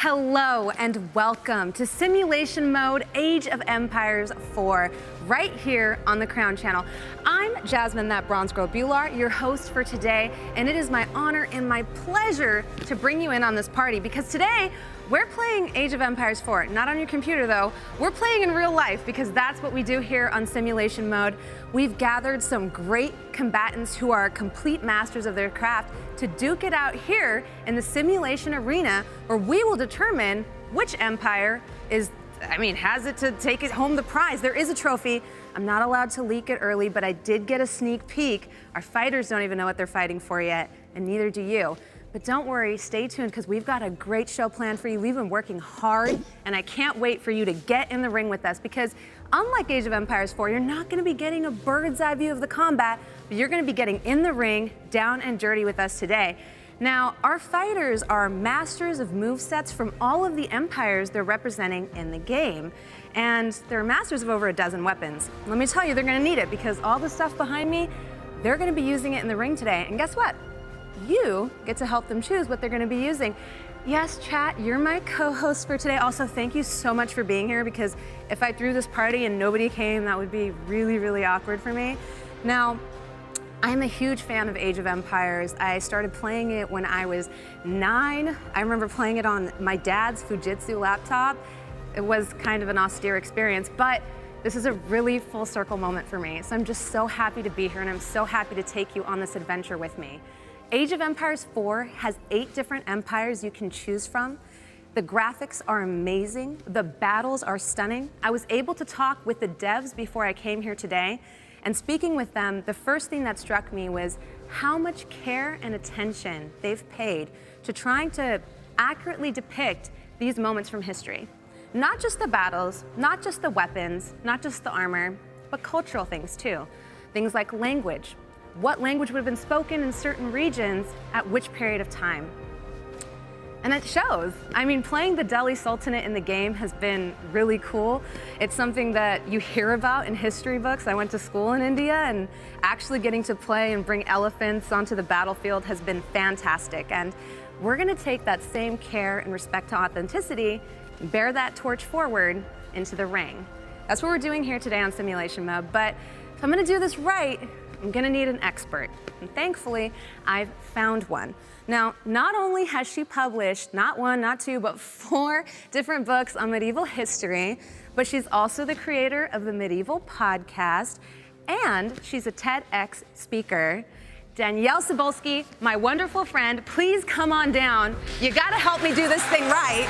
Hello and welcome to Simulation Mode Age of Empires 4, right here on the Crown Channel. I'm Jasmine, that bronze girl Bular, your host for today, and it is my honor and my pleasure to bring you in on this party because today we're playing Age of Empires 4. Not on your computer though, we're playing in real life because that's what we do here on Simulation Mode. We've gathered some great combatants who are complete masters of their craft to duke it out here in the simulation arena where we will determine which empire has it to take it home the prize. There is a trophy. I'm not allowed to leak it early, but I did get a sneak peek. Our fighters don't even know what they're fighting for yet, and neither do you. But don't worry, stay tuned because we've got a great show planned for you. We've been working hard, and I can't wait for you to get in the ring with us because unlike Age of Empires 4, you're not going to be getting a bird's eye view of the combat, but you're going to be getting in the ring, down and dirty with us today. Now, our fighters are masters of movesets from all of the empires they're representing in the game. And they're masters of over a dozen weapons. Let me tell you, they're going to need it because all the stuff behind me, they're going to be using it in the ring today. And guess what? You get to help them choose what they're going to be using. Yes, chat, you're my co-host for today. Also, thank you so much for being here because if I threw this party and nobody came, that would be really, really awkward for me. Now, I'm a huge fan of Age of Empires. I started playing it when I was 9. I remember playing it on my dad's Fujitsu laptop. It was kind of an austere experience, but this is a really full circle moment for me. So I'm just so happy to be here and I'm so happy to take you on this adventure with me. Age of Empires 4 has 8 different empires you can choose from. The graphics are amazing. The battles are stunning. I was able to talk with the devs before I came here today. And speaking with them, the first thing that struck me was how much care and attention they've paid to trying to accurately depict these moments from history. Not just the battles, not just the weapons, not just the armor, but cultural things too. Things like language. What language would have been spoken in certain regions at which period of time? And it shows. I mean, playing the Delhi Sultanate in the game has been really cool. It's something that you hear about in history books. I went to school in India and actually getting to play and bring elephants onto the battlefield has been fantastic. And we're gonna take that same care and respect to authenticity and bear that torch forward into the ring. That's what we're doing here today on Simulation Mode. But if I'm gonna do this right, I'm gonna need an expert. And thankfully, I've found one. Now, not only has she published not 1, not 2, but 4 different books on medieval history, but she's also the creator of the Medieval Podcast, and she's a TEDx speaker. Danièle Cybulskie, my wonderful friend, please come on down. You gotta help me do this thing right.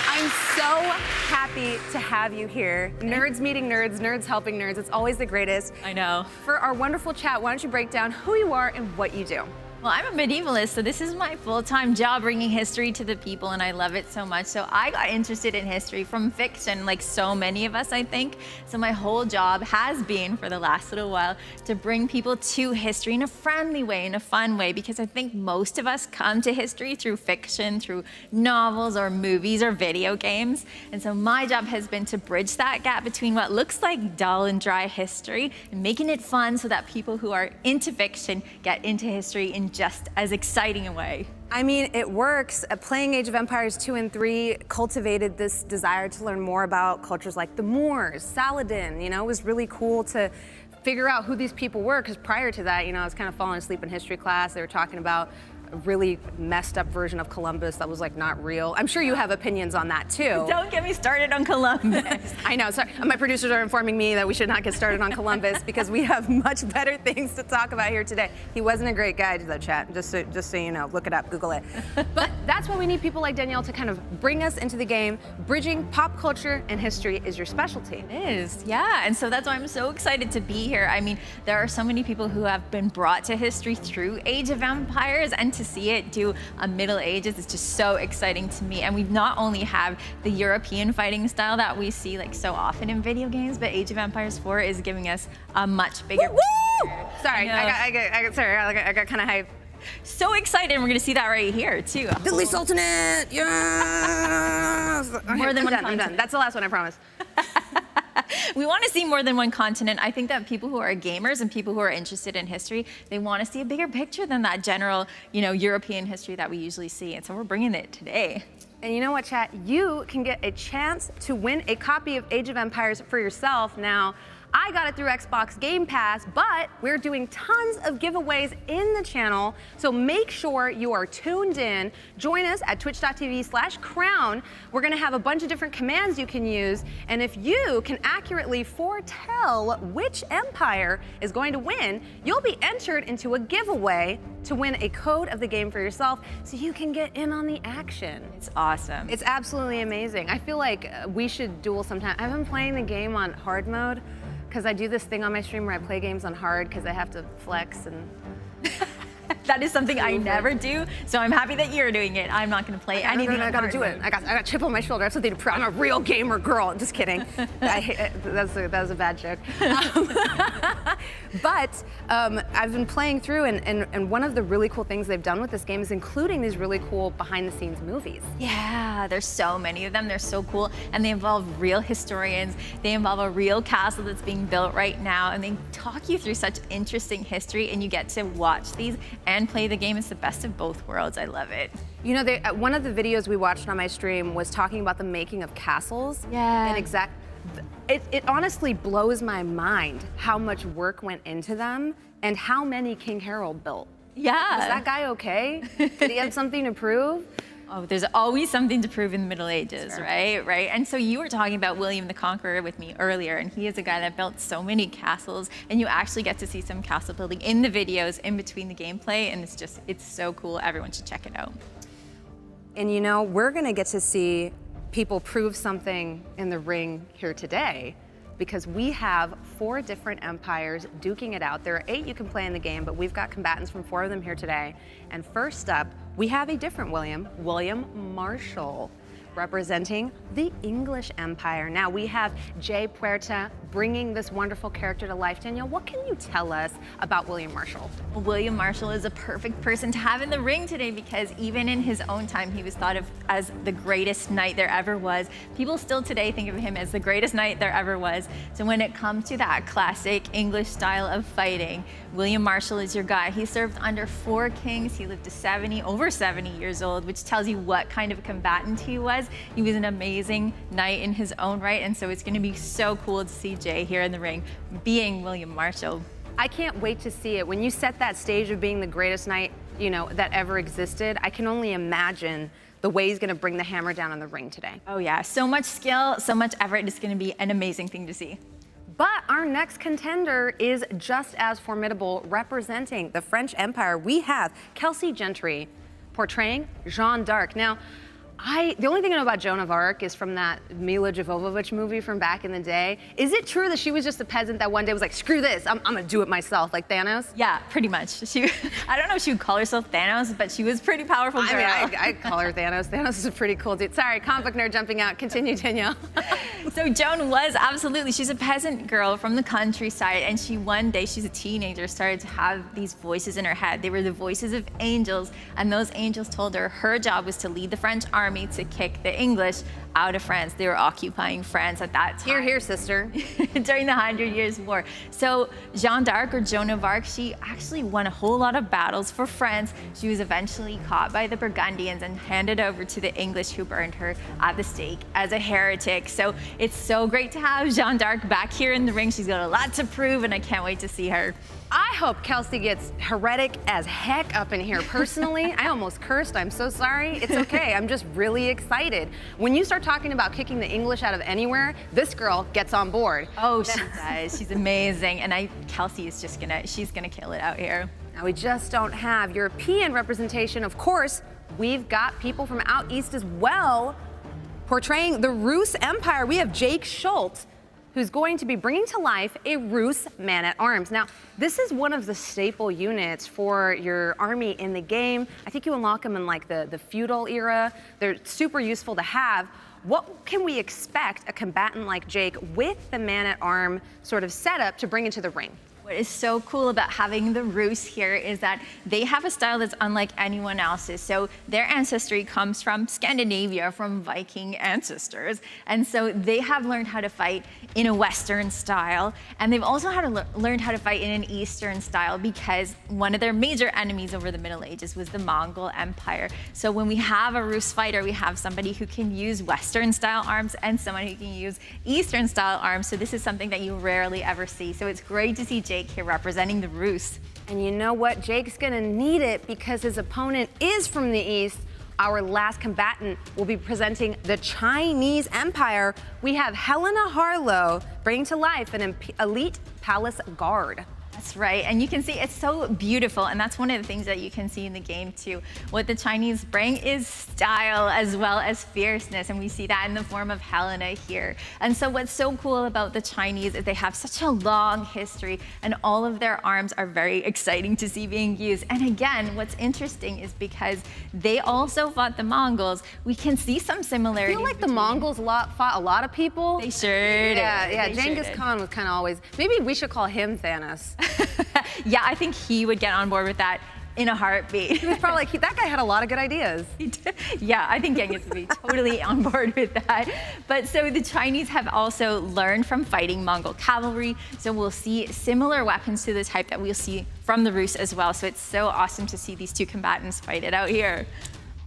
I'm so happy to have you here. Nerds meeting nerds, nerds helping nerds. It's always the greatest. I know. For our wonderful chat, why don't you break down who you are and what you do? Well, I'm a medievalist, so this is my full-time job, bringing history to the people, and I love it so much. So I got interested in history from fiction, like so many of us, I think. So my whole job has been, for the last little while, to bring people to history in a friendly way, in a fun way, because I think most of us come to history through fiction, through novels or movies or video games. And so my job has been to bridge that gap between what looks like dull and dry history and making it fun so that people who are into fiction get into history in just as exciting a way. I mean, it works. Playing Age of Empires 2 and 3 cultivated this desire to learn more about cultures like the Moors, Saladin. You know, it was really cool to figure out who these people were, because prior to that, you know, I was kind of falling asleep in history class. They were talking about a really messed up version of Columbus that was like not real. I'm sure you have opinions on that too. Don't get me started on Columbus. I know, sorry. My producers are informing me that we should not get started on Columbus because we have much better things to talk about here today. He wasn't a great guy to the chat, just so you know. Look it up, Google it. But that's why we need people like Danièle to kind of bring us into the game. Bridging pop culture and history is your specialty. It is, yeah, and so that's why I'm so excited to be here. I mean, there are so many people who have been brought to history through Age of Empires, and to see it do a Middle Ages is just so exciting to me. And we not only have the European fighting style that we see like so often in video games, but Age of Empires 4 is giving us a much bigger Woo! Sorry, I got kind of hyped. So excited, and we're gonna see that right here too. Delhi Sultanate, yes! More than one I'm done. That's the last one, I promise. We want to see more than one continent. I think that people who are gamers and people who are interested in history, they want to see a bigger picture than that general, European history that we usually see. And so we're bringing it today. And you know what, chat? You can get a chance to win a copy of Age of Empires for yourself. Now, I got it through Xbox Game Pass, but we're doing tons of giveaways in the channel, so make sure you are tuned in. Join us at twitch.tv/crown. We're gonna have a bunch of different commands you can use, and if you can accurately foretell which empire is going to win, you'll be entered into a giveaway to win a code of the game for yourself so you can get in on the action. It's awesome. It's absolutely amazing. I feel like we should duel sometime. I've been playing the game on hard mode, because I do this thing on my stream where I play games on hard because I have to flex and... That is something I never do, so I'm happy that you're doing it. I'm not going to play anything. I gotta do it. I got a chip on my shoulder. I have something to prove. I'm a real gamer girl. Just kidding. That was a bad joke. But I've been playing through, and one of the really cool things they've done with this game is including these really cool behind-the-scenes movies. Yeah, there's so many of them. They're so cool, and they involve real historians. They involve a real castle that's being built right now, and they talk you through such interesting history, and you get to watch these and play the game. It's the best of both worlds. I love it. You know, one of the videos we watched on my stream was talking about the making of castles. Yeah. And it honestly blows my mind how much work went into them and how many King Harold built. Yeah. Was that guy okay? Did he have something to prove? Oh, there's always something to prove in the Middle Ages, Sure. right? And so you were talking about William the Conqueror with me earlier, and he is a guy that built so many castles, and you actually get to see some castle building in the videos in between the gameplay, and it's so cool. Everyone should check it out. And you know, we're gonna get to see people prove something in the ring here today, because we have 4 different empires duking it out. There are 8 you can play in the game, but we've got combatants from 4 of them here today. And first up, we have a different William Marshall, representing the English Empire. Now we have Jay Puerta bringing this wonderful character to life. Danielle, what can you tell us about William Marshall? Well, William Marshall is a perfect person to have in the ring today, because even in his own time, he was thought of as the greatest knight there ever was. People still today think of him as the greatest knight there ever was. So when it comes to that classic English style of fighting, William Marshall is your guy. He served under 4 kings. He lived to over 70 years old, which tells you what kind of a combatant he was. He was an amazing knight in his own right, and so it's going to be so cool to see Jay here in the ring being William Marshall. I can't wait to see it. When you set that stage of being the greatest knight, that ever existed, I can only imagine the way he's going to bring the hammer down on the ring today. Oh yeah, so much skill, so much effort. It's going to be an amazing thing to see. But our next contender is just as formidable, representing the French Empire. We have Kelsey Gentry portraying Jeanne d'Arc. Now, the only thing I know about Joan of Arc is from that Mila Jovovich movie from back in the day. Is it true that she was just a peasant that one day was like, screw this, I'm gonna do it myself, like Thanos? Yeah, pretty much. I don't know if she would call herself Thanos, but she was pretty powerful girl. I mean, I call her Thanos. Thanos is a pretty cool dude. Sorry, comic book nerd jumping out. Continue, Danielle. So Joan was absolutely, she's a peasant girl from the countryside, and one day, she's a teenager, started to have these voices in her head. They were the voices of angels, and those angels told her job was to lead the French army to kick the English out of France. They were occupying France at that time. Hear, hear, sister. During the 100 Years' War. So Jeanne d'Arc, or Joan of Arc, she actually won a whole lot of battles for France. She was eventually caught by the Burgundians and handed over to the English, who burned her at the stake as a heretic. So it's so great to have Jeanne d'Arc back here in the ring. She's got a lot to prove, and I can't wait to see her. I hope Kelsey gets heretic as heck up in here. Personally, I almost cursed. I'm so sorry. It's okay. I'm just really excited. When you start talking about kicking the English out of anywhere, this girl gets on board. Oh, she does. She's amazing. And Kelsey is she's gonna kill it out here. Now, we just don't have European representation. Of course, we've got people from out east as well portraying the Rus Empire. We have Jake Schultz, who's going to be bringing to life a Rus man-at-arms. Now, this is one of the staple units for your army in the game. I think you unlock them in like the feudal era. They're super useful to have. What can we expect a combatant like Jake with the man-at-arm sort of setup to bring into the ring? What is so cool about having the Rus here is that they have a style that's unlike anyone else's. So their ancestry comes from Scandinavia, from Viking ancestors. And so they have learned how to fight in a Western style. And they've also had to learned how to fight in an Eastern style because one of their major enemies over the Middle Ages was the Mongol Empire. So when we have a Rus fighter, we have somebody who can use Western style arms and someone who can use Eastern style arms. So this is something that you rarely ever see. So it's great to see Jake here representing the Rus. And you know what? Jake's gonna need it because his opponent is from the East. Our last combatant will be presenting the Chinese Empire. We have Helena Harlow bringing to life an elite palace guard. That's right, and you can see it's so beautiful, and that's one of the things that you can see in the game too. What the Chinese bring is style as well as fierceness, and we see that in the form of Helena here. And so what's so cool about the Chinese is they have such a long history, and all of their arms are very exciting to see being used. And again, what's interesting is because they also fought the Mongols, we can see some similarities. I feel like the Mongols fought a lot of people. They sure did. Yeah, They Genghis sure did. Khan was kind of always, maybe we should call him Thanos. Yeah, I think he would get on board with that in a heartbeat. He was probably like, that guy had a lot of good ideas. Yeah, I think Genghis would be totally on board with that. But so the Chinese have also learned from fighting Mongol cavalry. So we'll see similar weapons to the type that we'll see from the Rus as well. So it's so awesome to see these two combatants fight it out here.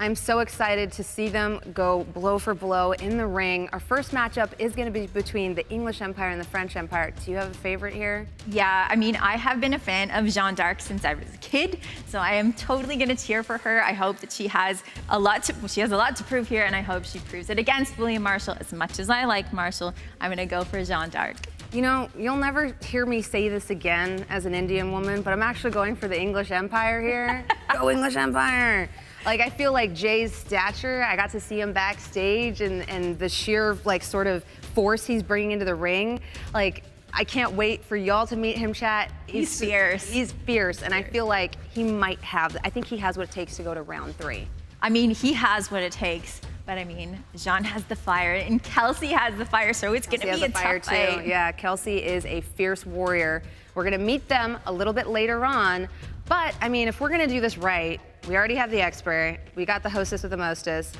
I'm so excited to see them go blow for blow in the ring. Our first matchup is going to be between the English Empire and the French Empire. Do you have a favorite here? Yeah, I mean, I have been a fan of Jeanne d'Arc since I was a kid, so I am totally going to cheer for her. I hope that she has a lot to prove here, and I hope she proves it against William Marshall. As much as I like Marshall, I'm going to go for Jeanne d'Arc. You know, you'll never hear me say this again as an Indian woman, but I'm actually going for the English Empire here. Go English Empire! Like, I feel like Jay's stature, I got to see him backstage and the sheer, like, sort of force he's bringing into the ring. Like, I can't wait for y'all to meet him, chat. He's fierce. He's fierce, and I feel like he might have, I think he has what it takes to go to round 3. I mean, he has what it takes, but I mean, Jeanne has the fire, and Kelsey has the fire, so it's gonna be a tough fight. Yeah, Kelsey is a fierce warrior. We're gonna meet them a little bit later on, but I mean, if we're gonna do this right, we already have the expert, we got the hostess with the mostest.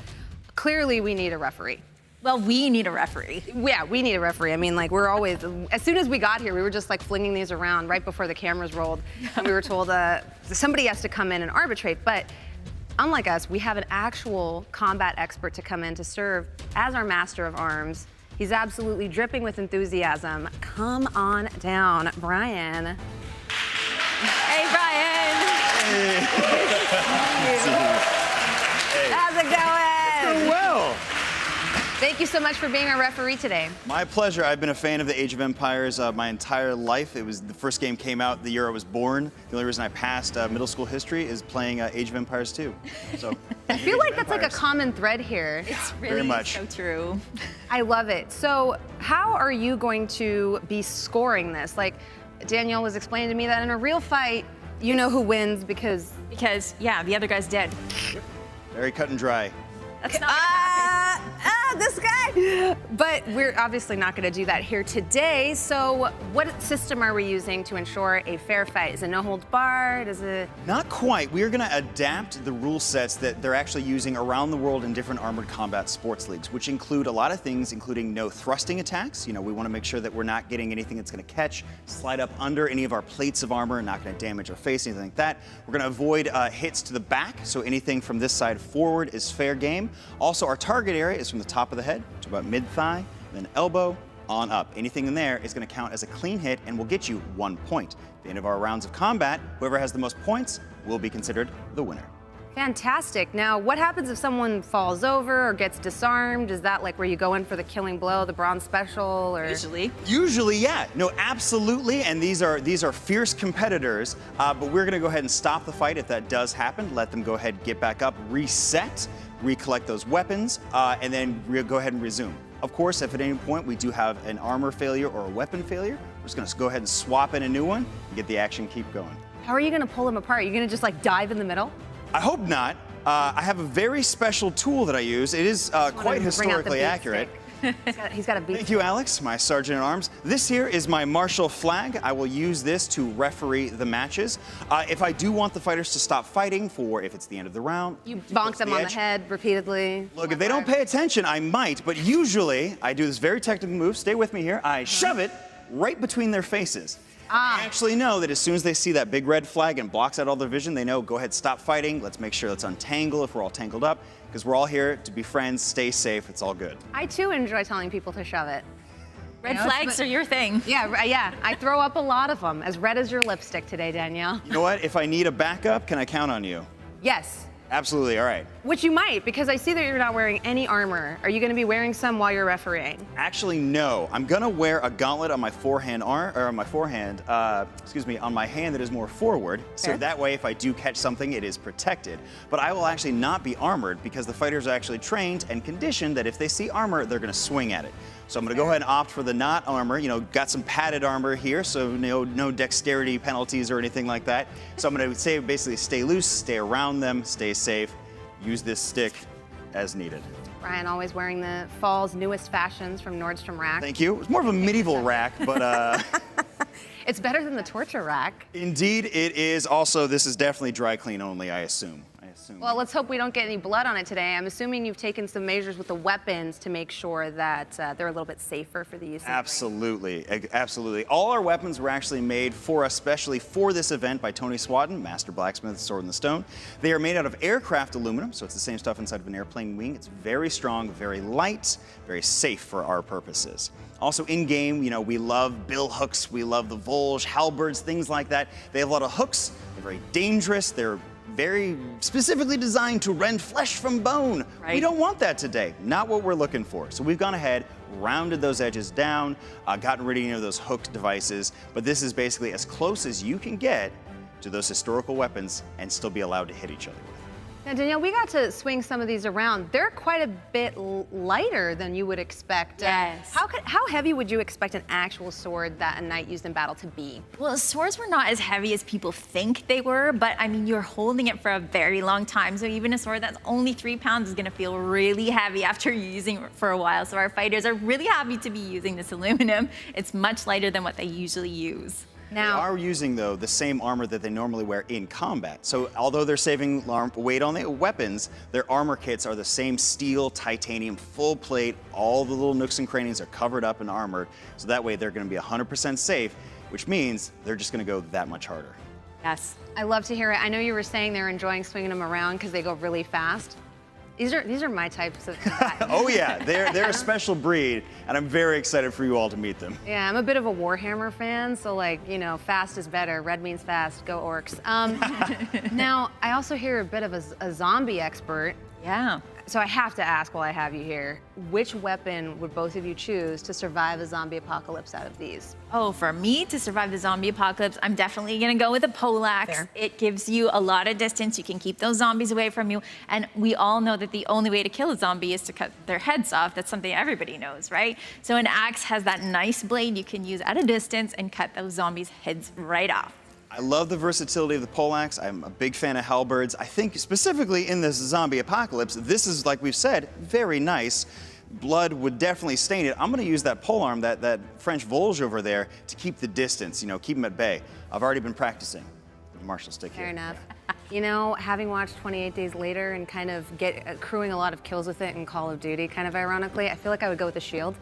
Clearly, we need a referee. Well, we need a referee. Yeah, we need a referee. I mean, like, we're always, as soon as we got here, we were just like flinging these around right before the cameras rolled. And we were told somebody has to come in and arbitrate, but unlike us, we have an actual combat expert to come in to serve as our master of arms. He's absolutely dripping with enthusiasm. Come on down, Brian. Hey, Brian. Hey. How's it going? Doing well. Thank you so much for being our referee today. My pleasure. I've been a fan of the Age of Empires my entire life. It was the first game came out the year I was born. The only reason I passed middle school history is playing Age of Empires 2. So I feel like that's like a common thread here. It's very really much. so true. I love it. So how are you going to be scoring this? Like, Danielle was explaining to me that in a real fight, you know who wins because Yeah, the other guy's dead. very cut and dry. That's not gonna happen. this guy. But we're obviously not going to do that here today. So what system are we using to ensure a fair fight? Is it no holds barred? Is it? Not quite. We are going to adapt the rule sets that they're actually using around the world in different armored combat sports leagues, which include a lot of things, including no thrusting attacks. You know, we want to make sure that we're not getting anything that's going to catch, slide up under any of our plates of armor, not going to damage our face, anything like that. We're going to avoid hits to the back, so anything from this side forward is fair game. Also, our target area is from the top of the head to about mid-thigh, then elbow, on up. Anything in there is going to count as a clean hit and will get you 1 point. At the end of our rounds of combat, whoever has the most points will be considered the winner. Fantastic. Now, what happens if someone falls over or gets disarmed? Is that like where you go in for the killing blow, the bronze special, or? Usually, yeah. No, absolutely. And these are fierce competitors. But we're going to go ahead and stop the fight if that does happen. Let them go ahead, get back up, reset, recollect those weapons, and then we'll go ahead and resume. Of course, if at any point we do have an armor failure or a weapon failure, we're just going to go ahead and swap in a new one and get the action keep going. How are you going to pull them apart? Are you going to just like dive in the middle? I hope not. I have a very special tool that I use. It is quite historically accurate. He's got a beat. Thank you, Alex, my sergeant at arms. This here is my martial flag. I will use this to referee the matches. If I do want the fighters to stop fighting for if it's the end of the round, You bonk them on the head repeatedly. Look, if they don't pay attention, I might, but usually I do this very technical move. Stay with me here. I shove it right between their faces. I actually know that as soon as they see that big red flag and blocks out all their vision, they know, go ahead, stop fighting. Let's make sure let's untangle if we're all tangled up, because we're all here to be friends, stay safe, it's all good. I too enjoy telling people to shove it. Red flags are your thing. Yeah. I throw up a lot of them. As red as your lipstick today, Danielle. You know what? If I need a backup, can I count on you? Yes. Absolutely, all right. Which you might, because I see that you're not wearing any armor. Are you going to be wearing some while you're refereeing? Actually, no. I'm gonna wear a gauntlet on my on my hand that is more forward, so Fair. that way if I do catch something, it is protected. But I will actually not be armored because the fighters are actually trained and conditioned that if they see armor, they're gonna swing at it. So I'm gonna go ahead and opt for the not armor, got some padded armor here, so no dexterity penalties or anything like that. So I'm gonna say basically stay loose, stay around them, stay safe, use this stick as needed. Brian always wearing the fall's newest fashions from Nordstrom Rack. Thank you. It's more of a medieval rack, but It's better than the torture rack. indeed it is. Also, this is definitely dry clean only, I assume. Well, let's hope we don't get any blood on it today. I'm assuming you've taken some measures with the weapons to make sure that they're a little bit safer for the use of the ring. Absolutely. All our weapons were actually made for us, especially for this event by Tony Swatton, Master Blacksmith, Sword in the Stone. They are made out of aircraft aluminum, so it's the same stuff inside of an airplane wing. It's very strong, very light, very safe for our purposes. Also in-game, we love bill hooks, we love the Volge, halberds, things like that. They have a lot of hooks, they're very dangerous, they're very specifically designed to rend flesh from bone. Right. We don't want that today, not what we're looking for. So we've gone ahead, rounded those edges down, gotten rid of those hooked devices, but this is basically as close as you can get to those historical weapons and still be allowed to hit each other with. Now, Danielle, we got to swing some of these around. They're quite a bit lighter than you would expect. Yes. How heavy would you expect an actual sword that a knight used in battle to be? Well, swords were not as heavy as people think they were, but I mean, you're holding it for a very long time. So even a sword that's only 3 pounds is gonna feel really heavy after you're using it for a while. So our fighters are really happy to be using this aluminum. It's much lighter than what they usually use. They are using, though, the same armor that they normally wear in combat. So although they're saving weight on the weapons, their armor kits are the same steel, titanium, full plate. All the little nooks and crannies are covered up and armored. So that way they're going to be 100% safe, which means they're just going to go that much harder. Yes. I love to hear it. I know you were saying they're enjoying swinging them around because they go really fast. These are my types of combatants. Oh yeah, they're a special breed, and I'm very excited for you all to meet them. Yeah, I'm a bit of a Warhammer fan, so fast is better. Red means fast. Go orcs. Now, I also hear a bit of a zombie expert. Yeah. So I have to ask while I have you here, which weapon would both of you choose to survive a zombie apocalypse out of these? Oh, for me to survive the zombie apocalypse, I'm definitely gonna go with a poleaxe. Fair. It gives you a lot of distance. You can keep those zombies away from you. And we all know that the only way to kill a zombie is to cut their heads off. That's something everybody knows, right? So an axe has that nice blade you can use at a distance and cut those zombies' heads right off. I love the versatility of the poleaxe. I'm a big fan of halberds. I think specifically in this zombie apocalypse, this is, like we've said, very nice. Blood would definitely stain it. I'm gonna use that polearm, that French Volge over there, to keep the distance, keep them at bay. I've already been practicing with the martial stick here. Fair enough. Having watched 28 Days Later and kind of accruing a lot of kills with it in Call of Duty, kind of ironically, I feel like I would go with the shield.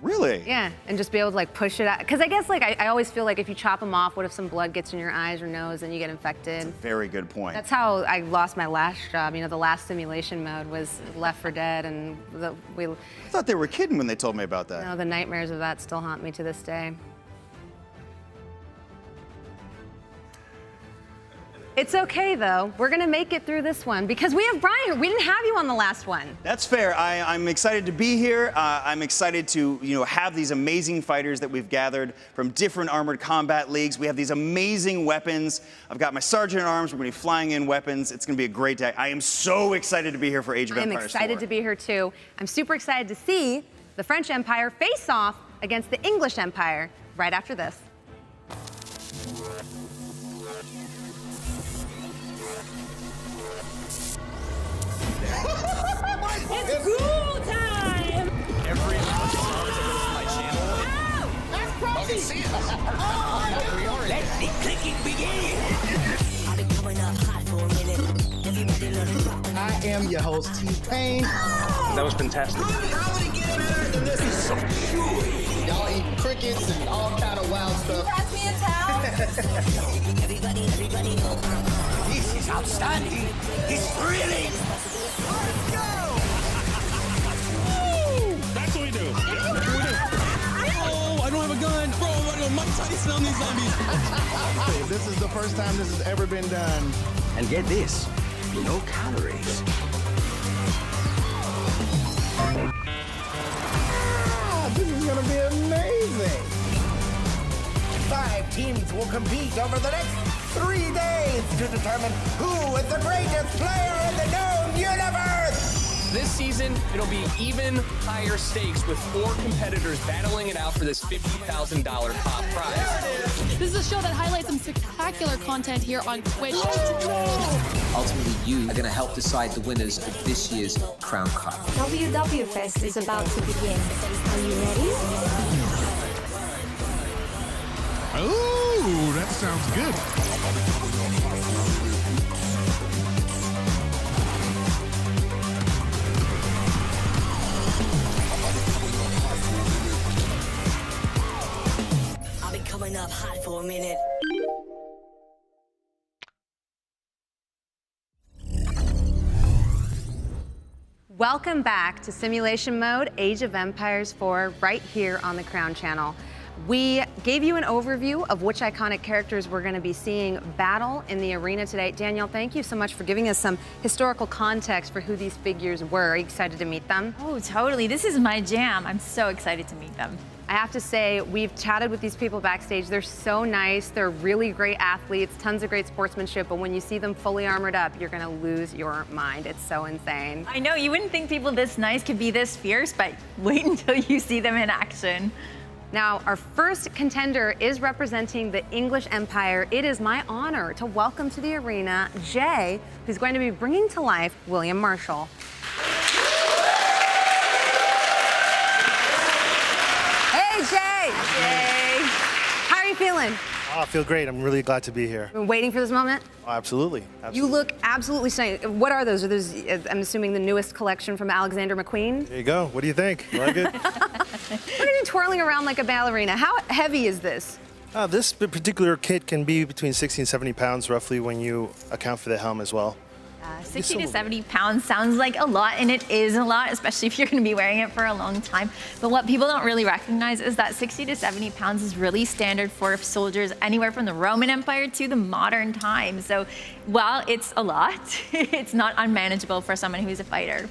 Really? Yeah, and just be able to push it out. Because I guess I always feel like if you chop them off, what if some blood gets in your eyes or nose and you get infected? Very good point. That's how I lost my last job. The last simulation mode was Left 4 Dead, and I thought they were kidding when they told me about that. the nightmares of that still haunt me to this day. It's okay, though. We're going to make it through this one because we have Brian here. We didn't have you on the last one. That's fair. I'm excited to be here. I'm excited to have these amazing fighters that we've gathered from different armored combat leagues. We have these amazing weapons. I've got my sergeant at arms. We're going to be flying in weapons. It's going to be a great day. I am so excited to be here for Age of Empires 4. I'm excited to be here, too. I'm super excited to see the French Empire face off against the English Empire right after this. It's school time! Every Let the clicking begin. I've been coming up hot for a minute. Everybody let it rock. I am your host, T-Pain. That was fantastic. How would it get better than this? Is so chewy. Y'all eat crickets and all kind of wild stuff. Pass me a towel. Everybody. This is outstanding. It's thrilling. Let's go. That's what we do. Oh, I don't have a gun. Bro, I'm going Mike Tyson on these zombies. This is the first time this has ever been done. And get this, no calories. This is gonna be amazing. 5 teams will compete over the next 3 days to determine who is the greatest player in the known universe. This season, it'll be even higher stakes with 4 competitors battling it out for this $50,000 top prize. This is a show that highlights some spectacular content here on Twitch. Ultimately, you are going to help decide the winners of this year's Crown Cup. WW Fest is about to begin. Are you ready? Oh, that sounds good. I've been coming up hot for a minute. Welcome back to Simulation Mode, Age of Empires 4, right here on the Crown Channel. We gave you an overview of which iconic characters we're going to be seeing battle in the arena today. Danielle, thank you so much for giving us some historical context for who these figures were. Are you excited to meet them? Oh, totally. This is my jam. I'm so excited to meet them. I have to say, we've chatted with these people backstage. They're so nice. They're really great athletes, tons of great sportsmanship, but when you see them fully armored up, you're gonna lose your mind. It's so insane. I know, you wouldn't think people this nice could be this fierce, but wait until you see them in action. Now, our first contender is representing the English Empire. It is my honor to welcome to the arena Jay, who's going to be bringing to life William Marshall. Hey, Jay! Yay! How are you feeling? Oh, I feel great. I'm really glad to be here. Been waiting for this moment? Oh, absolutely. You look absolutely stunning. What are those? Are those, I'm assuming, the newest collection from Alexander McQueen? There you go. What do you think? You like it? What are you twirling around like a ballerina? How heavy is this? This particular kit can be between 60 and 70 pounds, roughly, when you account for the helm as well. 60 to 70 pounds sounds like a lot, and it is a lot, especially if you're going to be wearing it for a long time. But what people don't really recognize is that 60 to 70 pounds is really standard for soldiers anywhere from the Roman Empire to the modern times. So while it's a lot, it's not unmanageable for someone who's a fighter.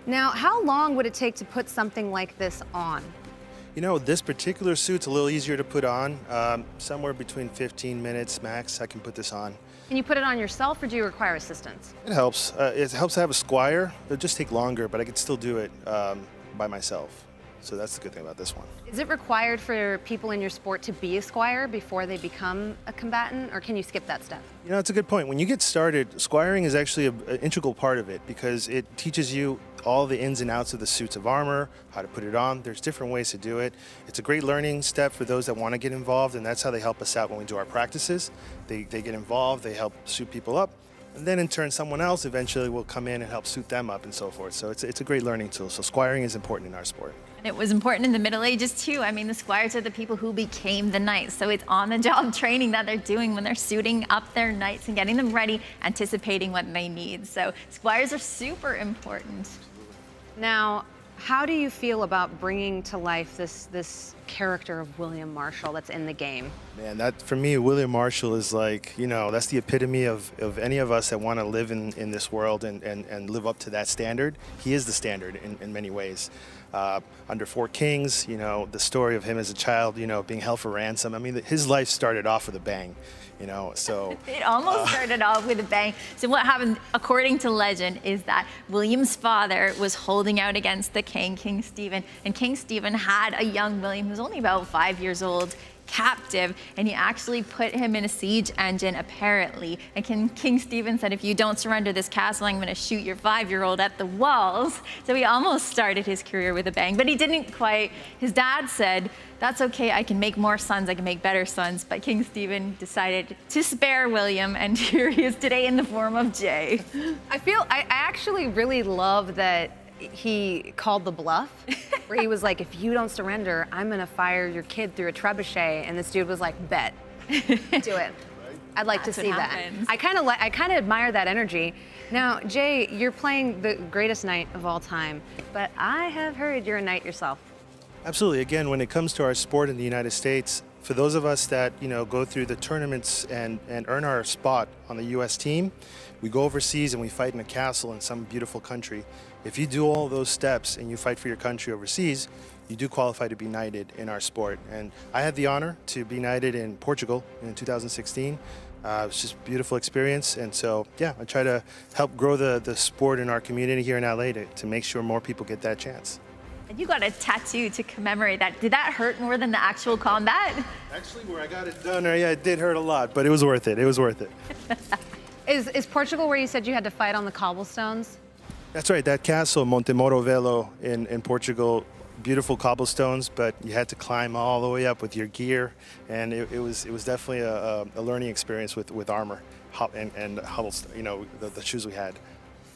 Now, how long would it take to put something like this on? You know, this particular suit's a little easier to put on. Somewhere between 15 minutes max, I can put this on. Can you put it on yourself, or do you require assistance? It helps. It helps to have a squire. It'll just take longer, but I can still do it by myself. So that's the good thing about this one. Is it required for people in your sport to be a squire before they become a combatant, or can you skip that step? You know, it's a good point. When you get started, squiring is actually an integral part of it because it teaches you all the ins and outs of the suits of armor, how to put it on. There's different ways to do it. It's a great learning step for those that want to get involved, and that's how they help us out when we do our practices. They get involved, they help suit people up, and then in turn someone else eventually will come in and help suit them up and so forth. So it's a great learning tool. So squiring is important in our sport. And it was important in the Middle Ages too. I mean, the squires are the people who became the knights. So it's on-the-job training that they're doing when they're suiting up their knights and getting them ready, anticipating what they need. So squires are super important. Now, how do you feel about bringing to life this character of William Marshall that's in the game? Man, that for me, William Marshall is like, you know, that's the epitome of any of us that want to live in this world and live up to that standard. He is the standard in many ways. Under 4 kings, you know, the story of him as a child, you know, being held for ransom. I mean, his life started off with a bang, you know, so. It almost started off with a bang. So what happened, according to legend, is that William's father was holding out against the king, King Stephen, and King Stephen had a young William who was only about 5 years old, captive, and he actually put him in a siege engine, apparently. And King Stephen said, if you don't surrender this castle, I'm gonna shoot your 5-year-old at the walls. So he almost started his career with a bang, but he didn't quite. His dad said, that's okay, I can make more sons, I can make better sons. But King Stephen decided to spare William, and here he is today in the form of Jay. I actually really love that he called the bluff, where he was like, if you don't surrender, I'm gonna fire your kid through a trebuchet. And this dude was like, bet, do it. I'd like to see that. I kind of admire that energy. Now, Jay, you're playing the greatest knight of all time, but I have heard you're a knight yourself. Absolutely. Again, when it comes to our sport in the United States, for those of us that go through the tournaments and earn our spot on the U.S. team, we go overseas and we fight in a castle in some beautiful country. If you do all those steps and you fight for your country overseas, you do qualify to be knighted in our sport. And I had the honor to be knighted in Portugal in 2016. It was just a beautiful experience. And so, yeah, I try to help grow the sport in our community here in LA to make sure more people get that chance. And you got a tattoo to commemorate that. Did that hurt more than the actual combat? Actually, where I got it done, yeah, it did hurt a lot, but it was worth it. It was worth it. Is Portugal where you said you had to fight on the cobblestones? That's right. That castle, Montemoro Velo in Portugal, beautiful cobblestones, but you had to climb all the way up with your gear, and it was definitely a learning experience with armor and the shoes we had.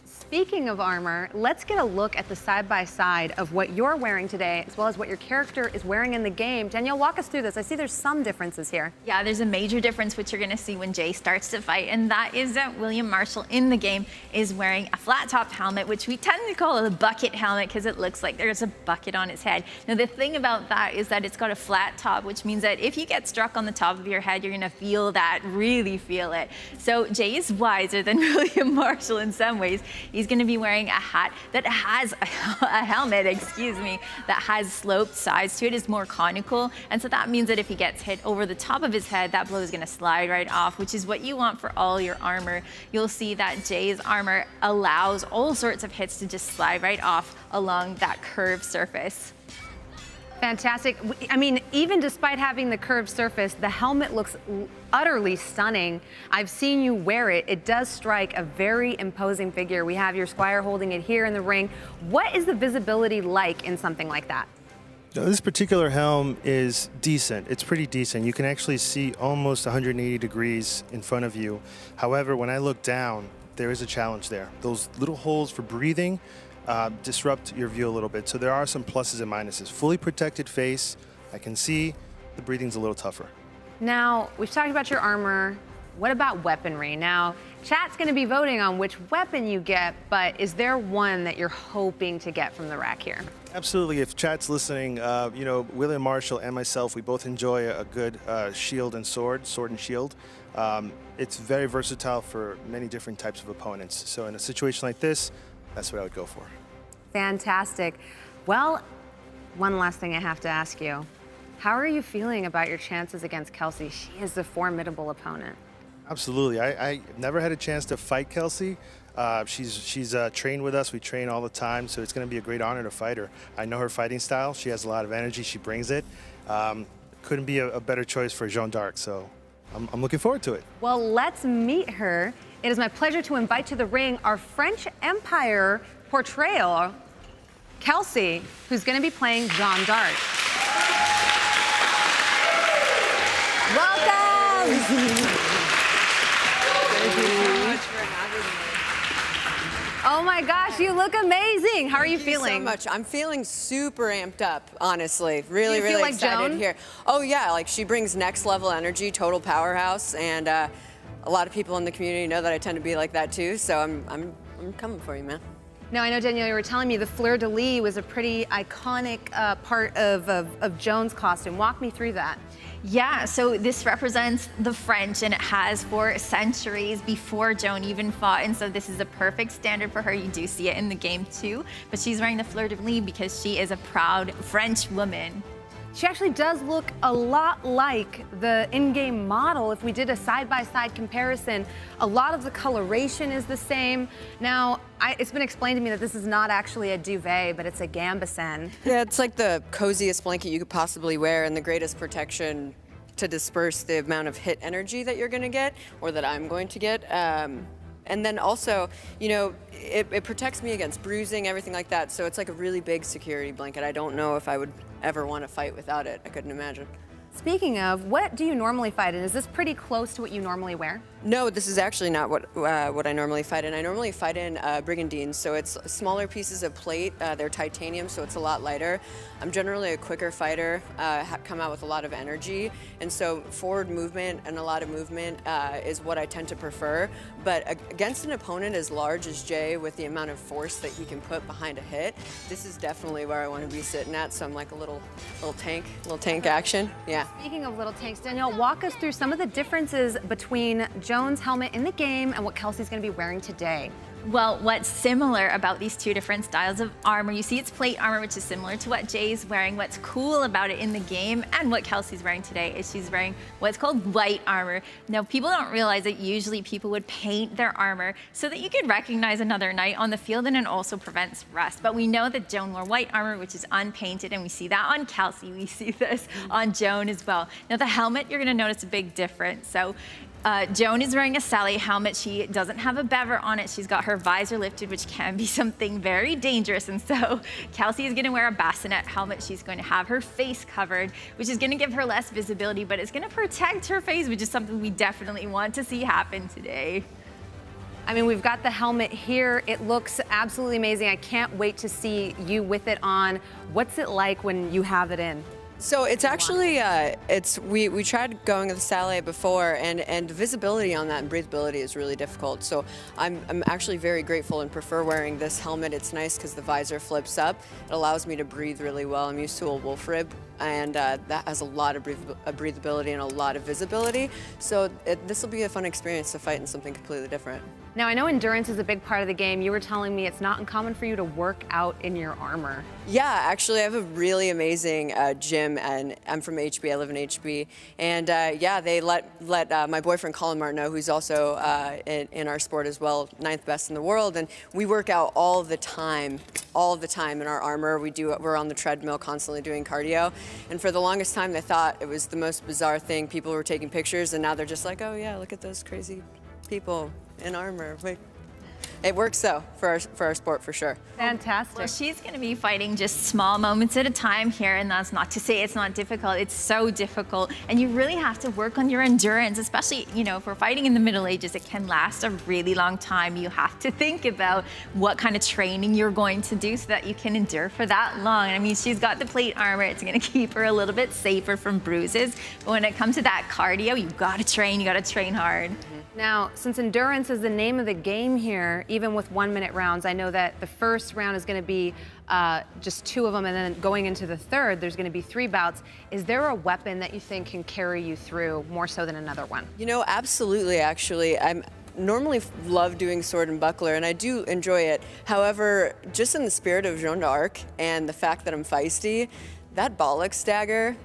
Speaking of armor, let's get a look at the side-by-side of what you're wearing today, as well as what your character is wearing in the game. Danielle, walk us through this. I see there's some differences here. Yeah, there's a major difference, which you're gonna see when Jay starts to fight, and that is that William Marshall in the game is wearing a flat-topped helmet, which we tend to call a bucket helmet because it looks like there's a bucket on his head. Now, the thing about that is that it's got a flat top, which means that if you get struck on the top of your head, you're gonna feel that, really feel it. So Jay is wiser than William Marshall in some ways. He's going to be wearing a hat that has a helmet, that has sloped sides to it, is more conical. And so that means that if he gets hit over the top of his head, that blow is going to slide right off, which is what you want for all your armor. You'll see that Jay's armor allows all sorts of hits to just slide right off along that curved surface. Fantastic. I mean, even despite having the curved surface, the helmet looks utterly stunning. I've seen you wear it. It does strike a very imposing figure. We have your squire holding it here in the ring. What is the visibility like in something like that? Now, this particular helm is decent. It's pretty decent. You can actually see almost 180 degrees in front of you. However, when I look down, there is a challenge there. Those little holes for breathing disrupt your view a little bit. So there are some pluses and minuses. Fully protected face, I can see the breathing's a little tougher. Now, we've talked about your armor. What about weaponry? Now, chat's gonna be voting on which weapon you get, but is there one that you're hoping to get from the rack here? Absolutely. If chat's listening, William Marshall and myself, we both enjoy a good shield and sword and shield. It's very versatile for many different types of opponents. So in a situation like this, that's what I would go for. Fantastic. Well, one last thing I have to ask you. How are you feeling about your chances against Kelsey? She is a formidable opponent. Absolutely. I never had a chance to fight Kelsey. She's trained with us. We train all the time, so it's going to be a great honor to fight her. I know her fighting style. She has a lot of energy. She brings it. Couldn't be a better choice for Jeanne d'Arc, so I'm looking forward to it. Well, let's meet her. It is my pleasure to invite to the ring our French Empire portrayal, Kelsey, who's going to be playing Jeanne d'Arc. Welcome! Thank you so much for having me. Oh my gosh, you look amazing. How are you feeling? Thank you so much. I'm feeling super amped up, honestly. Really, Do you feel like excited Joan? here. Oh yeah, like she brings next level energy, total powerhouse, and a lot of people in the community know that I tend to be like that too. So I'm coming for you, man. Now, I know, Danielle, you were telling me the fleur-de-lis was a pretty iconic part of Joan's costume. Walk me through that. Yeah, so this represents the French, and it has for centuries before Joan even fought, and so this is a perfect standard for her. You do see it in the game too, but she's wearing the fleur-de-lis because she is a proud French woman. She actually does look a lot like the in-game model if we did a side-by-side comparison. A lot of the coloration is the same. Now, it's been explained to me that this is not actually a duvet, but it's a gambeson. Yeah, it's like the coziest blanket you could possibly wear and the greatest protection to disperse the amount of hit energy that you're going to get, or that I'm going to get. And then also, you know, it protects me against bruising, everything like that. So it's like a really big security blanket. I don't know if I would ever want to fight without it. I couldn't imagine. Speaking of, what do you normally fight in? Is this pretty close to what you normally wear? No, this is actually not what I normally fight in. I normally fight in brigandines, so it's smaller pieces of plate. They're titanium, so it's a lot lighter. I'm generally a quicker fighter, come out with a lot of energy, and so forward movement and a lot of movement is what I tend to prefer. But against an opponent as large as Jay, with the amount of force that he can put behind a hit, this is definitely where I want to be sitting at. So I'm like a little tank action. Yeah. Speaking of little tanks, Danielle, walk us through some of the differences between Joan's helmet in the game and what Kelsey's going to be wearing today. Well, what's similar about these two different styles of armor, you see it's plate armor, which is similar to what Jay's wearing. What's cool about it in the game and what Kelsey's wearing today is she's wearing what's called white armor. Now, people don't realize that usually people would paint their armor so that you could recognize another knight on the field, and it also prevents rust. But we know that Joan wore white armor, which is unpainted, and we see that on Kelsey. We see this on Joan as well. Now, the helmet, you're going to notice a big difference. So Joan is wearing a Sally helmet. She doesn't have a bever on it. She's got her visor lifted, which can be something very dangerous. And so Kelsey is going to wear a bassinet helmet. She's going to have her face covered, which is going to give her less visibility, but it's going to protect her face, which is something we definitely want to see happen today. I mean, we've got the helmet here. It looks absolutely amazing. I can't wait to see you with it on. What's it like when you have it in? So it's actually, we tried going with the Sally before, and the visibility on that and breathability is really difficult. So I'm actually very grateful and prefer wearing this helmet. It's nice because the visor flips up. It allows me to breathe really well. I'm used to a wolf rib, and that has a lot of breathability and a lot of visibility. So this will be a fun experience to fight in something completely different. Now, I know endurance is a big part of the game. You were telling me it's not uncommon for you to work out in your armor. Yeah, actually, I have a really amazing gym, and I'm from HB. I live in HB, and yeah, they let my boyfriend Colin Martin know, who's also in our sport as well, 9th best in the world, and we work out all the time in our armor. We're on the treadmill constantly doing cardio, and for the longest time, they thought it was the most bizarre thing. People were taking pictures, and now they're just like, oh yeah, look at those crazy people in armor. Wait. It works though for our sport for sure. Fantastic. Well, she's going to be fighting just small moments at a time here, and that's not to say it's not difficult. It's so difficult, and you really have to work on your endurance, especially, you know, if we're fighting in the Middle Ages, it can last a really long time. You have to think about what kind of training you're going to do so that you can endure for that long. I mean, she's got the plate armor. It's going to keep her a little bit safer from bruises, but when it comes to that cardio, you've got to train. You got to train hard. Now, since endurance is the name of the game here, even with 1-minute rounds, I know that the first round is going to be just 2 of them, and then going into the third, there's going to be 3 bouts. Is there a weapon that you think can carry you through more so than another one? You know, absolutely, actually. I'm normally love doing sword and buckler, and I do enjoy it. However, just in the spirit of Jeanne d'Arc and the fact that I'm feisty, that bollocks dagger,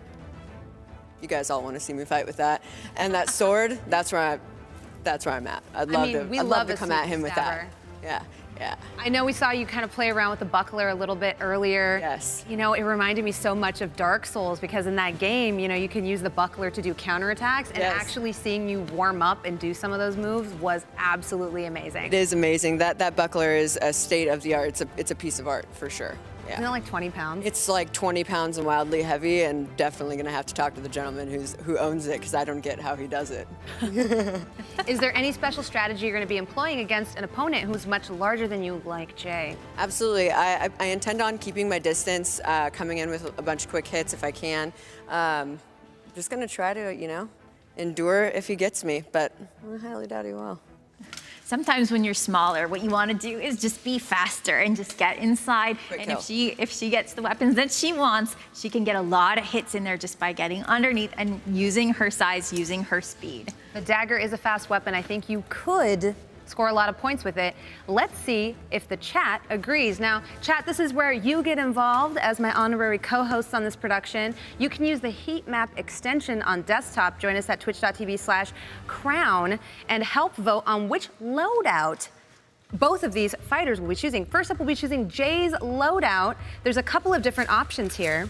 you guys all want to see me fight with that. And that sword, that's where I'm at. I'd love to come at him with that. Yeah, yeah. I know we saw you kind of play around with the buckler a little bit earlier. Yes. You know, it reminded me so much of Dark Souls, because in that game, you know, you can use the buckler to do counterattacks, and actually seeing you warm up and do some of those moves was absolutely amazing. It is amazing. That buckler is a state of the art. It's a piece of art for sure. Yeah. Isn't it like 20 pounds? It's like 20 pounds and wildly heavy, and definitely gonna have to talk to the gentleman who owns it, because I don't get how he does it. Is there any special strategy you're gonna be employing against an opponent who's much larger than you, like Jay? Absolutely. I intend on keeping my distance, coming in with a bunch of quick hits if I can. Just gonna try to, you know, endure if he gets me, but I highly doubt he will. Sometimes when you're smaller, what you want to do is just be faster and just get inside. And if she gets the weapons that she wants, she can get a lot of hits in there just by getting underneath and using her size, using her speed. The dagger is a fast weapon. I think you could score a lot of points with it. Let's see if the chat agrees. Now, chat, this is where you get involved as my honorary co-hosts on this production. You can use the heat map extension on desktop. Join us at twitch.tv/crown and help vote on which loadout both of these fighters will be choosing. First up, we'll be choosing Jay's loadout. There's a couple of different options here.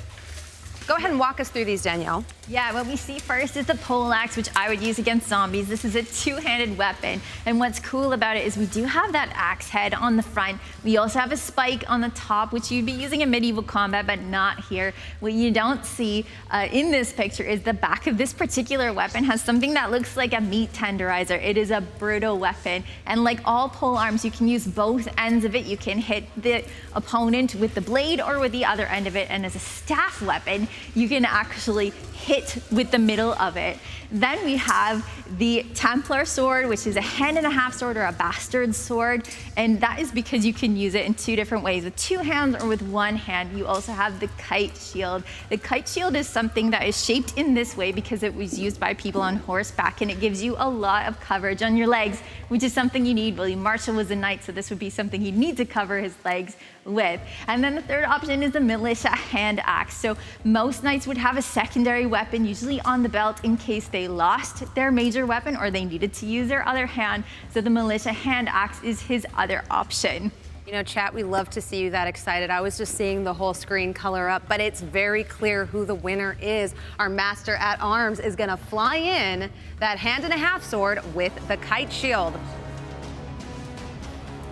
Go ahead and walk us through these, Danielle. Yeah, what we see first is the pole axe, which I would use against zombies. This is a two-handed weapon. And what's cool about it is we do have that axe head on the front. We also have a spike on the top, which you'd be using in medieval combat, but not here. What you don't see in this picture is the back of this particular weapon has something that looks like a meat tenderizer. It is a brutal weapon. And like all pole arms, you can use both ends of it. You can hit the opponent with the blade or with the other end of it. And as a staff weapon, you can actually hit with the middle of it. Then we have the Templar sword, which is a hand-and-a-half sword or a bastard sword. And that is because you can use it in two different ways, with two hands or with one hand. You also have the kite shield. The kite shield is something that is shaped in this way because it was used by people on horseback, and it gives you a lot of coverage on your legs, which is something you need. William Marshall was a knight, so this would be something he'd need to cover his legs with. And then the third option is the militia hand axe. So most knights would have a secondary weapon, usually on the belt, in case they lost their major weapon or they needed to use their other hand. So the militia hand axe is his other option. You know, chat, we love to see you that excited. I was just seeing the whole screen color up, but it's very clear who the winner is. Our master at arms is gonna fly in that hand-and-a-half sword with the kite shield.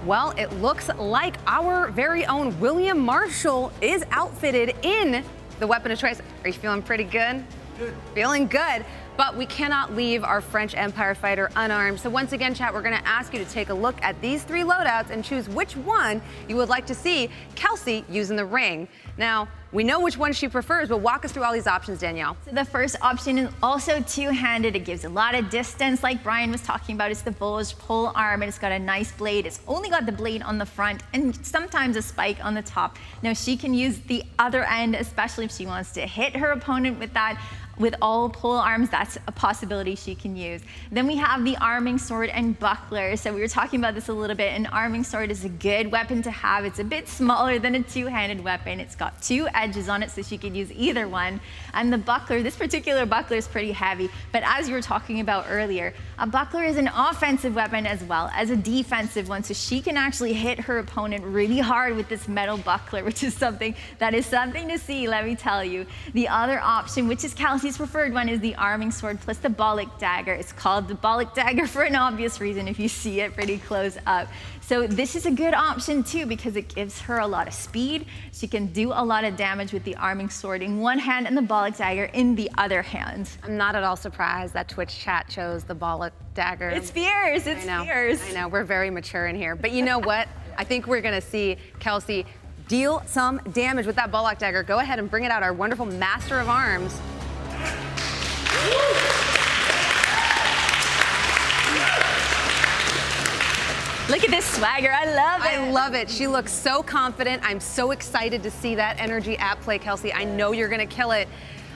Well, it looks like our very own William Marshall is outfitted in the weapon of choice. Are you feeling pretty good? Good. Feeling good. But we cannot leave our French Empire fighter unarmed. So once again, chat, we're gonna ask you to take a look at these three loadouts and choose which one you would like to see Kelsey use in the ring. Now, we know which one she prefers, but walk us through all these options, Danielle. So the first option is also two-handed. It gives a lot of distance, like Brian was talking about. It's the bulge pole arm, and it's got a nice blade. It's only got the blade on the front and sometimes a spike on the top. Now, she can use the other end, especially if she wants to hit her opponent with that. With all pole arms, that's a possibility she can use. Then we have the arming sword and buckler. So we were talking about this a little bit. An arming sword is a good weapon to have. It's a bit smaller than a two-handed weapon. It's got two edges on it, so she could use either one. And the buckler, this particular buckler is pretty heavy, but as you were talking about earlier, a buckler is an offensive weapon as well as a defensive one, so she can actually hit her opponent really hard with this metal buckler, which is something to see, let me tell you. The other option, which is Kelsey's preferred one, is the arming sword plus the Bollock dagger. It's called the Bollock dagger for an obvious reason if you see it pretty close up. So this is a good option too because it gives her a lot of speed. She can do a lot of damage with the arming sword in one hand and the Bollock dagger in the other hand. I'm not at all surprised that Twitch chat chose the Bollock dagger. It's fierce, it's fierce. I know, we're very mature in here. But you know what? I think we're gonna see Kelsey deal some damage with that Bollock dagger. Go ahead and bring it out, our wonderful master of arms. Look at this swagger, I love it. I love it. She looks so confident. I'm so excited to see that energy at play, Kelsey. I know you're gonna kill it.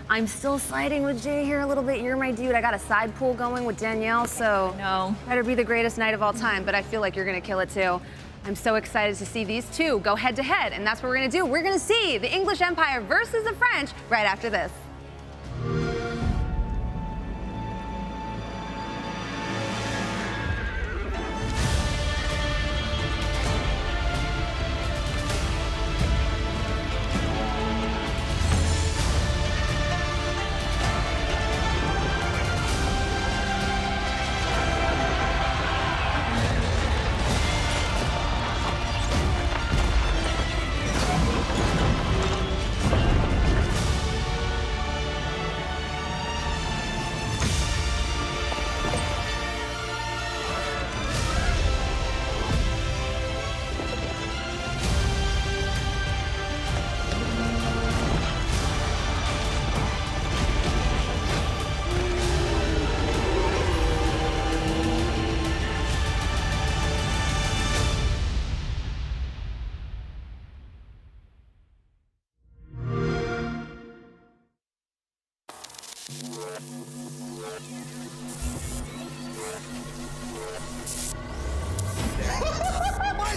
I'm still siding with Jay here a little bit. You're my dude. I got a side pool going with Danielle, so better be the greatest night of all time, but I feel like you're gonna kill it too. I'm so excited to see these two go head to head, and that's what we're gonna do. We're gonna see the English Empire versus the French right after this.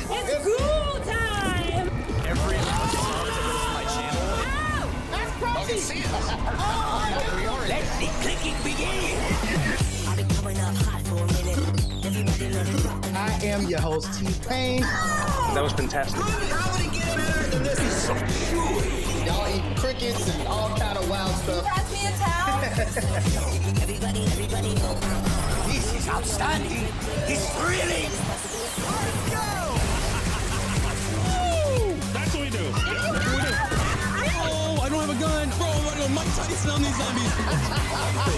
It's cool time! Every my channel. That's crazy! Let the clicking begin. I've been coming up hot for a minute. Everybody let it rock. I am your host, T-Pain. That was fantastic. How would it get better than this? Y'all eat crickets and all kind of wild in town. This is outstanding. It's thrilling. Let's go. That's what we do. Oh, I don't have a gun. Bro, I'm running on Mike Tyson on these zombies.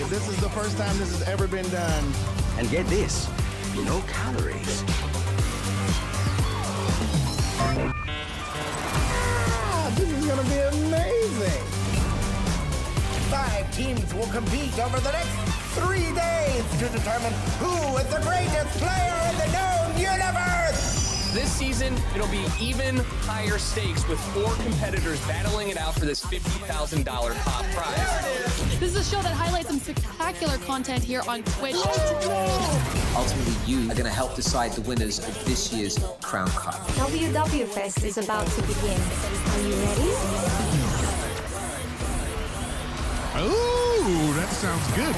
This is the first time this has ever been done. And get this, no calories. This is gonna be amazing. 5 teams will compete over the next 3 days to determine who is the greatest player in the known universe. This season, it'll be even higher stakes with 4 competitors battling it out for this $50,000 top prize. This is a show that highlights some spectacular content here on Twitch. Ultimately, you are going to help decide the winners of this year's Crown Cup. WW Fest is about to begin. Are you ready? Oh, that sounds good.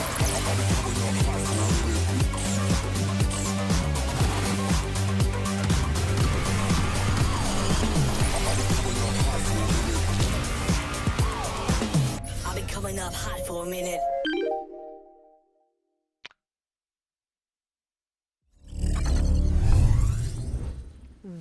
I've been coming up hot for a minute.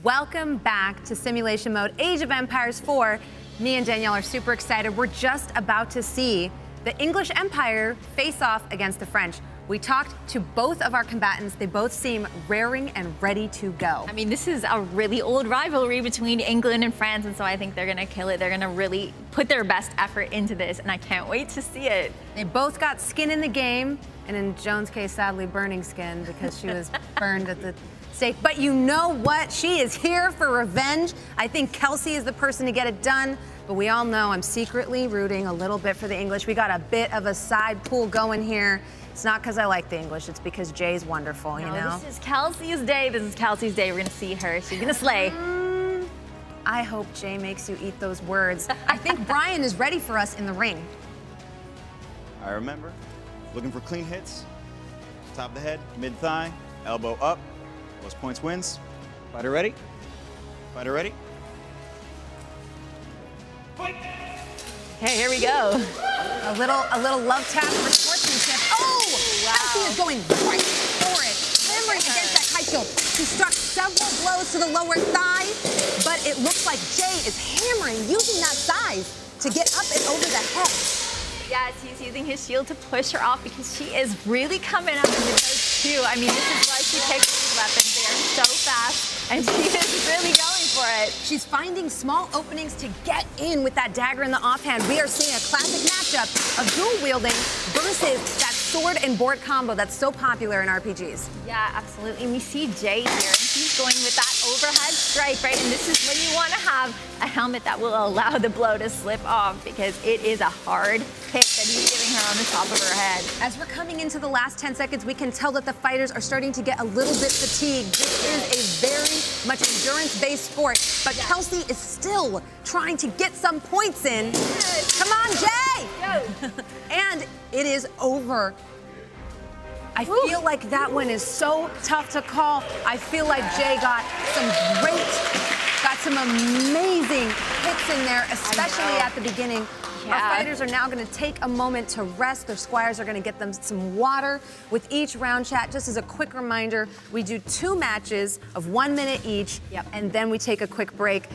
Welcome back to Simulation Mode, Age of Empires 4. Me and Danielle are super excited. We're just about to see the English Empire face off against the French. We talked to both of our combatants. They both seem raring and ready to go. I mean, this is a really old rivalry between England and France, and so I think they're gonna kill it. They're gonna really put their best effort into this, and I can't wait to see it. They both got skin in the game, and in Joan's case, sadly, burning skin because she was burned at the stake. But you know what? She is here for revenge. I think Kelsey is the person to get it done, but we all know I'm secretly rooting a little bit for the English. We got a bit of a side pool going here. It's not because I like the English, it's because Jay's wonderful, you know? This is Kelsey's day. This is Kelsey's day. We're gonna see her. She's gonna slay. I hope Jay makes you eat those words. I think Brian is ready for us in the ring. I remember. Looking for clean hits. Top of the head, mid-thigh, elbow up. Most points wins. Fighter ready? Fighter ready? Fight! Okay, here we go. A little love tap for sportsmanship. Oh! Wow. Kelsey is going right for it. Hammering against that kite shield. She struck several blows to the lower thigh, but it looks like Jay is hammering, using that size to get up and over the head. Yes, he's using his shield to push her off because she is really coming up into those two. I mean, this is why she picked these weapons. They are so fast, and she is really going for it. She's finding small openings to get in with that dagger in the offhand. We are seeing a classic matchup of dual wielding versus that sword and board combo that's so popular in RPGs. Yeah, absolutely. And we see Jay here, and he's going with that overhead strike, right? And this is when you want to have a helmet that will allow the blow to slip off because it is a hard hit that he's giving her on the top of her head. As we're coming into the last 10 seconds, we can tell that the fighters are starting to get a little bit fatigued. This is a very much endurance-based sport, but Kelsey is still trying to get some points in. Yes. Come on, Jay! Go. And it is over. I feel like that one is so tough to call. I feel like Jay got some amazing hits in there, especially at the beginning. Yeah. Our fighters are now going to take a moment to rest. Their squires are going to get them some water with each round chat. Just as a quick reminder, we do 2 matches of 1 minute each, and then we take a quick break.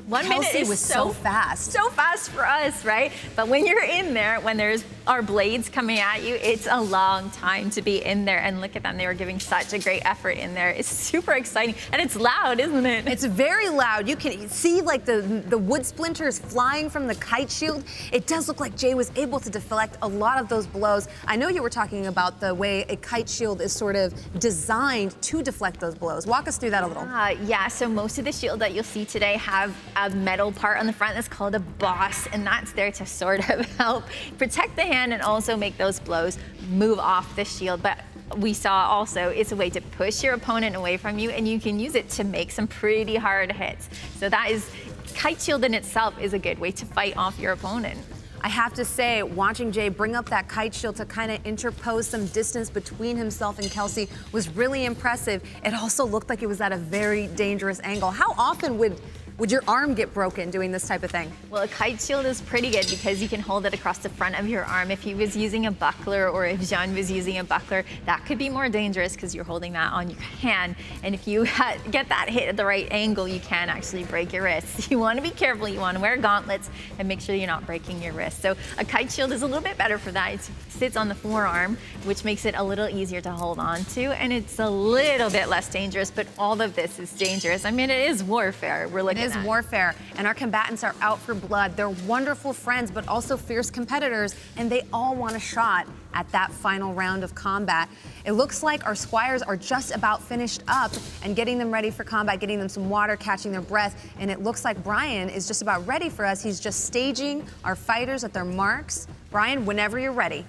1 minute Kelsey is was so fast. So fast for us, right? But when you're in there, when there's our blades coming at you, it's a long time to be in there. And look at them, they were giving such a great effort in there. It's super exciting, and it's loud, isn't it? It's very loud. You can see like the wood splinters flying from the kite shield. It does look like Jay was able to deflect a lot of those blows. I know you were talking about the way a kite shield is sort of designed to deflect those blows. Walk us through that a little. Yeah, so most of the shield that you'll see today have a metal part on the front that's called a boss, and that's there to sort of help protect the hand and also make those blows move off the shield. But we saw also it's a way to push your opponent away from you, and you can use it to make some pretty hard hits. So that is, kite shield in itself is a good way to fight off your opponent. I have to say, watching Jay bring up that kite shield to kind of interpose some distance between himself and Kelsey was really impressive. It also looked like it was at a very dangerous angle. How often would Would your arm get broken doing this type of thing? Well, a kite shield is pretty good because you can hold it across the front of your arm. If he was using a buckler or if Jean was using a buckler, that could be more dangerous because you're holding that on your hand. And if you get that hit at the right angle, you can actually break your wrist. You want to be careful. You want to wear gauntlets and make sure you're not breaking your wrist. So a kite shield is a little bit better for that. It sits on the forearm, which makes it a little easier to hold on to, and it's a little bit less dangerous, but all of this is dangerous. I mean, it is warfare we're looking at. It is warfare, and our combatants are out for blood. They're wonderful friends, but also fierce competitors, and they all want a shot at that final round of combat. It looks like our squires are just about finished up and getting them ready for combat, getting them some water, catching their breath, and it looks like Brian is just about ready for us. He's just staging our fighters at their marks. Brian, whenever you're ready.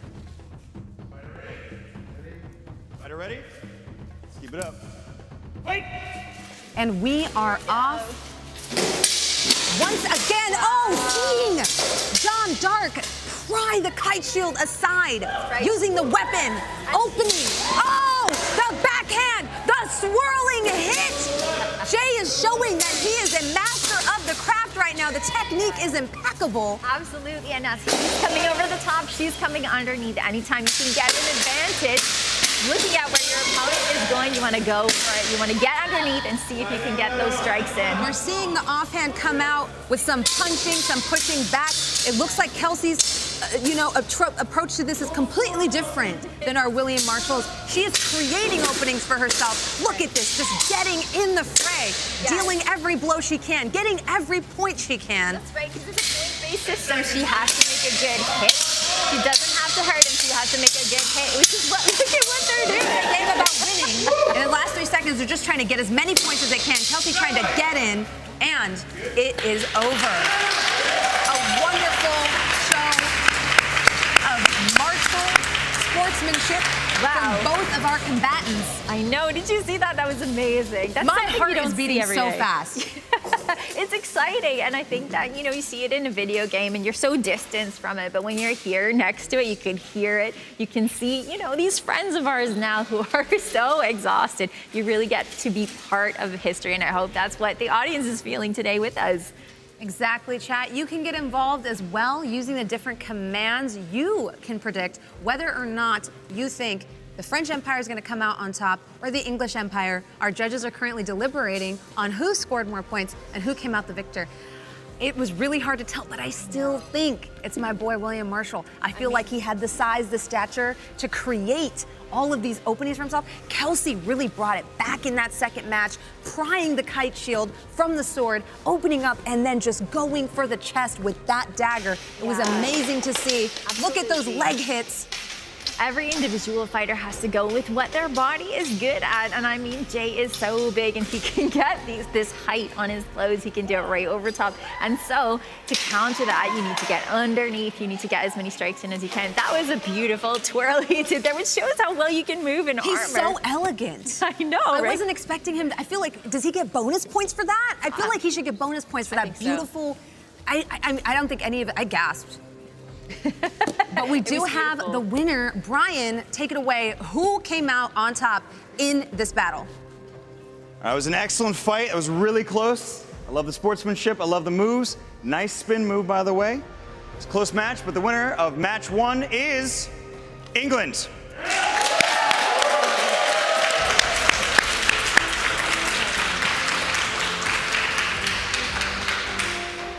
Fighter ready? Let's keep it up. Wait! And we are off. Once again, oh, seeing John Dark pry the kite shield aside, using the weapon, opening. Oh, the backhand, the swirling hit. Jay is showing that he is a master of the craft right now. The technique is impeccable. Absolutely, and as he's coming over the top, she's coming underneath. Anytime you can get an advantage, looking at where your opponent is going, you want to go for it. You want to get underneath and see if you can get those strikes in. We're seeing the offhand come out with some punching, some pushing back. It looks like Kelsey's approach to this is completely different than our William Marshall's. She is creating openings for herself. Look at this, just getting in the fray, dealing every blow she can, getting every point she can. That's right, because it's a point-based system. She has to make a good hit. She doesn't have to hurt him. She has to make a good hit, which is look at what they're doing. It's a game about winning. In the last 3 seconds, they're just trying to get as many points as they can. Kelsey trying to get in, and it is over. A wonderful show of martial sportsmanship from both of our combatants. I know. Did you see that? That was amazing. That's My heart is beating so fast. It's exciting, and I think that, you see it in a video game and you're so distanced from it, but when you're here next to it, you can hear it. You can see, these friends of ours now who are so exhausted. You really get to be part of history, and I hope that's what the audience is feeling today with us. Exactly, chat. You can get involved as well using the different commands. You can predict whether or not you think the French Empire is going to come out on top or the English Empire. Our judges are currently deliberating on who scored more points and who came out the victor. It was really hard to tell, but I still think it's my boy, William Marshall. I feel like he had the size, the stature to create all of these openings for himself. Kelsey really brought it back in that second match, prying the kite shield from the sword, opening up, and then just going for the chest with that dagger. It was amazing to see. Absolutely. Look at those leg hits. Every individual fighter has to go with what their body is good at. And I mean, Jay is so big and he can get this height on his clothes. He can do it right over top. And so to counter that, you need to get underneath. You need to get as many strikes in as you can. That was a beautiful twirl he did there, which shows how well you can move in armor. He's so elegant. I know, I right? wasn't expecting him. I feel like, does he get bonus points for that? I feel like he should get bonus points for that beautiful. So. I don't think any of it, I gasped. But we do have the winner. Brian, take it away. Who came out on top in this battle? It was an excellent fight. It was really close. I love the sportsmanship. I love the moves. Nice spin move, by the way. It's a close match, but the winner of match 1 is England.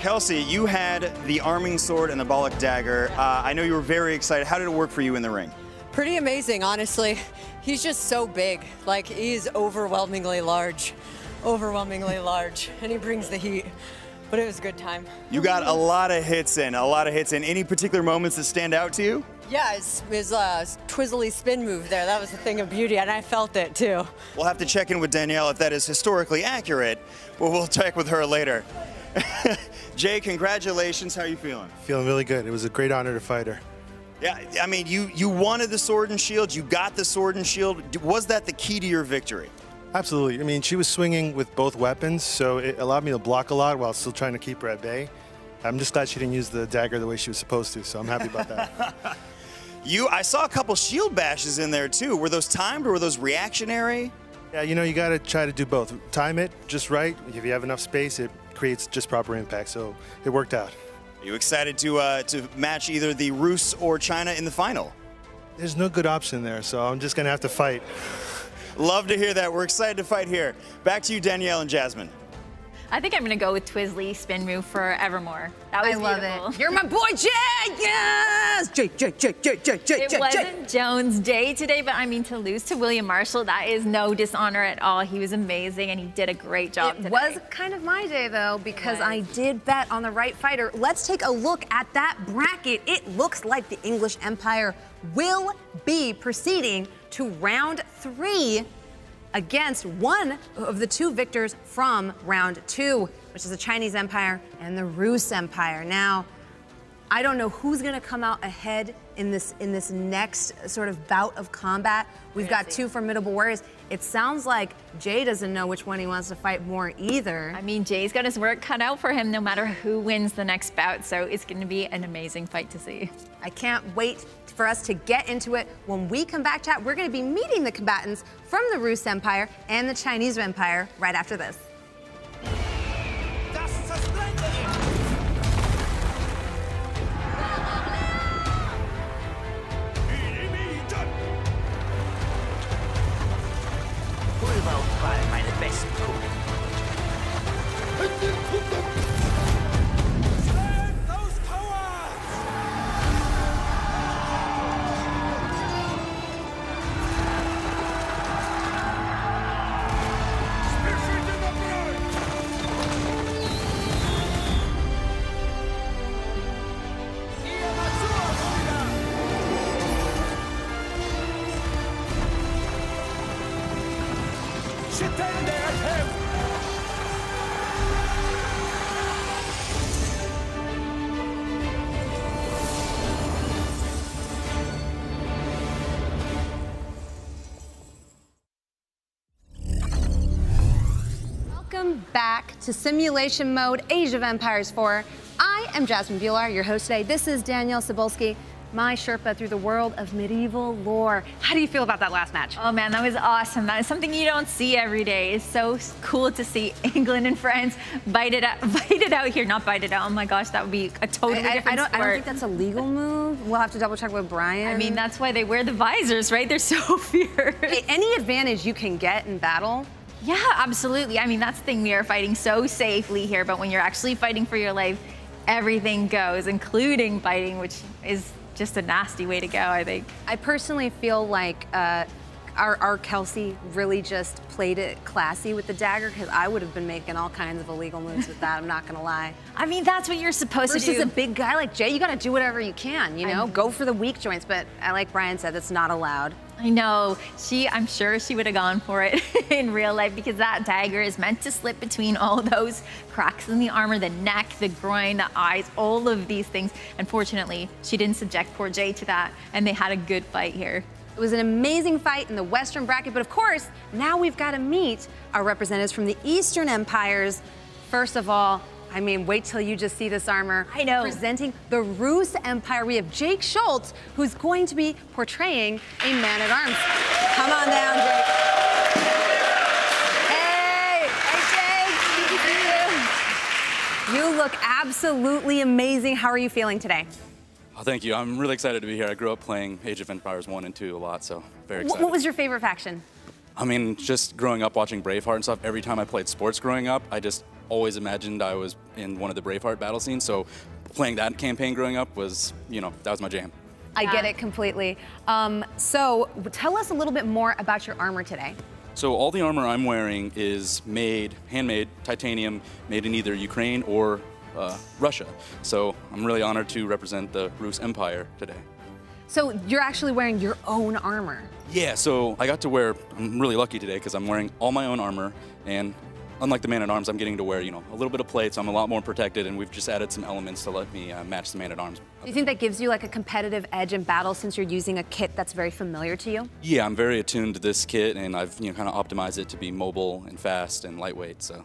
Kelsey, you had the arming sword and the Balak dagger. I know you were very excited. How did it work for you in the ring? Pretty amazing, honestly. He's just so big. Like, he's overwhelmingly large. And he brings the heat. But it was a good time. You got a lot of hits in, Any particular moments that stand out to you? Yeah, his twizzly spin move there, that was a thing of beauty, and I felt it too. We'll have to check in with Danielle if that is historically accurate, but we'll check with her later. Jay, congratulations. How are you feeling? Feeling really good. It was a great honor to fight her. Yeah, I mean, you wanted the sword and shield. You got the sword and shield. Was that the key to your victory? Absolutely. I mean, she was swinging with both weapons, so it allowed me to block a lot while still trying to keep her at bay. I'm just glad she didn't use the dagger the way she was supposed to, so I'm happy about that. I saw a couple shield bashes in there, too. Were those timed or were those reactionary? Yeah, you got to try to do both. Time it just right. If you have enough space, it creates just proper impact. So it worked out. Are you excited to match either the Rus or China in the final? There's no good option there, so I'm just going to have to fight. Love to hear that. We're excited to fight here. Back to you, Danielle and Jasmine. I think I'm gonna go with Twizzly spin move for Evermore. That was love beautiful. it. You're my boy, Jay! Yes! Jay. It wasn't Jones' day today, but I mean, to lose to William Marshall, that is no dishonor at all. He was amazing, and he did a great job today. It was kind of my day, though, because I did bet on the right fighter. Let's take a look at that bracket. It looks like the English Empire will be proceeding to round 3 against one of the 2 victors from round 2, which is the Chinese Empire and the Rus Empire. Now, I don't know who's gonna come out ahead in this next sort of bout of combat. We've got 2 formidable warriors. It sounds like Jay doesn't know which one he wants to fight more either. I mean, Jay's got his work cut out for him no matter who wins the next bout, so it's gonna be an amazing fight to see. I can't wait for us to get into it. When we come back, chat, we're gonna be meeting the combatants from the Rus Empire and the Chinese Empire right after this. Meine besten Kugeln. Welcome back to Simulation Mode, Age of Empires 4. I am Jasmine Bular, your host today. This is Danièle Cybulskie, my Sherpa through the world of medieval lore. How do you feel about that last match? Oh man, that was awesome. That is something you don't see every day. It's so cool to see England and France bite it out here. Not bite it out. Oh my gosh, that would be a totally different sport. I don't think that's a legal move. We'll have to double check with Brian. I mean, that's why they wear the visors, right? They're so fierce. Hey, any advantage you can get in battle? Yeah, absolutely. I mean, that's the thing. We are fighting so safely here, but when you're actually fighting for your life, everything goes, including biting, which is just a nasty way to go, I think. I personally feel like our Kelsey really just played it classy with the dagger, because I would have been making all kinds of illegal moves with that, I'm not gonna lie. I mean, that's what you're supposed to do. Versus a big guy like Jay, you gotta do whatever you can, you know? Go for the weak joints, but like Brian said, that's not allowed. I know. I'm sure she would have gone for it in real life, because that dagger is meant to slip between all those cracks in the armor, the neck, the groin, the eyes, all of these things. Unfortunately, she didn't subject poor Jay to that, and they had a good fight here. It was an amazing fight in the Western bracket, but of course, now we've got to meet our representatives from the Eastern Empires. First of all, I mean, wait till you just see this armor. I know. Presenting the Rus Empire, we have Jake Schultz, who's going to be portraying a man-at-arms. Come on down, Jake. Hey, Jake. You look absolutely amazing. How are you feeling today? Oh, thank you. I'm really excited to be here. I grew up playing Age of Empires 1 and 2 a lot, so very excited. What was your favorite faction? I mean, just growing up watching Braveheart and stuff, every time I played sports growing up, I just always imagined I was in one of the Braveheart battle scenes, so playing that campaign growing up was, you know, that was my jam. I get it completely. So tell us a little bit more about your armor today. So all the armor I'm wearing is handmade, titanium, made in either Ukraine or Russia. So I'm really honored to represent the Rus Empire today. So you're actually wearing your own armor. Yeah, so I'm really lucky today because I'm wearing all my own armor, and unlike the man-at-arms, I'm getting to wear, you know, a little bit of plate, so I'm a lot more protected, and we've just added some elements to let me match the man-at-arms. Do you think that gives you like a competitive edge in battle since you're using a kit that's very familiar to you? Yeah, I'm very attuned to this kit, and I've, you know, kind of optimized it to be mobile and fast and lightweight, so.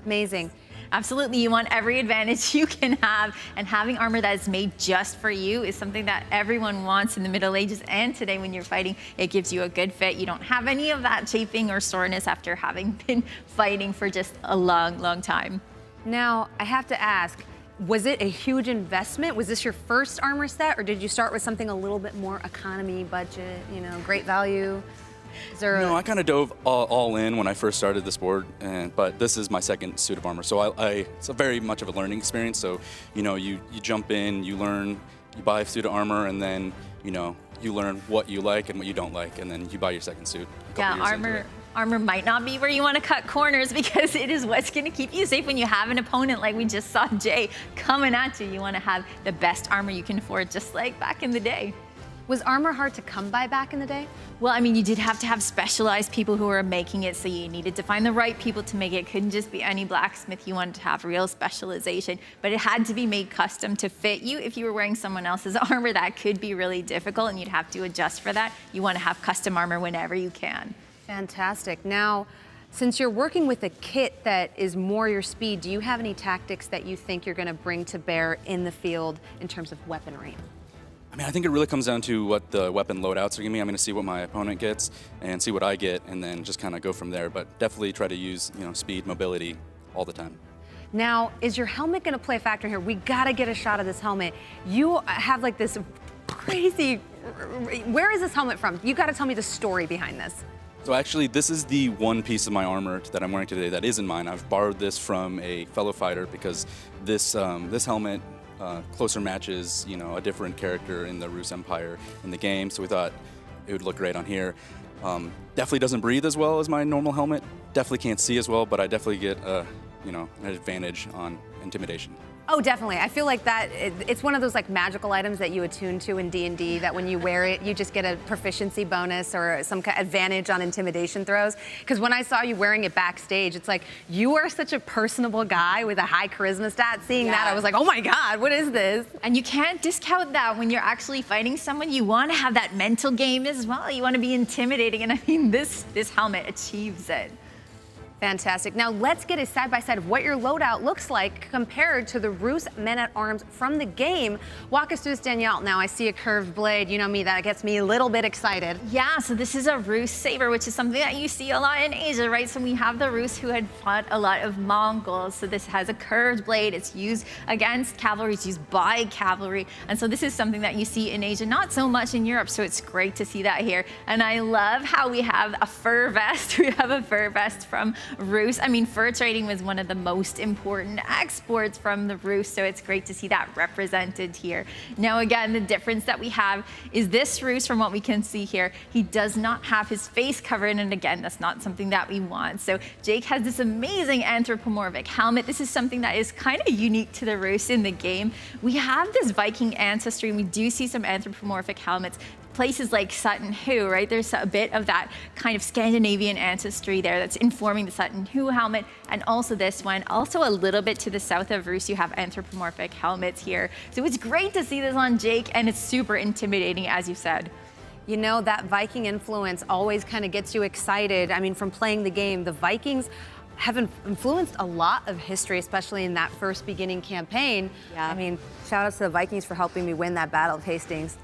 Amazing. Absolutely, you want every advantage you can have, and having armor that is made just for you is something that everyone wants in the Middle Ages and today when you're fighting. It gives you a good fit. You don't have any of that chafing or soreness after having been fighting for just a long, long time. Now, I have to ask, was it a huge investment? Was this your first armor set, or did you start with something a little bit more economy budget, you know, great value? No, I kind of dove all in when I first started the sport, but this is my second suit of armor, so it's a very much of a learning experience. So, you know, you jump in, you learn, you buy a suit of armor, and then, you know, you learn what you like and what you don't like, and then you buy your second suit. Yeah, armor might not be where you want to cut corners because it is what's going to keep you safe when you have an opponent like we just saw Jay coming at you. You want to have the best armor you can afford, just like back in the day. Was armor hard to come by back in the day? Well, I mean, you did have to have specialized people who were making it, so you needed to find the right people to make it. It couldn't just be any blacksmith. You wanted to have real specialization, but it had to be made custom to fit you. If you were wearing someone else's armor, that could be really difficult, and you'd have to adjust for that. You want to have custom armor whenever you can. Fantastic. Now, since you're working with a kit that is more your speed, do you have any tactics that you think you're going to bring to bear in the field in terms of weaponry? I mean, I think it really comes down to what the weapon loadouts are giving me. I'm going to see what my opponent gets and see what I get, and then just kind of go from there. But definitely try to use, you know, speed, mobility all the time. Now, is your helmet going to play a factor here? We got to get a shot of this helmet. You have like this crazy, where is this helmet from? You got to tell me the story behind this. So actually, this is the one piece of my armor that I'm wearing today that isn't mine. I've borrowed this from a fellow fighter because this this helmet closer matches, you know, a different character in the Rus Empire in the game. So we thought it would look great on here. Definitely doesn't breathe as well as my normal helmet. Definitely can't see as well, but I definitely get you know, an advantage on intimidation. Oh, definitely. I feel like that it's one of those like magical items that you attune to in D&D that when you wear it, you just get a proficiency bonus or some kind of advantage on intimidation throws. Because when I saw you wearing it backstage, it's like you are such a personable guy with a high charisma stat. Seeing that, I was like, oh my God, what is this? And you can't discount that when you're actually fighting someone. You want to have that mental game as well. You want to be intimidating, and I mean, this helmet achieves it. Fantastic. Now let's get a side-by-side of what your loadout looks like compared to the Rus men-at-arms from the game. Walk us through this, Danielle. Now I see a curved blade. You know me, that gets me a little bit excited. Yeah, so this is a Rus saber, which is something that you see a lot in Asia, right? So we have the Rus who had fought a lot of Mongols. So this has a curved blade. It's used against cavalry. It's used by cavalry. And so this is something that you see in Asia, not so much in Europe. So it's great to see that here. And I love how we have a fur vest. We have a fur vest from Rus. I mean, fur trading was one of the most important exports from the Rus, so it's great to see that represented here. Now, again, the difference that we have is this Rus, from what we can see here, he does not have his face covered, and again, that's not something that we want. So Jake has this amazing anthropomorphic helmet. This is something that is kind of unique to the Rus in the game. We have this Viking ancestry, and we do see some anthropomorphic helmets. Places like Sutton Hoo, right? There's a bit of that kind of Scandinavian ancestry there that's informing the Sutton Hoo helmet, and also this one. Also a little bit to the south of Rus, you have anthropomorphic helmets here. So it's great to see this on Jake, and it's super intimidating, as you said. You know, that Viking influence always kind of gets you excited. I mean, from playing the game, the Vikings have influenced a lot of history, especially in that first beginning campaign. Yeah. I mean, shout out to the Vikings for helping me win that Battle of Hastings.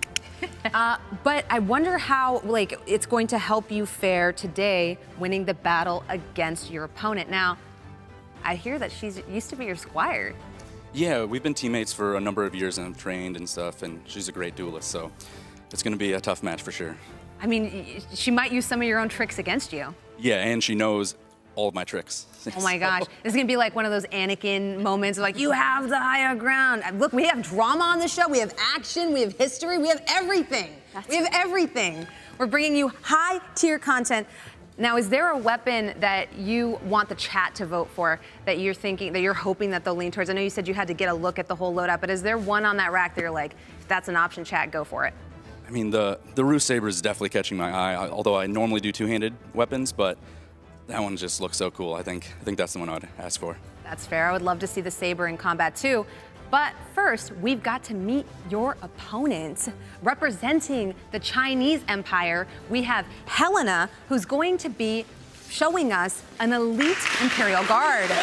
But I wonder how, like, it's going to help you fare today winning the battle against your opponent. Now, I hear that she's used to be your squire. Yeah, we've been teammates for a number of years and have trained and stuff, and she's a great duelist, so it's going to be a tough match for sure. I mean, she might use some of your own tricks against you. Yeah, and she knows all of my tricks. Oh my gosh, this is gonna be like one of those Anakin moments of like, you have the higher ground. Look, we have drama on the show, we have action, we have history, we have everything. We have everything. We're bringing you high tier content. Now, is there a weapon that you want the chat to vote for that you're thinking, that you're hoping that they'll lean towards? I know you said you had to get a look at the whole loadout, but is there one on that rack that you're like, if that's an option, chat, go for it? I mean, the Rus saber is definitely catching my eye, although I normally do two-handed weapons, but that one just looks so cool. I think that's the one I'd ask for. That's fair. I would love to see the saber in combat too. But first, we've got to meet your opponent. Representing the Chinese Empire, we have Helena, who's going to be showing us an elite Imperial Guard. Good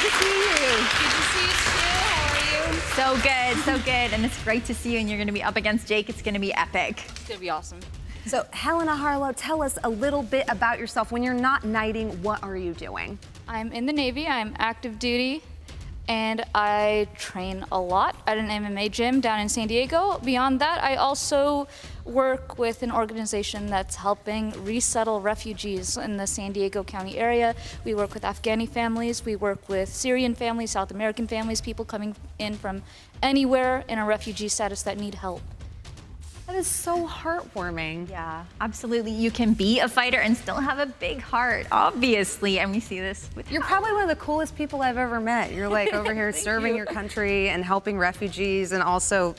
to see you. Good to see you too. How are you? So good, so good. And it's great to see you, and you're going to be up against Jake. It's going to be epic. It's going to be awesome. So Helena Harlow, tell us a little bit about yourself. When you're not knighting, what are you doing? I'm in the Navy, I'm active duty, and I train a lot at an MMA gym down in San Diego. Beyond that, I also work with an organization that's helping resettle refugees in the San Diego County area. We work with Afghani families, we work with Syrian families, South American families, people coming in from anywhere in a refugee status that need help. That is so heartwarming. Yeah, absolutely. You can be a fighter and still have a big heart, obviously. And we see this with You're probably one of the coolest people I've ever met. You're like over here serving your country and helping refugees and also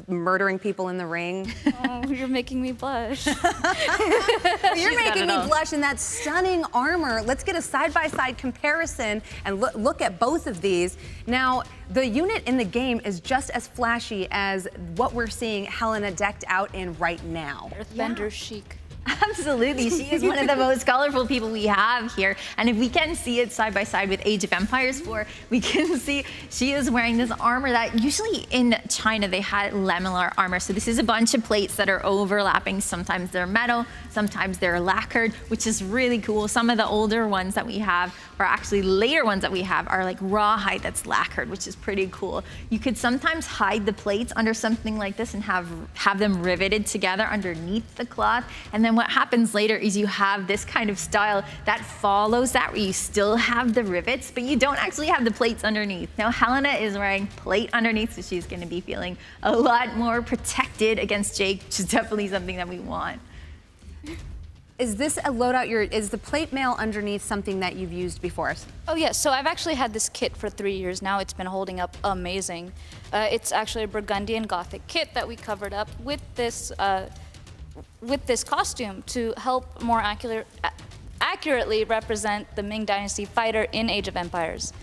murdering people in the ring. Oh, you're making me blush. You're making me blush in that stunning armor. Let's get a side-by-side comparison and look at both of these. Now, the unit in the game is just as flashy as what we're seeing Helena decked out in right now. Earthbender chic. Absolutely. She is one of the most colorful people we have here. And if we can see it side by side with Age of Empires 4, we can see she is wearing this armor that usually in China they had lamellar armor. So this is a bunch of plates that are overlapping. Sometimes they're metal, sometimes they're lacquered, which is really cool. Some of the older ones that we have, or actually later ones that we have, are like rawhide that's lacquered, which is pretty cool. You could sometimes hide the plates under something like this and have them riveted together underneath the cloth. And then what happens later is you have this kind of style that follows that, where you still have the rivets, but you don't actually have the plates underneath. Now, Helena is wearing plate underneath, so she's gonna be feeling a lot more protected against Jake, which is definitely something that we want. Is this a loadout? Is the plate mail underneath something that you've used before? Oh yeah, so I've actually had this kit for 3 years now. It's been holding up amazing. It's actually a Burgundian Gothic kit that we covered up with this costume to help more accurately represent the Ming Dynasty fighter in Age of Empires.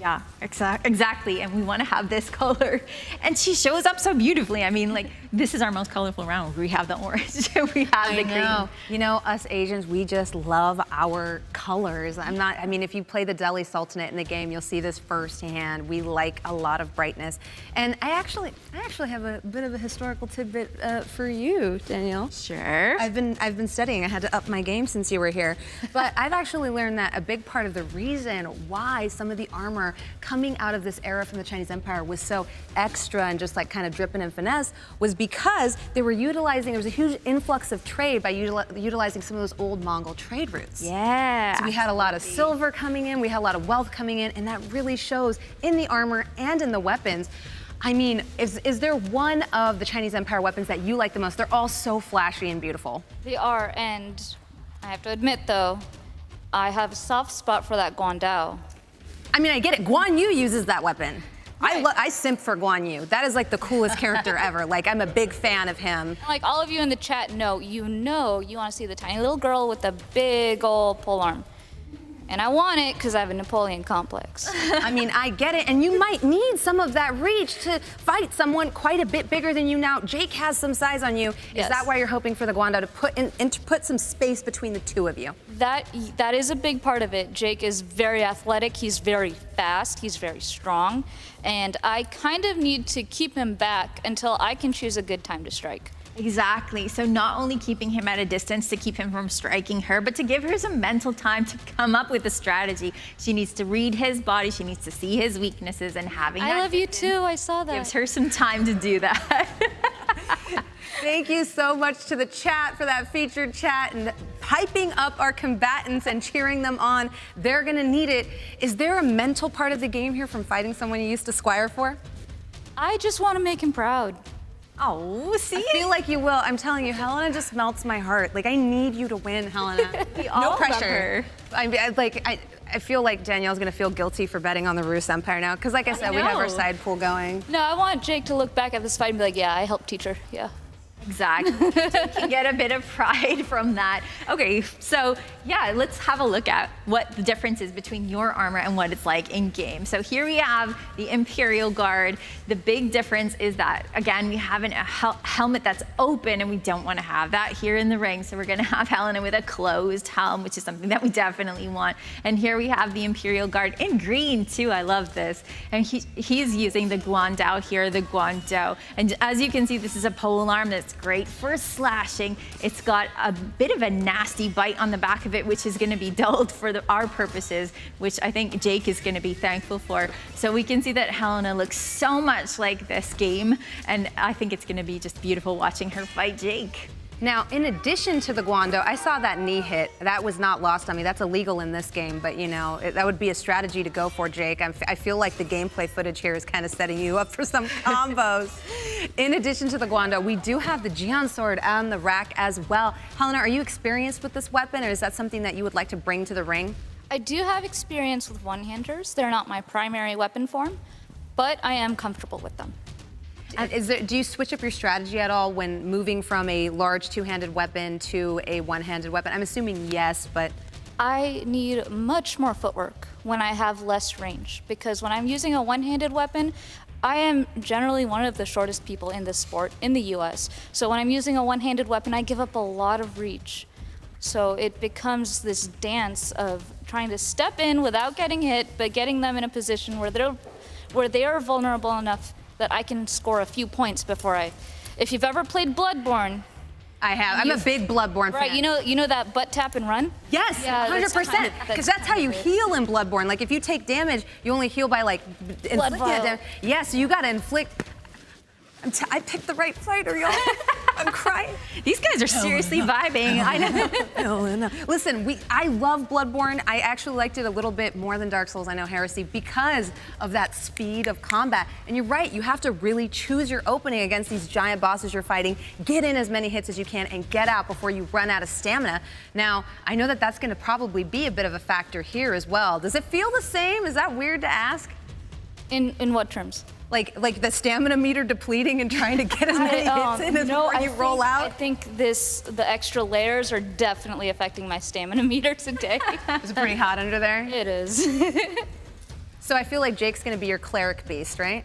Yeah, exactly. And we want to have this color. And she shows up so beautifully. I mean, like, this is our most colorful round. We have the orange, we have the green. You know, us Asians, we just love our colors. I mean, if you play the Delhi Sultanate in the game, you'll see this firsthand. We like a lot of brightness. And I actually have a bit of a historical tidbit for you, Danielle. Sure. I've been studying. I had to up my game since you were here. But I've actually learned that a big part of the reason why some of the armor coming out of this era from the Chinese Empire was so extra and just like kind of dripping in finesse was because there was a huge influx of trade by utilizing some of those old Mongol trade routes. Yeah. So we had a lot of silver coming in, we had a lot of wealth coming in, and that really shows in the armor and in the weapons. I mean, is there one of the Chinese Empire weapons that you like the most? They're all so flashy and beautiful. They are, and I have to admit though, I have a soft spot for that Guandao. I mean, I get it. Guan Yu uses that weapon. Right. I simp for Guan Yu. That is like the coolest character ever. Like, I'm a big fan of him. Like all of you in the chat know you want to see the tiny little girl with the big old polearm. And I want it because I have a Napoleon complex. I mean, I get it. And you might need some of that reach to fight someone quite a bit bigger than you now. Jake has some size on you. Yes. Is that why you're hoping for the Guandao to put some space between the two of you? That is a big part of it. Jake is very athletic. He's very fast. He's very strong. And I kind of need to keep him back until I can choose a good time to strike. Exactly. So not only keeping him at a distance to keep him from striking her, but to give her some mental time to come up with a strategy. She needs to read his body. She needs to see his weaknesses, and having that I love you too. I saw that. Gives her some time to do that. Thank you so much to the chat for that featured chat and hyping up our combatants and cheering them on. They're gonna need it. Is there a mental part of the game here from fighting someone you used to squire for? I just want to make him proud. Oh, see? I feel like you will. I'm telling you, Helena just melts my heart. Like, I need you to win, Helena. No pressure. I feel like Danielle's gonna feel guilty for betting on the Rus Empire now, because like I said, we have our side pool going. No, I want Jake to look back at this fight and be like, yeah, I helped teach her, yeah. Exactly. You can get a bit of pride from that. Okay, so yeah, let's have a look at what the difference is between your armor and what it's like in game. So here we have the Imperial Guard. The big difference is that, again, we have a helmet that's open, and we don't want to have that here in the ring. So we're going to have Helena with a closed helm, which is something that we definitely want. And here we have the Imperial Guard in green too. I love this. And he's using the Guandao here, the Guandao. And as you can see, this is a polearm that's great for slashing. It's got a bit of a nasty bite on the back of it, which is going to be dulled for our purposes, which I think Jake is going to be thankful for. So we can see that Helena looks so much like this game, and I think it's going to be just beautiful watching her fight Jake. Now, in addition to the Guando, I saw that knee hit. That was not lost on me. That's illegal in this game, but you know, that would be a strategy to go for, Jake. I feel like the gameplay footage here is kind of setting you up for some combos. In addition to the Guando, we do have the Jian sword on the rack as well. Helena, are you experienced with this weapon, or is that something that you would like to bring to the ring? I do have experience with one-handers. They're not my primary weapon form, but I am comfortable with them. Do you switch up your strategy at all when moving from a large two-handed weapon to a one-handed weapon? I'm assuming yes, but... I need much more footwork when I have less range, because when I'm using a one-handed weapon, I am generally one of the shortest people in this sport in the US. So when I'm using a one-handed weapon, I give up a lot of reach. So it becomes this dance of trying to step in without getting hit, but getting them in a position where they are vulnerable enough that I can score a few points before if you've ever played Bloodborne. I have. I'm a big Bloodborne fan. Right, you know that butt tap and run? Yes, yeah, 100%. Because that's how you heal in Bloodborne. Like if you take damage, you only heal by like inflicting damage. Yeah, so you gotta inflict. I picked the right fighter, y'all. I'm crying. These guys are seriously vibing. I know. Listen, I love Bloodborne. I actually liked it a little bit more than Dark Souls, I know, Heresy, because of that speed of combat. And you're right, you have to really choose your opening against these giant bosses you're fighting, get in as many hits as you can, and get out before you run out of stamina. Now, I know that that's going to probably be a bit of a factor here as well. Does it feel the same? Is that weird to ask? In what terms? Like the stamina meter depleting and trying to get as many hits in before you roll out? I think the extra layers are definitely affecting my stamina meter today. Is it pretty hot under there? It is. So I feel like Jake's gonna be your cleric beast, right?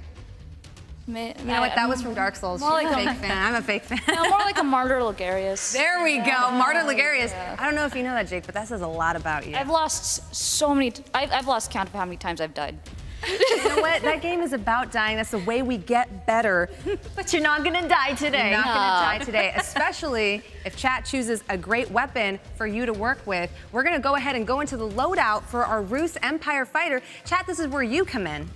You know what, that was from Dark Souls. She's a fake fan. I'm a fake fan. No, more like a Martyr Ligarius. There we go, Martyr Ligarius. Yeah. I don't know if you know that, Jake, but that says a lot about you. I've lost so many, I've lost count of how many times I've died. You know what? That game is about dying. That's the way we get better. But you're not gonna die today. You're not gonna die today, especially if chat chooses a great weapon for you to work with. We're gonna go ahead and go into the loadout for our Rus Empire fighter. Chat, this is where you come in.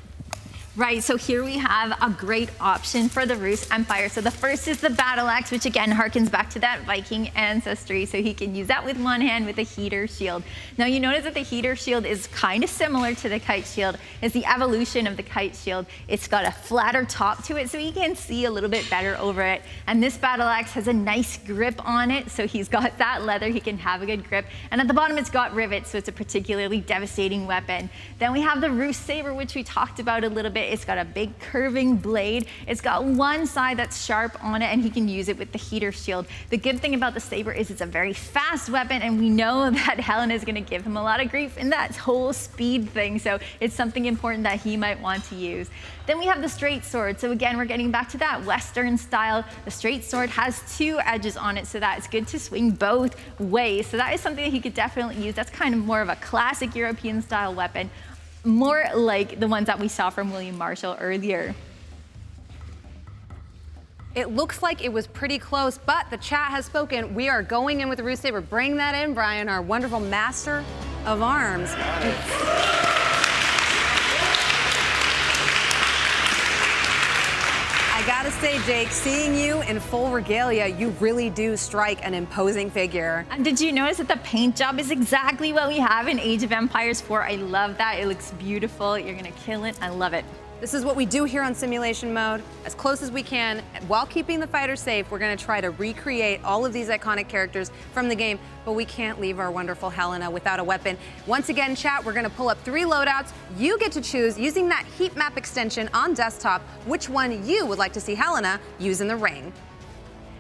Right, so here we have a great option for the Rus Empire. So the first is the battle axe, which again harkens back to that Viking ancestry. So he can use that with one hand with a heater shield. Now you notice that the heater shield is kind of similar to the kite shield. It's the evolution of the kite shield. It's got a flatter top to it so he can see a little bit better over it. And this battle axe has a nice grip on it. So he's got that leather, he can have a good grip. And at the bottom it's got rivets, so it's a particularly devastating weapon. Then we have the Rus saber, which we talked about a little bit. It's got a big curving blade. It's got one side that's sharp on it, and he can use it with the heater shield. The good thing about the saber is it's a very fast weapon, and we know that Helena is gonna give him a lot of grief in that whole speed thing, so it's something important that he might want to use. Then we have the straight sword. So again, we're getting back to that Western style. The straight sword has two edges on it, so that it's good to swing both ways. So that is something that he could definitely use. That's kind of more of a classic European style weapon, more like the ones that we saw from William Marshall earlier. It looks like it was pretty close, but the chat has spoken. We are going in with the Rus saber. Bring that in, Brian, our wonderful master of arms. I gotta say, Jake, seeing you in full regalia, you really do strike an imposing figure. And did you notice that the paint job is exactly what we have in Age of Empires 4? I love that. It looks beautiful. You're gonna kill it. I love it. This is what we do here on simulation mode. As close as we can, while keeping the fighter safe, we're gonna try to recreate all of these iconic characters from the game, but we can't leave our wonderful Helena without a weapon. Once again, chat, we're gonna pull up 3 loadouts. You get to choose, using that heat map extension on desktop, which one you would like to see Helena use in the ring.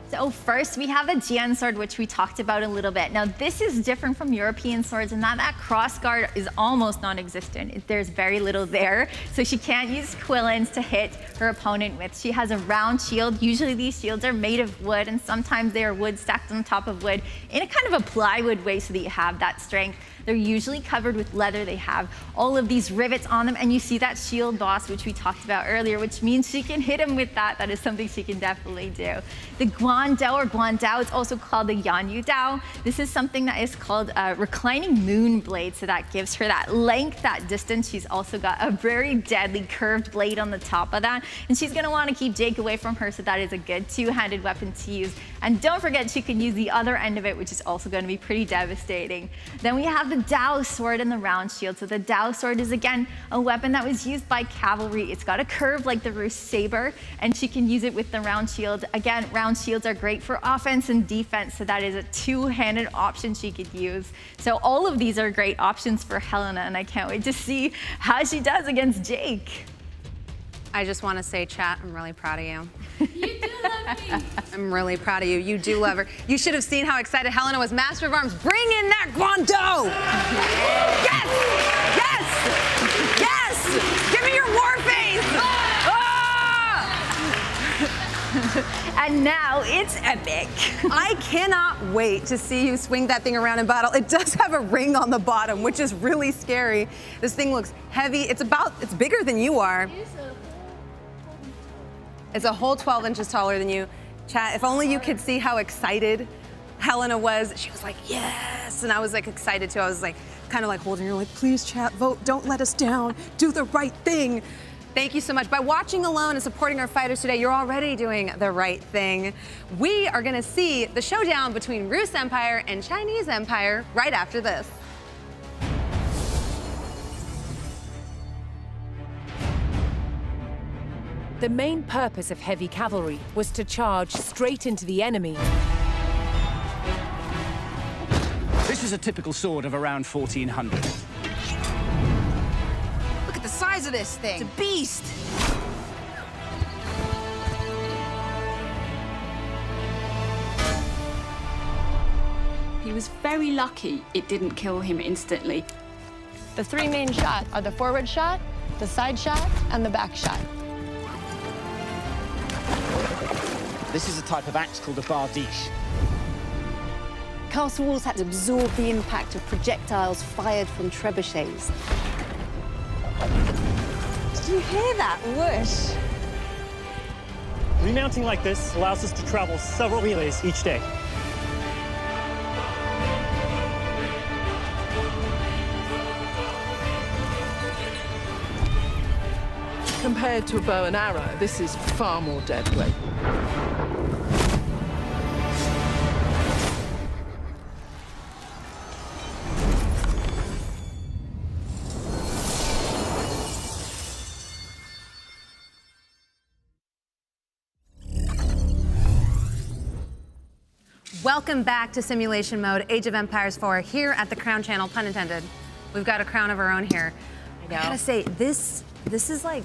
So first we have the Jian sword, which we talked about a little bit. Now this is different from European swords in that cross guard is almost non-existent. There's very little there. So she can't use quillins to hit her opponent with. She has a round shield. Usually these shields are made of wood, and sometimes they are wood stacked on top of wood in a kind of a plywood way so that you have that strength. They're usually covered with leather. They have all of these rivets on them, and you see that shield boss, which we talked about earlier, which means she can hit him with that. That is something she can definitely do. The Guandao or Guandao, it's also called the Yanyu Dao. This is something that is called a reclining moon blade, so that gives her that length, that distance. She's also got a very deadly curved blade on the top of that, and she's gonna wanna keep Jake away from her, so that is a good two-handed weapon to use. And don't forget, she can use the other end of it, which is also gonna be pretty devastating. Then we have the Dao sword and the round shield. So the Dao sword is, again, a weapon that was used by cavalry. It's got a curve like the Rus saber, and she can use it with the round shield. Again, round shields are great for offense and defense, so that is a two-handed option she could use. So all of these are great options for Helena, and I can't wait to see how she does against Jake. I just want to say, chat, I'm really proud of you. You do love me. I'm really proud of you. You do love her. You should have seen how excited Helena was. Master of Arms, bring in that Guandao! Yes! Yes! Yes! Give me your war face! Ah! And now it's epic. I cannot wait to see you swing that thing around in battle. It does have a ring on the bottom, which is really scary. This thing looks heavy. It's bigger than you are. It's a whole 12 inches taller than you. Chat, if only you could see how excited Helena was. She was like, yes. And I was like excited too. I was like, kind of like holding her, like, please chat, vote, don't let us down, do the right thing. Thank you so much. By watching alone and supporting our fighters today, you're already doing the right thing. We are gonna see the showdown between Rus Empire and Chinese Empire right after this. The main purpose of heavy cavalry was to charge straight into the enemy. This is a typical sword of around 1400. Look at the size of this thing. It's a beast. He was very lucky it didn't kill him instantly. The three main shots are the forward shot, the side shot, and the back shot. This is a type of axe called a bardiche. Castle walls had to absorb the impact of projectiles fired from trebuchets. Did you hear that whoosh? Remounting like this allows us to travel several relays each day. Compared to a bow and arrow, this is far more deadly. Welcome back to Simulation Mode, Age of Empires 4, here at the Crown Channel, pun intended. We've got a crown of our own here. I gotta say, this is like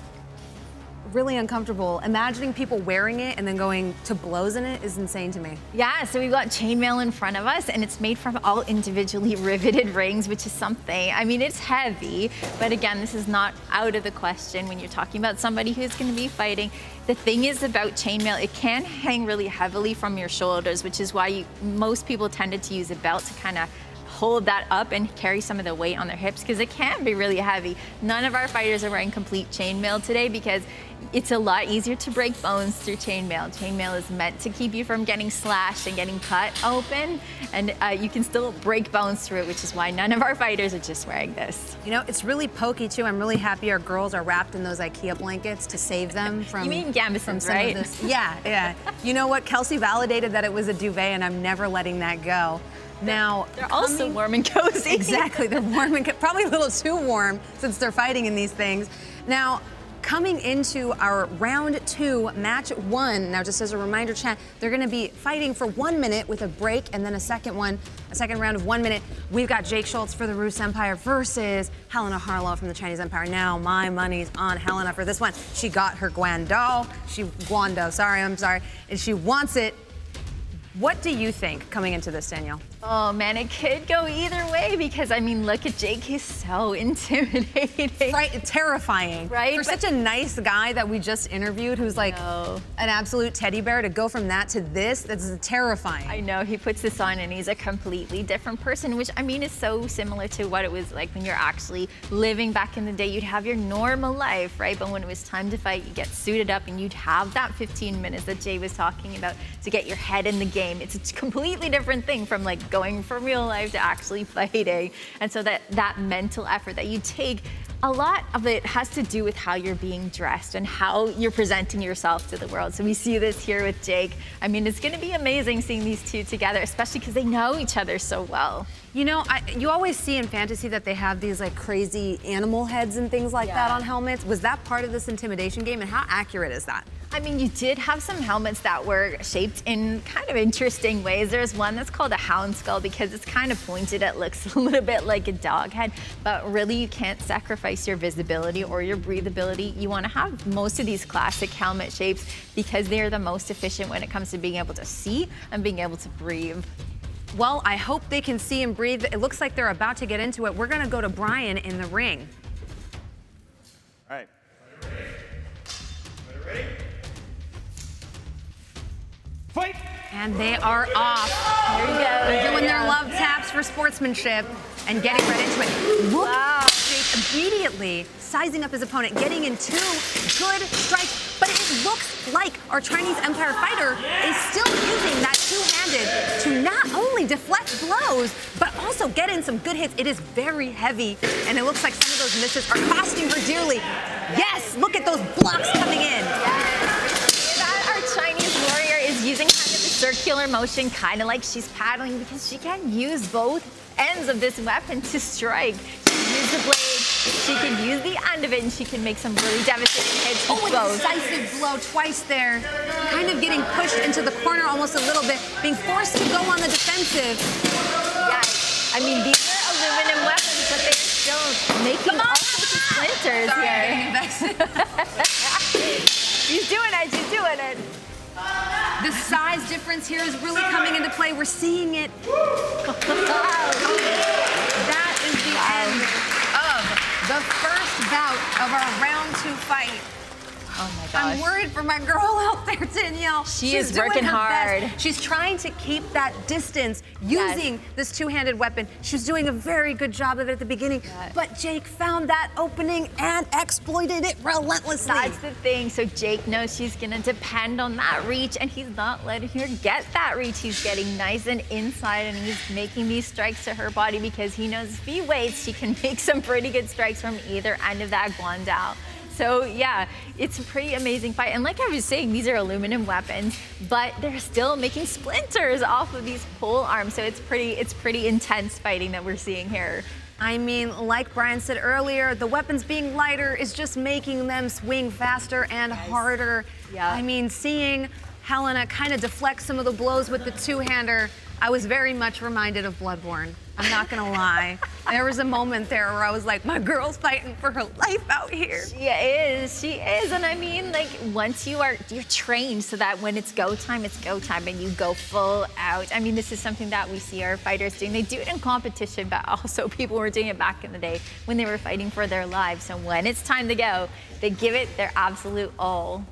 really uncomfortable. Imagining people wearing it and then going to blows in it is insane to me. Yeah, so we've got chainmail in front of us, and it's made from all individually riveted rings, which is something. I mean, it's heavy, but again, this is not out of the question when you're talking about somebody who's going to be fighting. The thing is about chainmail, it can hang really heavily from your shoulders, which is why most people tended to use a belt to kind of hold that up and carry some of the weight on their hips, because it can be really heavy. None of our fighters are wearing complete chainmail today because it's a lot easier to break bones through chainmail. Chainmail is meant to keep you from getting slashed and getting cut open, and you can still break bones through it, which is why none of our fighters are just wearing this. You know, it's really pokey too. I'm really happy our girls are wrapped in those IKEA blankets to save them from— You mean gambesons, some right? of this. Yeah. You know what? Kelsey validated that it was a duvet, and I'm never letting that go. Now, they're also warm and cozy. Exactly, they're warm and probably a little too warm since they're fighting in these things. Now, coming into our round 2, match 1. Now, just as a reminder, chat, they're going to be fighting for 1 minute with a break, and then a second round of 1 minute. We've got Jake Schultz for the Rus Empire versus Helena Harlow from the Chinese Empire. Now, my money's on Helena for this one. She got her Guandao, and she wants it. What do you think coming into this, Danielle? Oh man, it could go either way because I mean, look at Jake, he's so intimidating. Right, terrifying. Right? For such a nice guy that we just interviewed who's like an absolute teddy bear, to go from that to this, that's terrifying. I know, he puts this on and he's a completely different person, which I mean is so similar to what it was like when you're actually living back in the day. You'd have your normal life, right? But when it was time to fight, you get suited up and you'd have that 15 minutes that Jay was talking about to get your head in the game. It's a completely different thing from like going from real life to actually fighting. And so that mental effort that you take, a lot of it has to do with how you're being dressed and how you're presenting yourself to the world. So we see this here with Jake. I mean, it's gonna be amazing seeing these two together, especially because they know each other so well. You know, you always see in fantasy that they have these like crazy animal heads and things like that on helmets. Was that part of this intimidation game, and how accurate is that? I mean, you did have some helmets that were shaped in kind of interesting ways. There's one that's called a hound skull because it's kind of pointed. It looks a little bit like a dog head, but really you can't sacrifice your visibility or your breathability. You want to have most of these classic helmet shapes because they're the most efficient when it comes to being able to see and being able to breathe. Well, I hope they can see and breathe. It looks like they're about to get into it. We're gonna go to Brian in the ring. All right. Ready? Fight! And they are off. There you go. They're doing their love taps for sportsmanship and getting right into it. Look, Jake immediately sizing up his opponent, getting in 2 good strikes, but it looks like our Chinese Empire fighter is still using that two-handed to not only deflect blows, but also get in some good hits. It is very heavy, and it looks like some of those misses are costing her dearly. Yes, look at those blocks coming in. Our Chinese warrior is using kind of the circular motion, kind of like she's paddling, because she can use both ends of this weapon to strike. She can use the blade, she can use the end of it, and she can make some really devastating hits with an both. Decisive blow twice there. Kind of getting pushed into the corner almost a little bit, being forced to go on the defensive. Yes, I mean, these are aluminum weapons, but they're still making all sorts of splinters here. She's doing it, she's doing it. The size difference here is really coming into play. We're seeing it. That is the end of the first bout of our round 2 fight. Oh my gosh. I'm worried for my girl out there, Danielle. She's working hard. She's trying to keep that distance using this two-handed weapon. She was doing a very good job of it at the beginning, but Jake found that opening and exploited it relentlessly. That's the thing. So Jake knows she's gonna depend on that reach, and he's not letting her get that reach. He's getting nice and inside, and he's making these strikes to her body because he knows if he waits, she can make some pretty good strikes from either end of that guandao. So yeah, it's a pretty amazing fight. And like I was saying, these are aluminum weapons, but they're still making splinters off of these pole arms. So it's pretty intense fighting that we're seeing here. I mean, like Brian said earlier, the weapons being lighter is just making them swing faster and harder. Yeah. I mean, seeing Helena kind of deflect some of the blows with the two-hander, I was very much reminded of Bloodborne. I'm not gonna lie. There was a moment there where I was like, my girl's fighting for her life out here. She is. And I mean, like, once you're trained so that when it's go time, and you go full out. I mean, this is something that we see our fighters doing. They do it in competition, but also people were doing it back in the day when they were fighting for their lives. So when it's time to go, they give it their absolute all.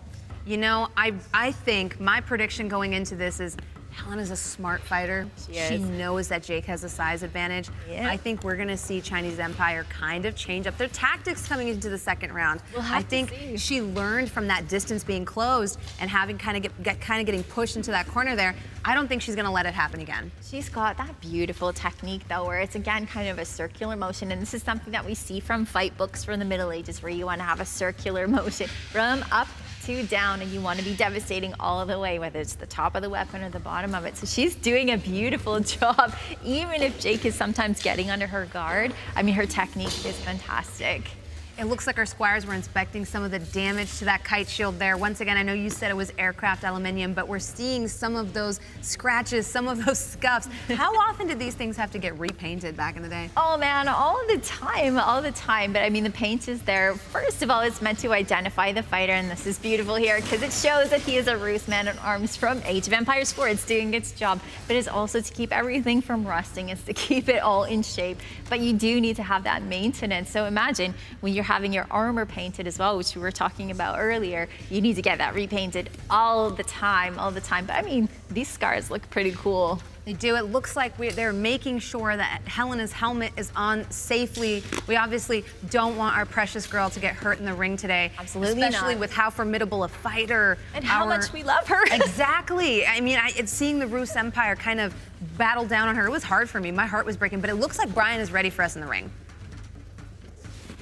You know, I think my prediction going into this is Helena's a smart fighter. She knows that Jake has a size advantage. Yeah. I think we're gonna see Chinese Empire kind of change up their tactics coming into the second round. I think she learned from that distance being closed and having kind of getting pushed into that corner there. I don't think she's gonna let it happen again. She's got that beautiful technique though, where it's again kind of a circular motion, and this is something that we see from fight books from the Middle Ages, where you want to have a circular motion from up to down, and you want to be devastating all the way, whether it's the top of the weapon or the bottom of it. So she's doing a beautiful job, even if Jake is sometimes getting under her guard. I mean, her technique is fantastic. It looks like our squires were inspecting some of the damage to that kite shield there. Once again, I know you said it was aircraft aluminum, but we're seeing some of those scratches, some of those scuffs. How often did these things have to get repainted back in the day? Oh man, all the time. But I mean, the paint is there. First of all, it's meant to identify the fighter, and this is beautiful here because it shows that he is a Rus man-at-arms from Age of Empires 4. It's doing its job, but it's also to keep everything from rusting. It's to keep it all in shape. But you do need to have that maintenance. So imagine when you're having your armor painted as well, which we were talking about earlier, you need to get that repainted all the time. But I mean, these scars look pretty cool. They do. It looks like they're making sure that Helena's helmet is on safely. We obviously don't want our precious girl to get hurt in the ring today. Absolutely Especially not. with how formidable a fighter. And how much we love her. Exactly. I mean, it's seeing the Rus Empire kind of battle down on her. It was hard for me. My heart was breaking. But it looks like Brian is ready for us in the ring.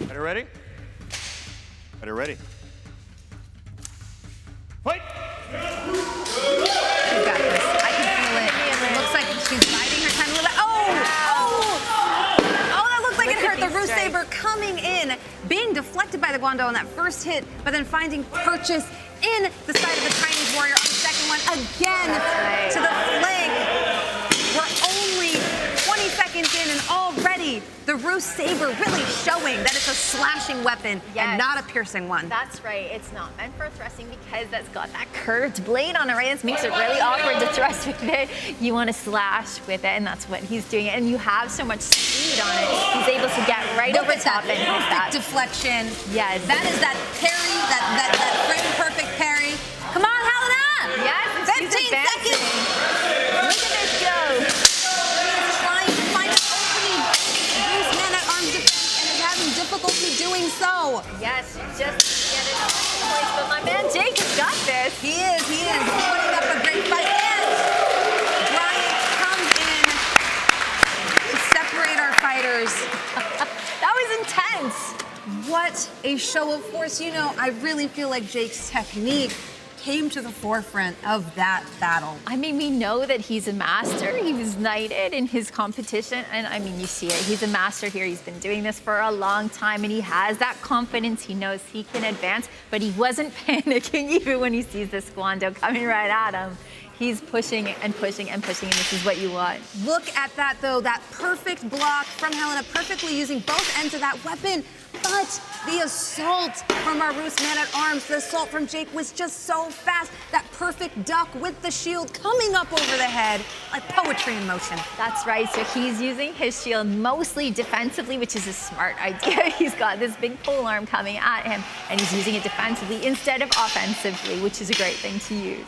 Better ready? Better ready. Fight! She's got this. I can feel it. It looks like she's biding her time a little bit. Oh, that looks like it hurt. The Rus Saber coming in, being deflected by the Guando on that first hit, but then finding purchase in the side of the Chinese warrior on the second one. Again, to the flank. We're only 20 seconds in, and already the Rus Saber really showing that it's a slashing weapon and not a piercing one. That's right. It's not meant for thrusting because that's got that curved blade on it, right? This makes it really awkward to thrust with it. You want to slash with it, and that's what he's doing. And you have so much speed on it. He's able to get right over top and hit that deflection. Yes. That is that parry, that frame perfect parry. Come on, Helena! Yes. 15 seconds. Look at this go. Trying to find an opening. Rus man-at-arms defense and is having difficulty doing so. Yes, just get it up in place. But my man Jake has got this. He is putting up a great fight. And Brian comes in to separate our fighters. That was intense. What a show of force. You know, I really feel like Jake's technique came to the forefront of that battle. I mean, we know that he's a master. He was knighted in his competition. And I mean, you see it. He's a master here. He's been doing this for a long time and he has that confidence. He knows he can advance, but he wasn't panicking even when he sees this Guando coming right at him. He's pushing and pushing and pushing, and this is what you want. Look at that, though. That perfect block from Helena, perfectly using both ends of that weapon. But the assault from our Rus man-at-arms, the assault from Jake was just so fast. That perfect duck with the shield coming up over the head, like poetry in motion. That's right. So he's using his shield mostly defensively, which is a smart idea. He's got this big pole arm coming at him, and he's using it defensively instead of offensively, which is a great thing to use.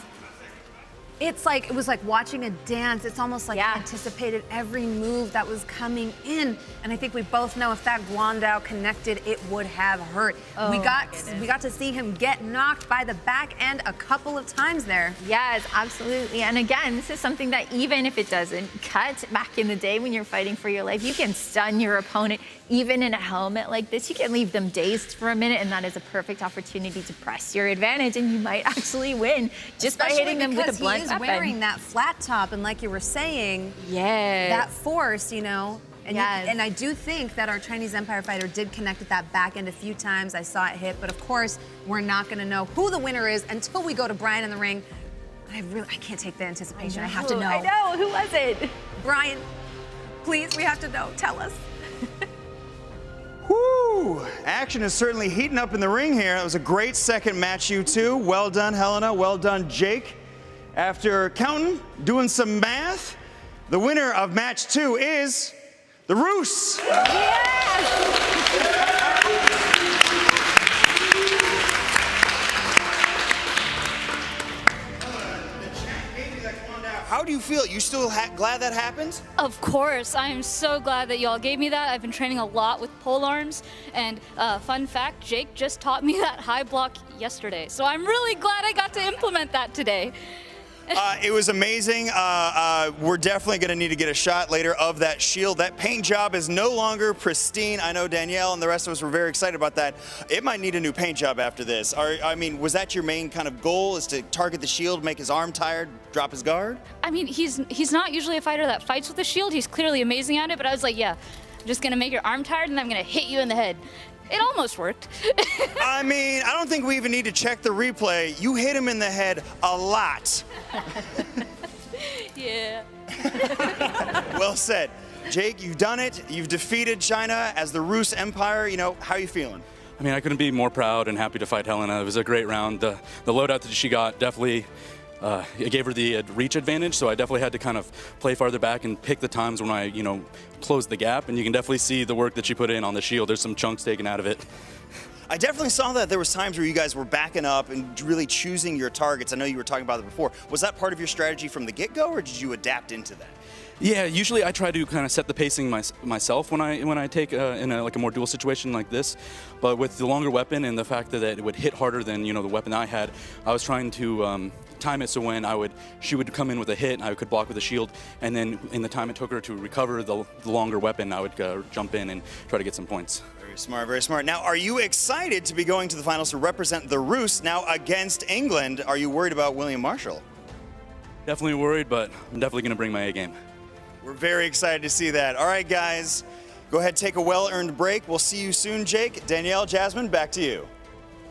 It was like watching a dance. It's almost like anticipated every move that was coming in. And I think we both know if that Guando connected, it would have hurt. Oh, we got to see him get knocked by the back end a couple of times there. Yes, absolutely. And again, this is something that even if it doesn't cut, back in the day when you're fighting for your life, you can stun your opponent. Even in a helmet like this, you can leave them dazed for a minute, and that is a perfect opportunity to press your advantage, and you might actually win just by hitting them with a blunt weapon. He is wearing that flat top, and like you were saying, that force, you know. And, and I do think that our Chinese Empire fighter did connect with that back end a few times. I saw it hit, but of course, we're not going to know who the winner is until we go to Brian in the ring. I can't take the anticipation. I have to know. I know. Who was it? Brian, please, we have to know. Tell us. Woo! Action is certainly heating up in the ring here. It was a great second match, you two. Well done, Helena. Well done, Jake. After counting, doing some math, the winner of match 2 is the Rus. How do you feel? You still glad that happened? Of course. I am so glad that y'all gave me that. I've been training a lot with pole arms. And fun fact, Jake just taught me that high block yesterday. So I'm really glad I got to implement that today. It was amazing. We're definitely going to need to get a shot later of that shield. That paint job is no longer pristine. I know Danielle and the rest of us were very excited about that. It might need a new paint job after this. I mean, was that your main kind of goal, is to target the shield, make his arm tired, drop his guard? I mean, he's not usually a fighter that fights with a shield. He's clearly amazing at it, but I was like, yeah, I'm just going to make your arm tired and I'm going to hit you in the head. It almost worked. I mean, I don't think we even need to check the replay. You hit him in the head a lot. Yeah. Well said. Jake, you've done it. You've defeated China as the Rus Empire. You know, how are you feeling? I mean, I couldn't be more proud and happy to fight Helena. It was a great round. The loadout that she got definitely it gave her the reach advantage, so I definitely had to kind of play farther back and pick the times when I, you know, closed the gap, and you can definitely see the work that she put in on the shield. There's some chunks taken out of it. I definitely saw that there was times where you guys were backing up and really choosing your targets. I know you were talking about it before. Was that part of your strategy from the get-go, or did you adapt into that? Yeah, usually I try to kind of set the pacing myself when I take in a more dual situation like this. But with the longer weapon and the fact that it would hit harder than, you know, the weapon I had, I was trying to time it so when she would come in with a hit, and I could block with a shield, and then in the time it took her to recover the longer weapon, I would jump in and try to get some points. Very smart, very smart. Now, are you excited to be going to the finals to represent the Rus now against England? Are you worried about William Marshall? Definitely worried, but I'm definitely going to bring my A game. We're very excited to see that. All right, guys, go ahead, take a well-earned break. We'll see you soon, Jake. Danielle, Jasmine, back to you.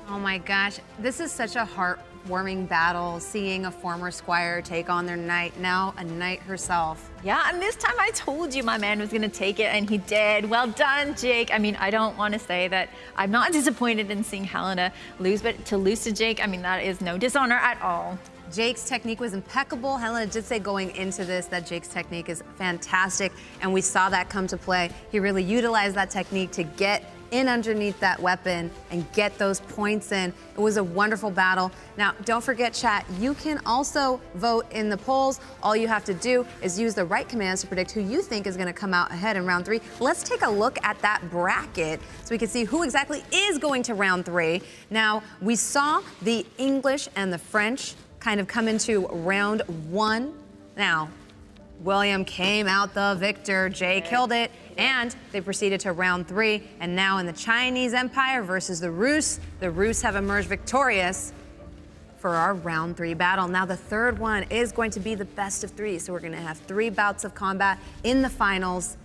Oh my gosh, this is such a heartwarming battle, seeing a former squire take on their knight, now a knight herself. Yeah, and this time I told you my man was gonna take it, and he did. Well done, Jake. I mean, I don't want to say that I'm not disappointed in seeing Helena lose, but to lose to Jake, I mean, that is no dishonor at all. Jake's technique was impeccable. Helena did say going into this that Jake's technique is fantastic, and we saw that come to play. He really utilized that technique to get in underneath that weapon and get those points in. It was a wonderful battle. Now, don't forget, chat, you can also vote in the polls. All you have to do is use the right commands to predict who you think is gonna come out ahead in round 3. Let's take a look at that bracket so we can see who exactly is going to round 3. Now, we saw the English and the French kind of come into round 1. Now, William came out the victor. Jay killed it, and they proceeded to round 3. And now in the Chinese Empire versus the Rus have emerged victorious for our round 3 battle. Now the third one is going to be the best of 3. So we're gonna have 3 bouts of combat in the finals.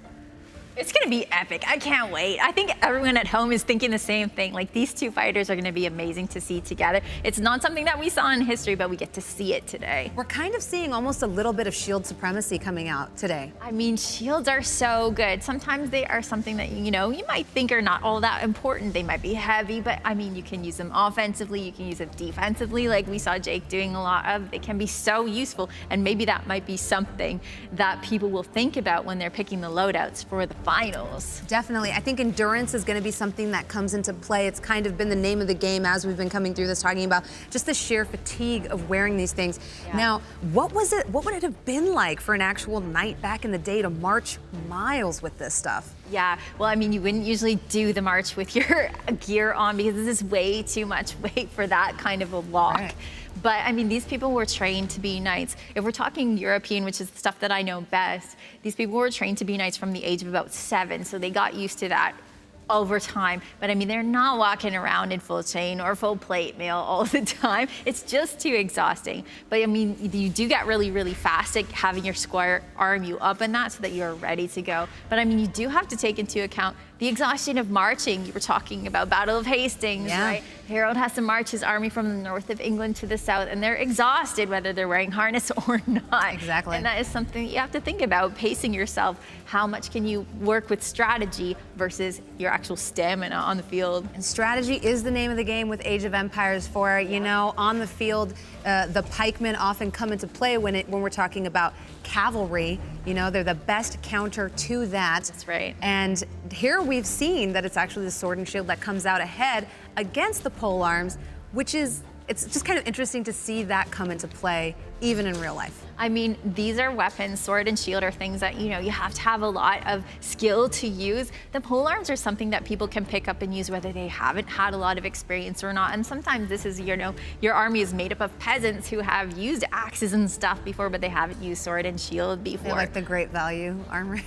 It's gonna be epic. I can't wait. I think everyone at home is thinking the same thing. Like, these two fighters are gonna be amazing to see together. It's not something that we saw in history, but we get to see it today. We're kind of seeing almost a little bit of shield supremacy coming out today. I mean, shields are so good. Sometimes they are something that, you know, you might think are not all that important. They might be heavy, but I mean, you can use them offensively, you can use them defensively, like we saw Jake doing a lot of. They can be so useful, and maybe that might be something that people will think about when they're picking the loadouts for the finals. Definitely. I think endurance is going to be something that comes into play. It's kind of been the name of the game as we've been coming through this, talking about just the sheer fatigue of wearing these things. Yeah. Now, what would it have been like for an actual knight back in the day to march miles with this stuff? Yeah, well, I mean, you wouldn't usually do the march with your gear on because this is way too much weight for that kind of a walk. Right. But I mean, these people were trained to be knights. If we're talking European, which is the stuff that I know best, these people were trained to be knights from the age of about 7, so they got used to that over time. But I mean, they're not walking around in full chain or full plate mail all the time. It's just too exhausting. But I mean, you do get really, really fast at having your squire arm you up in that so that you're ready to go. But I mean, you do have to take into account the exhaustion of marching. You were talking about Battle of Hastings, right? Harold has to march his army from the north of England to the south, and they're exhausted whether they're wearing harness or not. Exactly. And that is something you have to think about, pacing yourself. How much can you work with strategy versus your actual stamina on the field? And strategy is the name of the game with Age of Empires 4. You know, on the field, the pikemen often come into play when we're talking about cavalry. You know, they're the best counter to that. That's right. And here we've seen that it's actually the sword and shield that comes out ahead against the polearms, which is, it's just kind of interesting to see that come into play even in real life. I mean, these are weapons, sword and shield are things that, you know, you have to have a lot of skill to use. The polearms are something that people can pick up and use whether they haven't had a lot of experience or not. And sometimes this is, you know, your army is made up of peasants who have used axes and stuff before, but they haven't used sword and shield before. They're like the great value armor.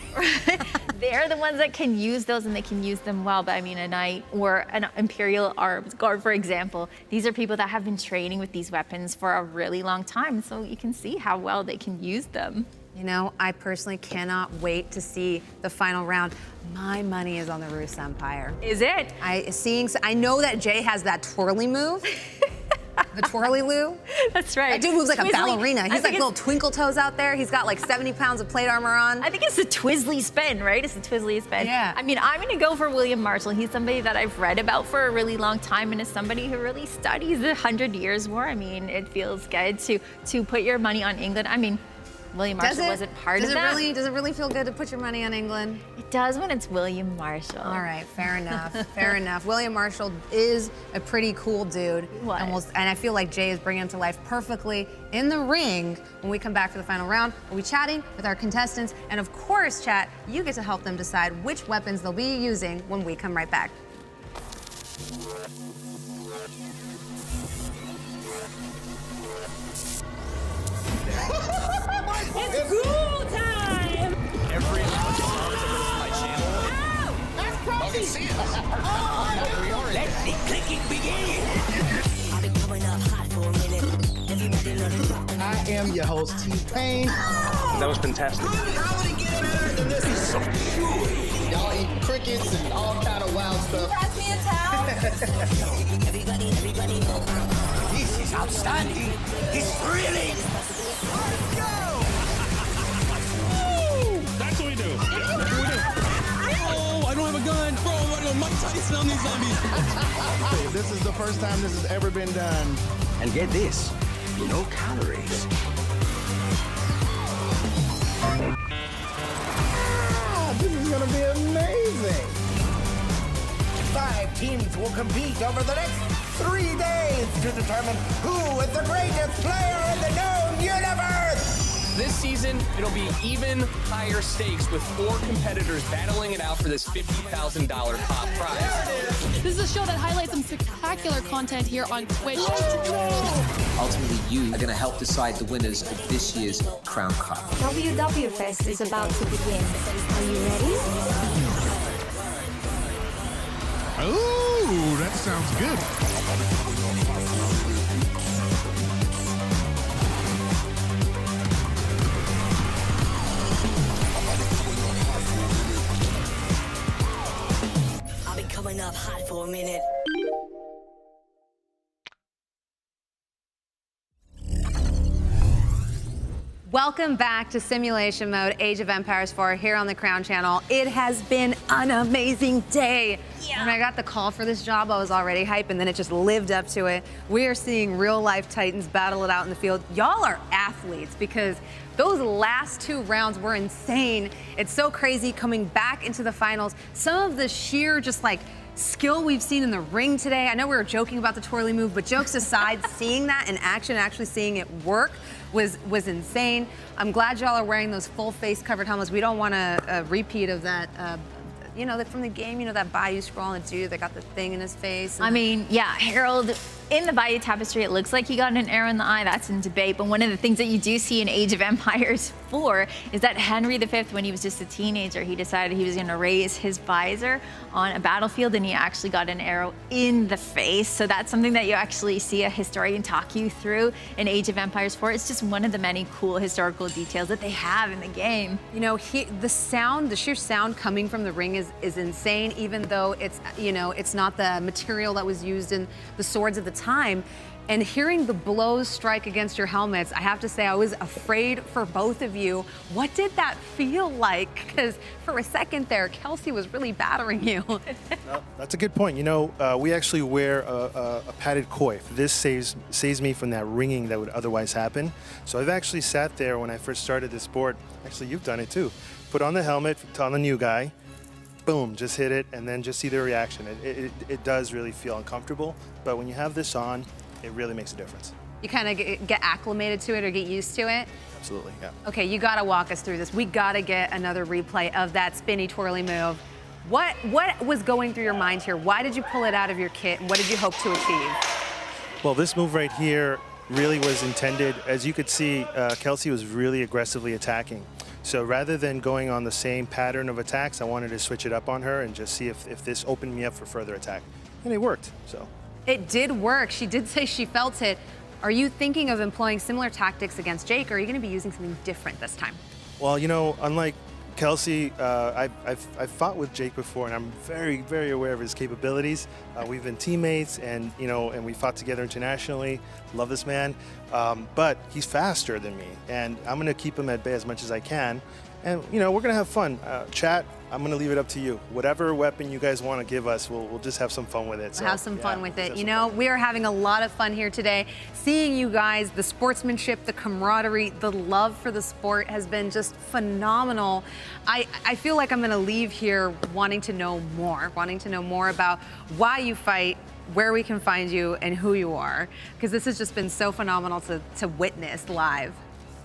They're the ones that can use those, and they can use them well. But I mean, a knight or an imperial arms guard, for example, these are people that have been training with these weapons for a really long time. So you can see how well they can use them. You know, I personally cannot wait to see the final round. My money is on the Russe Empire. Is it? I know that Jay has that twirly move. The twirly-loo. That's right. That dude moves like a ballerina. He's like little twinkle toes out there. He's got like 70 pounds of plate armor on. I think it's the Twizzly spin, right? It's the Twizzly spin. Yeah. I mean, I'm gonna go for William Marshall. He's somebody that I've read about for a really long time and is somebody who really studies the 100 Years' War. I mean, it feels good to put your money on England. I mean, William Marshall wasn't part of that. Does it really feel good to put your money on England? It does when it's William Marshall. All right, fair enough. Fair enough. William Marshall is a pretty cool dude. What? And I feel like Jay is bringing him to life perfectly in the ring. When we come back for the final round, we'll be chatting with our contestants. And of course, chat, you get to help them decide which weapons they'll be using when we come right back. It's cool time! Every my channel. That's crazy! Let the clicking begin! I've been coming up hot for a minute. Everybody let it rock. I am your host, T-Pain. That was fantastic. How would it get better than this? Is so cool. Y'all eat crickets and all kind of wild stuff. Pass me a towel. Everybody. This is outstanding. It's thrilling. That's what we do. Oh, I don't have a gun. Bro, I'm running on Mike Tyson on these zombies. This is the first time this has ever been done. And get this, no calories. This is gonna be amazing. 5 teams will compete over the next 3 days to determine who is the greatest player in the known universe. This season, it'll be even higher stakes with 4 competitors battling it out for this $50,000 top prize. This is a show that highlights some spectacular content here on Twitch. Ultimately, you are going to help decide the winners of this year's Crown Cup. WW Fest is about to begin. Are you ready? Oh, that sounds good. I've been coming up hot for a minute. Welcome back to Simulation Mode, Age of Empires 4 here on the Crown Channel. It has been an amazing day. Yeah. When I got the call for this job, I was already hyped, and then it just lived up to it. We are seeing real life Titans battle it out in the field. Y'all are athletes because those last 2 rounds were insane. It's so crazy coming back into the finals. Some of the sheer just like skill we've seen in the ring today. I know we were joking about the twirly move, but jokes aside, seeing that in action, actually seeing it work was insane. I'm glad y'all are wearing those full face covered helmets. We don't want a repeat of that, you know, that from the game, you know, that Bayou scroll and the dude that got the thing in his face. I mean, yeah, Harold, in the Bayou Tapestry, it looks like he got an arrow in the eye. That's in debate. But one of the things that you do see in Age of Empires 4 is that Henry V, when he was just a teenager, he decided he was going to raise his visor on a battlefield, and he actually got an arrow in the face. So that's something that you actually see a historian talk you through in Age of Empires 4. It's just one of the many cool historical details that they have in the game. You know, the sheer sound coming from the ring is insane, even though it's, you know, it's not the material that was used in the swords of the time. And hearing the blows strike against your helmets, I have to say I was afraid for both of you. What did that feel like? Because for a second there, Kelsey was really battering you. That's a good point. You know, we actually wear a padded coif. This saves me from that ringing that would otherwise happen. So I've actually sat there when I first started this sport. Actually, you've done it too. Put on the helmet on the new guy. Boom, just hit it, and then just see the reaction. It does really feel uncomfortable, but when you have this on, it really makes a difference. You kind of get acclimated to it or get used to it? Absolutely, yeah. Okay, you gotta walk us through this. We gotta get another replay of that spinny twirly move. What was going through your mind here? Why did you pull it out of your kit, and what did you hope to achieve? Well, this move right here really was intended, as you could see, Kelsey was really aggressively attacking. So rather than going on the same pattern of attacks, I wanted to switch it up on her and just see if this opened me up for further attack. And it worked, so. It did work. She did say she felt it. Are you thinking of employing similar tactics against Jake, or are you gonna be using something different this time? Well, you know, unlike Kelsey, I've fought with Jake before, and I'm very, very aware of his capabilities. We've been teammates, and and we fought together internationally. Love this man, but he's faster than me, and I'm gonna keep him at bay as much as I can. And we're gonna have fun. Chat, I'm gonna leave it up to you. Whatever weapon you guys want to give us, we'll just have some fun with it. We'll have some fun with it. We are having a lot of fun here today. Seeing you guys, the sportsmanship, the camaraderie, the love for the sport has been just phenomenal. I feel like I'm gonna leave here wanting to know more about why you fight, where we can find you, and who you are, because this has just been so phenomenal to witness live.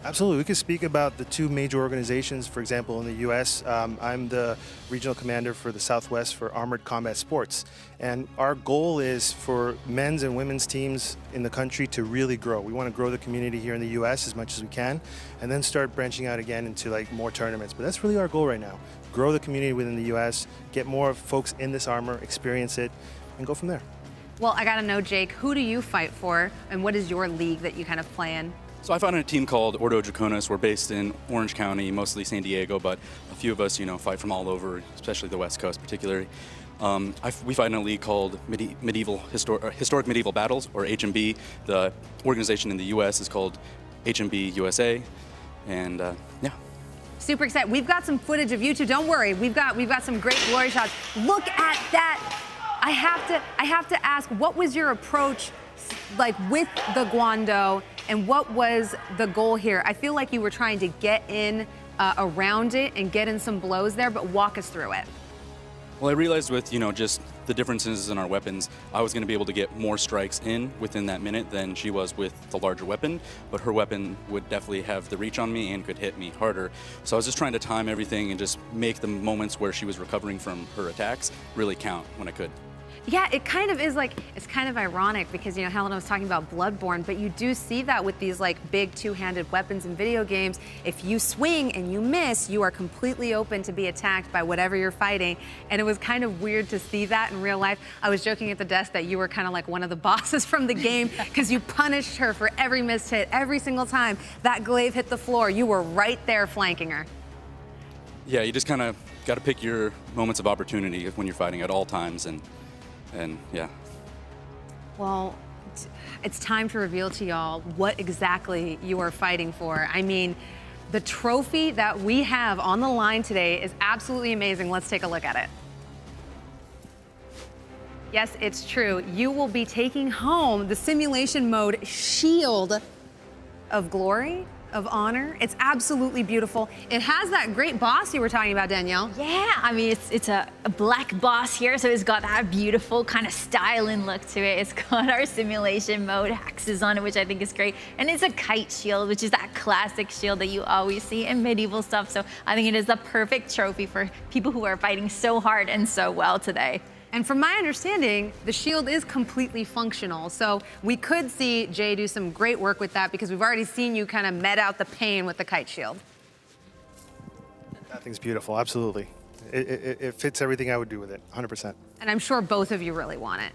Absolutely. We could speak about the two major organizations. For example, in the U.S., I'm the regional commander for the Southwest for Armored Combat Sports. And our goal is for men's and women's teams in the country to really grow. We want to grow the community here in the U.S. as much as we can, and then start branching out again into more tournaments. But that's really our goal right now. Grow the community within the U.S., get more folks in this armor, experience it, and go from there. Well, I got to know, Jake, who do you fight for, and what is your league that you kind of play in? So I fight on a team called Ordo Draconis. We're based in Orange County, mostly San Diego, but a few of us, fight from all over, especially the West Coast particularly. We fight in a league called Historic Medieval Battles, or HMB. The organization in the U.S. is called HMB USA, and yeah. Super excited. We've got some footage of you two. Don't worry, we've got some great glory shots. Look at that. I have to ask, what was your approach with the Guando, and what was the goal here? I feel like you were trying to get in around it and get in some blows there, but walk us through it. Well, I realized with, just the differences in our weapons, I was going to be able to get more strikes in within that minute than she was with the larger weapon, but her weapon would definitely have the reach on me and could hit me harder. So I was just trying to time everything and just make the moments where she was recovering from her attacks really count when I could. Yeah, it kind of is it's kind of ironic because, Helena was talking about Bloodborne, but you do see that with these big two-handed weapons in video games. If you swing and you miss, you are completely open to be attacked by whatever you're fighting. And it was kind of weird to see that in real life. I was joking at the desk that you were kind of like one of the bosses from the game because you punished her for every missed hit. Every single time that glaive hit the floor, you were right there flanking her. Yeah, you just kind of got to pick your moments of opportunity when you're fighting at all times, and yeah. Well, it's time to reveal to y'all what exactly you are fighting for. I mean, the trophy that we have on the line today is absolutely amazing. Let's take a look at it. Yes, it's true. You will be taking home the simulation mode Shield of Glory, of Honor. It's absolutely beautiful. It has that great boss you were talking about, Danielle. Yeah, I mean, it's a black boss here, so it's got that beautiful kind of styling look to it. It's got our simulation mode axes on it, which I think is great. And it's a kite shield, which is that classic shield that you always see in medieval stuff. So I think it is the perfect trophy for people who are fighting so hard and so well today. And from my understanding, the shield is completely functional. So we could see Jay do some great work with that because we've already seen you kind of met out the pain with the kite shield. That thing's beautiful, absolutely. It fits everything I would do with it, 100%. And I'm sure both of you really want it.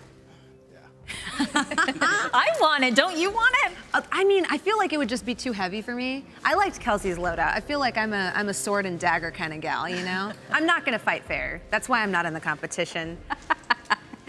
I want it. Don't you want it? I mean, I feel like it would just be too heavy for me. I liked Kelsey's loadout. I feel like I'm a sword and dagger kind of gal, I'm not gonna fight fair. That's why I'm not in the competition.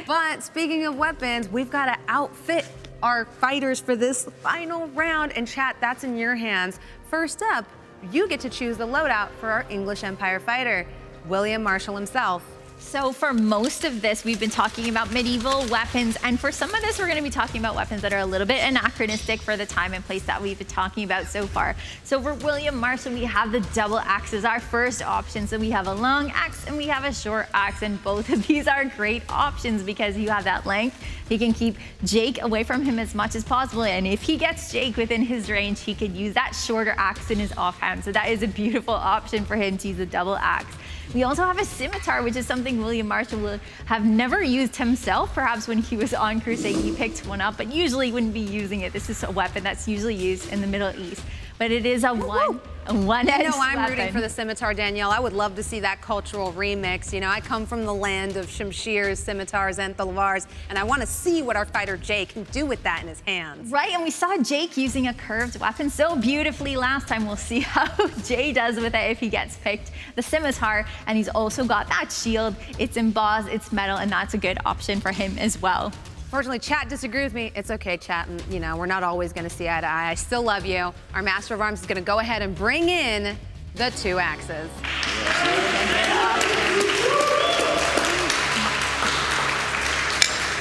But speaking of weapons, we've got to outfit our fighters for this final round. And chat, that's in your hands. First up, you get to choose the loadout for our English Empire fighter, William Marshall himself. So for most of this, we've been talking about medieval weapons, and for some of this, we're going to be talking about weapons that are a little bit anachronistic for the time and place that we've been talking about so far. So for William Marshall, we have the double axe as our first option. So we have a long axe and we have a short axe, and both of these are great options because you have that length. He can keep Jake away from him as much as possible, and if he gets Jake within his range, he could use that shorter axe in his offhand. So that is a beautiful option for him to use a double axe. We also have a scimitar, which is something William Marshall will have never used himself. Perhaps when he was on crusade, he picked one up, but usually wouldn't be using it. This is a weapon that's usually used in the Middle East. but it is a one-edged You know, I'm rooting weapon. for the scimitar, Danielle. I would love to see that cultural remix. You know, I come from the land of shamshirs, scimitars, and thalwars, and I want to see what our fighter Jay can do with that in his hands. Right, and we saw Jake using a curved weapon so beautifully last time. We'll see how Jay does with it if he gets picked. The scimitar, and he's also got that shield. It's embossed, it's metal, and that's a good option for him as well. Fortunately, chat disagrees with me. It's okay, chat. And, you know, we're not always going to see eye to eye. I still love you. Our Master of Arms is going to go ahead and bring in the 2 axes.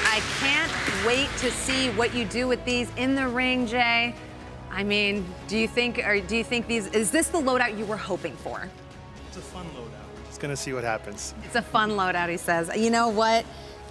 I can't wait to see what you do with these in the ring, Jay. I mean, do you think these, is this the loadout you were hoping for? It's a fun loadout. We're just gonna see what happens. It's a fun loadout, he says. You know what?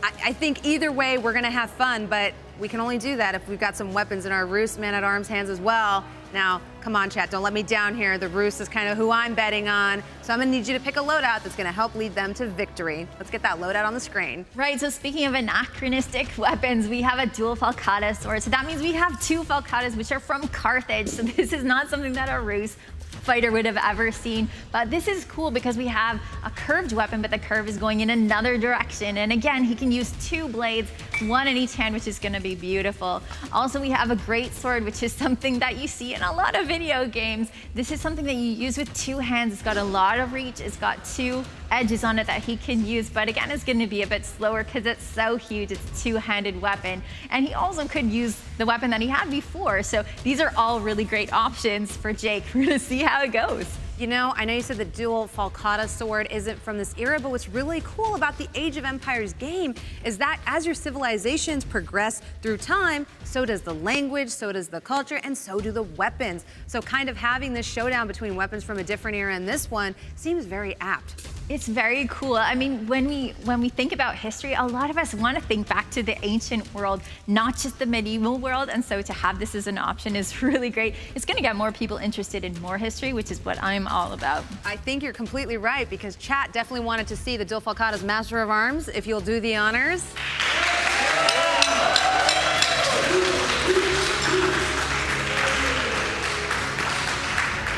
I think either way we're gonna have fun, but we can only do that if we've got some weapons in our Roos man-at-arms hands as well. Now, come on, chat, don't let me down here. The Roos is kind of who I'm betting on. So I'm gonna need you to pick a loadout that's gonna help lead them to victory. Let's get that loadout on the screen. Right, so speaking of anachronistic weapons, we have a dual falcata sword. So that means we have 2 falcatas, which are from Carthage. So this is not something that a Roos fighter would have ever seen. But this is cool because we have a curved weapon, but the curve is going in another direction. And again, he can use 2 blades, 1 in each hand, which is gonna be beautiful. Also, we have a great sword, which is something that you see in a lot of video games. This is something that you use with 2 hands. It's got a lot of reach. It's got 2 edges on it that he can use, but again, it's gonna be a bit slower because it's so huge. It's a 2-handed weapon. And he also could use the weapon that he had before. So these are all really great options for Jake. We're gonna see how it goes. You know, I know you said the dual falcata sword isn't from this era, but what's really cool about the Age of Empires game is that as your civilizations progress through time, so does the language, so does the culture, and so do the weapons. So kind of having this showdown between weapons from a different era and this one seems very apt. It's very cool. I mean, when we think about history, a lot of us want to think back to the ancient world, not just the medieval world. And so to have this as an option is really great. It's going to get more people interested in more history, which is what I'm all about. I think you're completely right because chat definitely wanted to see the dual falcata's Master of Arms. If you'll do the honors.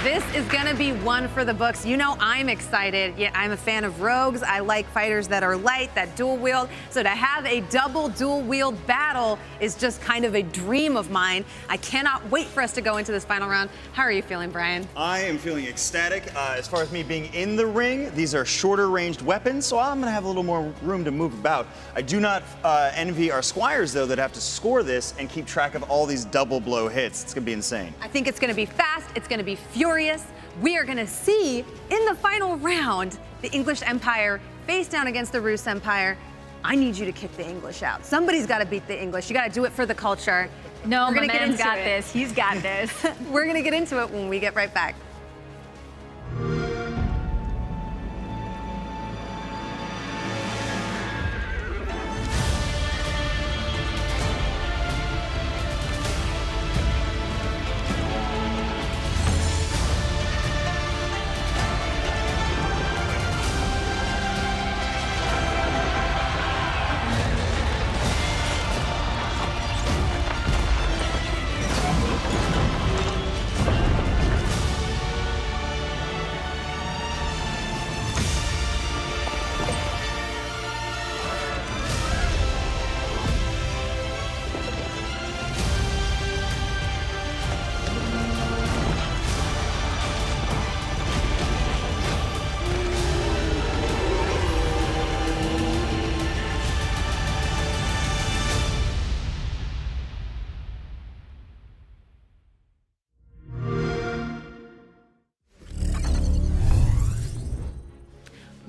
This is gonna be one for the books. You know I'm excited. Yeah, I'm a fan of rogues. I like fighters that are light, that dual wield. So to have a double dual wield battle is just kind of a dream of mine. I cannot wait for us to go into this final round. How are you feeling, Brian? I am feeling ecstatic. As far as me being in the ring, these are shorter ranged weapons, so I'm gonna have a little more room to move about. I do not envy our squires though that have to score this and keep track of all these double blow hits. It's gonna be insane. I think it's gonna be fast, it's gonna be furious. We are gonna see in the final round the English Empire face down against the Roos Empire. I need you to kick the English out. Somebody's gotta beat the English. You gotta do it for the culture. No, we're gonna my get man's into got it. this. He's got this. We're gonna get into it when we get right back.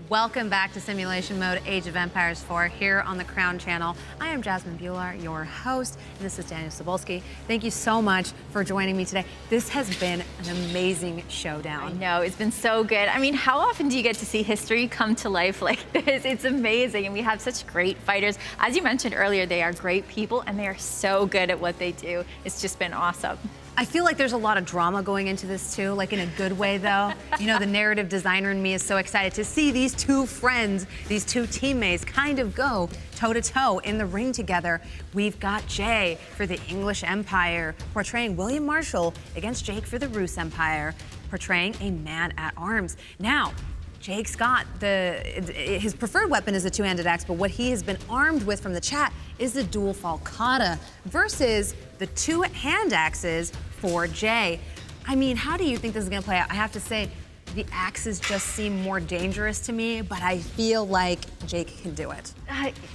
Welcome back to Simulation Mode Age of Empires 4 here on the Crown Channel. I am Jasmine Bular, your host, and this is Danièle Cybulskie. Thank you so much for joining me today. This has been an amazing showdown. I know, it's been so good. I mean, how often do you get to see history come to life like this? It's amazing, and we have such great fighters. As you mentioned earlier, they are great people, and they are so good at what they do. It's just been awesome. I feel like there's a lot of drama going into this too, like in a good way though. You know, the narrative designer in me is so excited to see these two friends, these two teammates kind of go toe-to-toe in the ring together. We've got Jay for the English Empire portraying William Marshall against Jake for the Russe Empire, portraying a man-at-arms. Now, Jake's got his preferred weapon is a two-handed axe, but what he has been armed with from the chat is the dual falcata versus the two-hand axes for Jay. I mean, how do you think this is gonna play out? I have to say, the axes just seem more dangerous to me, but I feel like Jake can do it.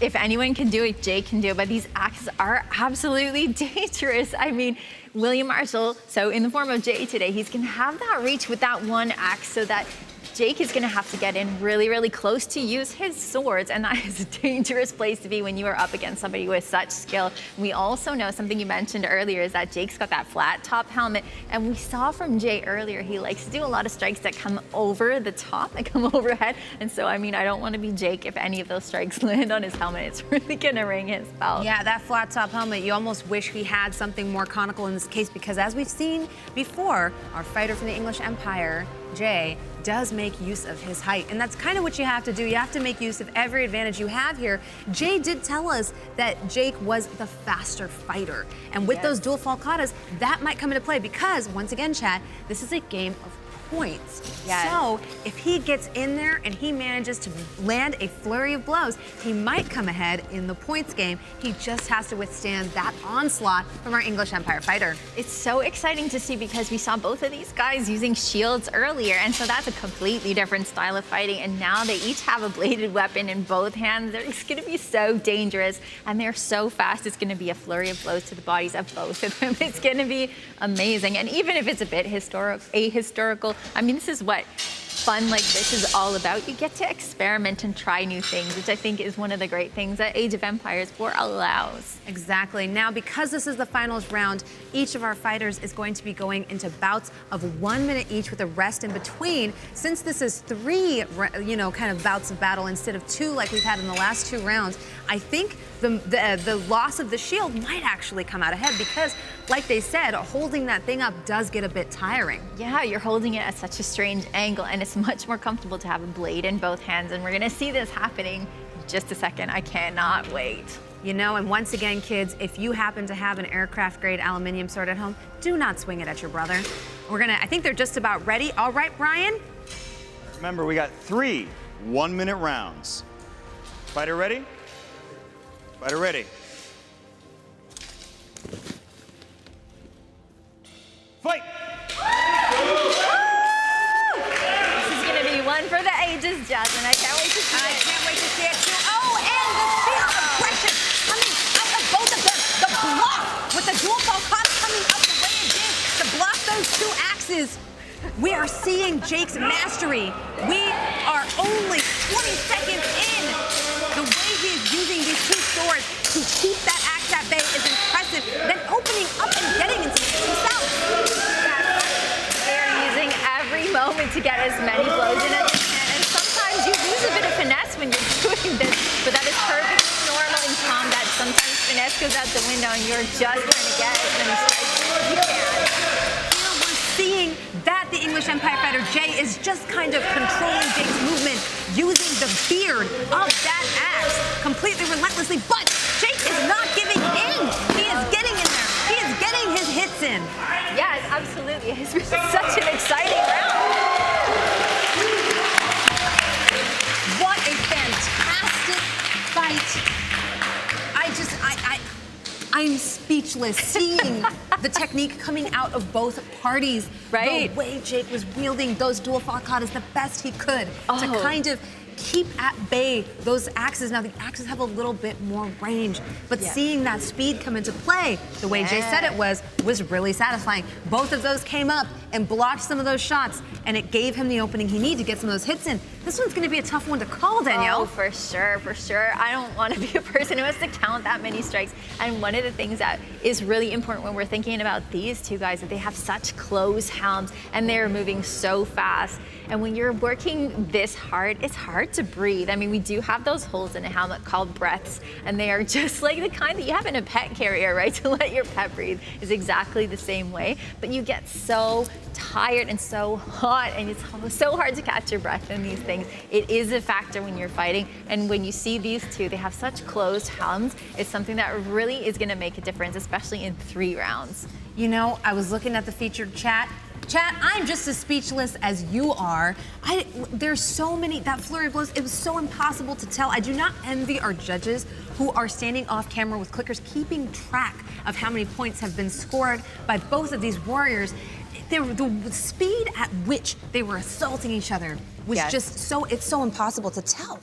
If anyone can do it, Jake can do it, but these axes are absolutely dangerous. I mean, William Marshall, so in the form of Jay today, he's gonna have that reach with that one axe so that Jake is gonna have to get in really, really close to use his swords, and that is a dangerous place to be when you are up against somebody with such skill. We also know something you mentioned earlier is that Jake's got that flat top helmet, and we saw from Jay earlier, he likes to do a lot of strikes that come over the top, that come overhead, and so, I mean, I don't wanna be Jake if any of those strikes land on his helmet. It's really gonna ring his bell. Yeah, that flat top helmet, you almost wish he had something more conical in this case, because as we've seen before, our fighter from the English Empire, Jay, does make use of his height. And that's kind of what you have to do. You have to make use of every advantage you have here. Jay did tell us that Jake was the faster fighter. And with those dual falcatas, that might come into play because, once again, chat, this is a game of points. Yes. So if he gets in there and he manages to land a flurry of blows, he might come ahead in the points game. He just has to withstand that onslaught from our English Empire fighter. It's so exciting to see because we saw both of these guys using shields earlier, and so that's a completely different style of fighting, and now they each have a bladed weapon in both hands. It's gonna be so dangerous, and they're so fast, it's gonna be a flurry of blows to the bodies of both of them. It's gonna be amazing, and even if it's a bit ahistorical, I mean, this is what fun like this is all about. You get to experiment and try new things, which I think is one of the great things that Age of Empires 4 allows. Exactly. Now, because this is the finals round, each of our fighters is going to be going into bouts of 1 minute each with a rest in between. Since this is 3, you know, kind of bouts of battle instead of 2 like we've had in the last 2 rounds, I think the loss of the shield might actually come out ahead because, like they said, holding that thing up does get a bit tiring. Yeah, you're holding it at such a strange angle, and it's much more comfortable to have a blade in both hands, and we're gonna see this happening in just a second. I cannot wait. You know, and once again, kids, if you happen to have an aircraft-grade aluminum sword at home, do not swing it at your brother. I think they're just about ready. All right, Brian? Remember, we got 3 one-minute rounds. Fighter ready? Fighter ready. Fight! This is gonna be one for the ages, Jasmine. I can't wait to see it. I can't wait to see it too. Oh, and the field of aggression coming out of both of them. The block with the dual falcata coming up the way it did to block those 2 axes. We are seeing Jake's mastery. We are only 20 seconds in. The way he is using these 2 swords to keep that axe at bay is impressive. Then opening up and getting into himself. They're using every moment to get as many blows in as they can, and sometimes you lose a bit of finesse when you're doing this, but that is perfectly normal in combat. Sometimes finesse goes out the window and you're just trying to get as many strikes as you can. Here we're seeing that the English Empire fighter Jay is just kind of controlling Jake's movement, using the beard of that axe completely relentlessly, but Jake is not giving in. He is getting in there. He is getting his hits in. Yes, absolutely. It's been such an exciting round. What a fantastic fight. I'm speechless seeing the technique coming out of both parties. Right. The way Jake was wielding those dual falcatas the best he could to kind of keep at bay those axes. Now, the axes have a little bit more range, but seeing that speed come into play, the way Jay said it was really satisfying. Both of those came up and blocked some of those shots, and it gave him the opening he needed to get some of those hits in. This one's gonna be a tough one to call, Danielle. Oh, for sure, for sure. I don't want to be a person who has to count that many strikes. And one of the things that is really important when we're thinking about these 2 guys, that they have such close helms and they're moving so fast. And when you're working this hard, it's hard hard to breathe. I mean, we do have those holes in the helmet called breaths, and they are just like the kind that you have in a pet carrier, right? To let your pet breathe is exactly the same way. But you get so tired and so hot, and it's so hard to catch your breath in these things. It is a factor when you're fighting, and when you see these two, they have such closed helms. It's something that really is gonna make a difference, especially in 3 rounds. You know, I was looking at the featured chat. Chat, I'm just as speechless as you are. There's so many, that flurry of blows, it was so impossible to tell. I do not envy our judges who are standing off camera with clickers, keeping track of how many points have been scored by both of these warriors. The speed at which they were assaulting each other was just so, it's so impossible to tell.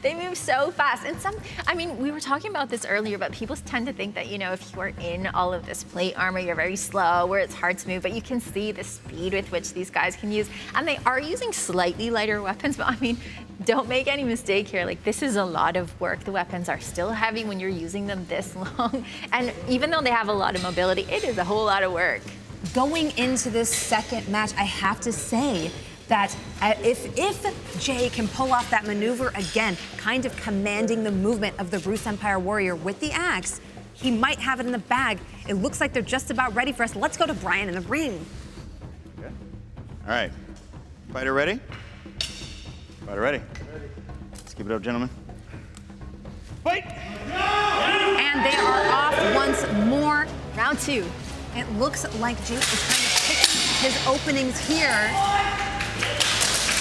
They move so fast. And I mean, we were talking about this earlier, but people tend to think that, you know, if you are in all of this plate armor, you're very slow, where it's hard to move, but you can see the speed with which these guys can use. And they are using slightly lighter weapons, but I mean, don't make any mistake here. Like, this is a lot of work. The weapons are still heavy when you're using them this long. And even though they have a lot of mobility, it is a whole lot of work. Going into this second match, I have to say that if Jay can pull off that maneuver again, kind of commanding the movement of the Rus Empire warrior with the axe, he might have it in the bag. It looks like they're just about ready for us. Let's go to Brian in the ring. Okay. All right. Fighter ready? Fighter ready. Let's keep it up, gentlemen. Fight! And they are off once more. Round 2. It looks like Jake is kind of picking his openings here.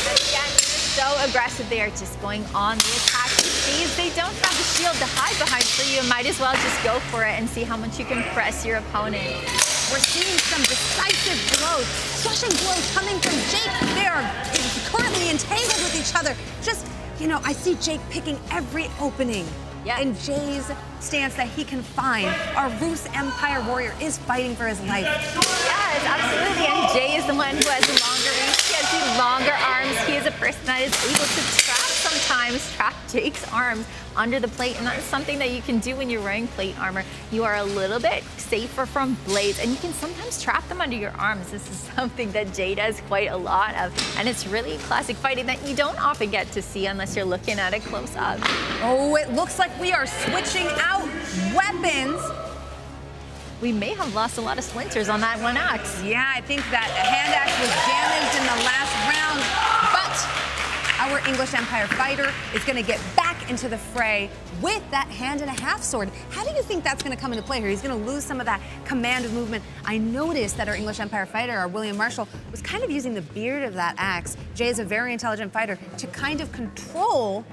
Again, they're so aggressive. They are just going on the attack. They don't have the shield to hide behind, so you might as well just go for it and see how much you can press your opponent. We're seeing some decisive blows, crushing blows coming from Jake. They are currently entangled with each other. Just, you know, I see Jake picking every opening. In Jay's stance that he can find. Our Rus Empire warrior is fighting for his life. Yes, absolutely. And Jay is the one who has the longer reach. He has the longer arms. He is a person that is able to trap Jake's arms under the plate, and that's something that you can do when you're wearing plate armor. You are a little bit safer from blades, and you can sometimes trap them under your arms. This is something that Jay does quite a lot of, and it's really classic fighting that you don't often get to see unless you're looking at it close up. Oh, it looks like we are switching out weapons. We may have lost a lot of splinters on that one axe. Yeah, I think that hand axe was damaged in the last round, but our English Empire fighter is going to get back into the fray with that hand-and-a-half sword. How do you think that's going to come into play here? He's going to lose some of that command of movement. I noticed that our English Empire fighter, our William Marshall, was kind of using the beard of that axe. Jay is a very intelligent fighter to kind of control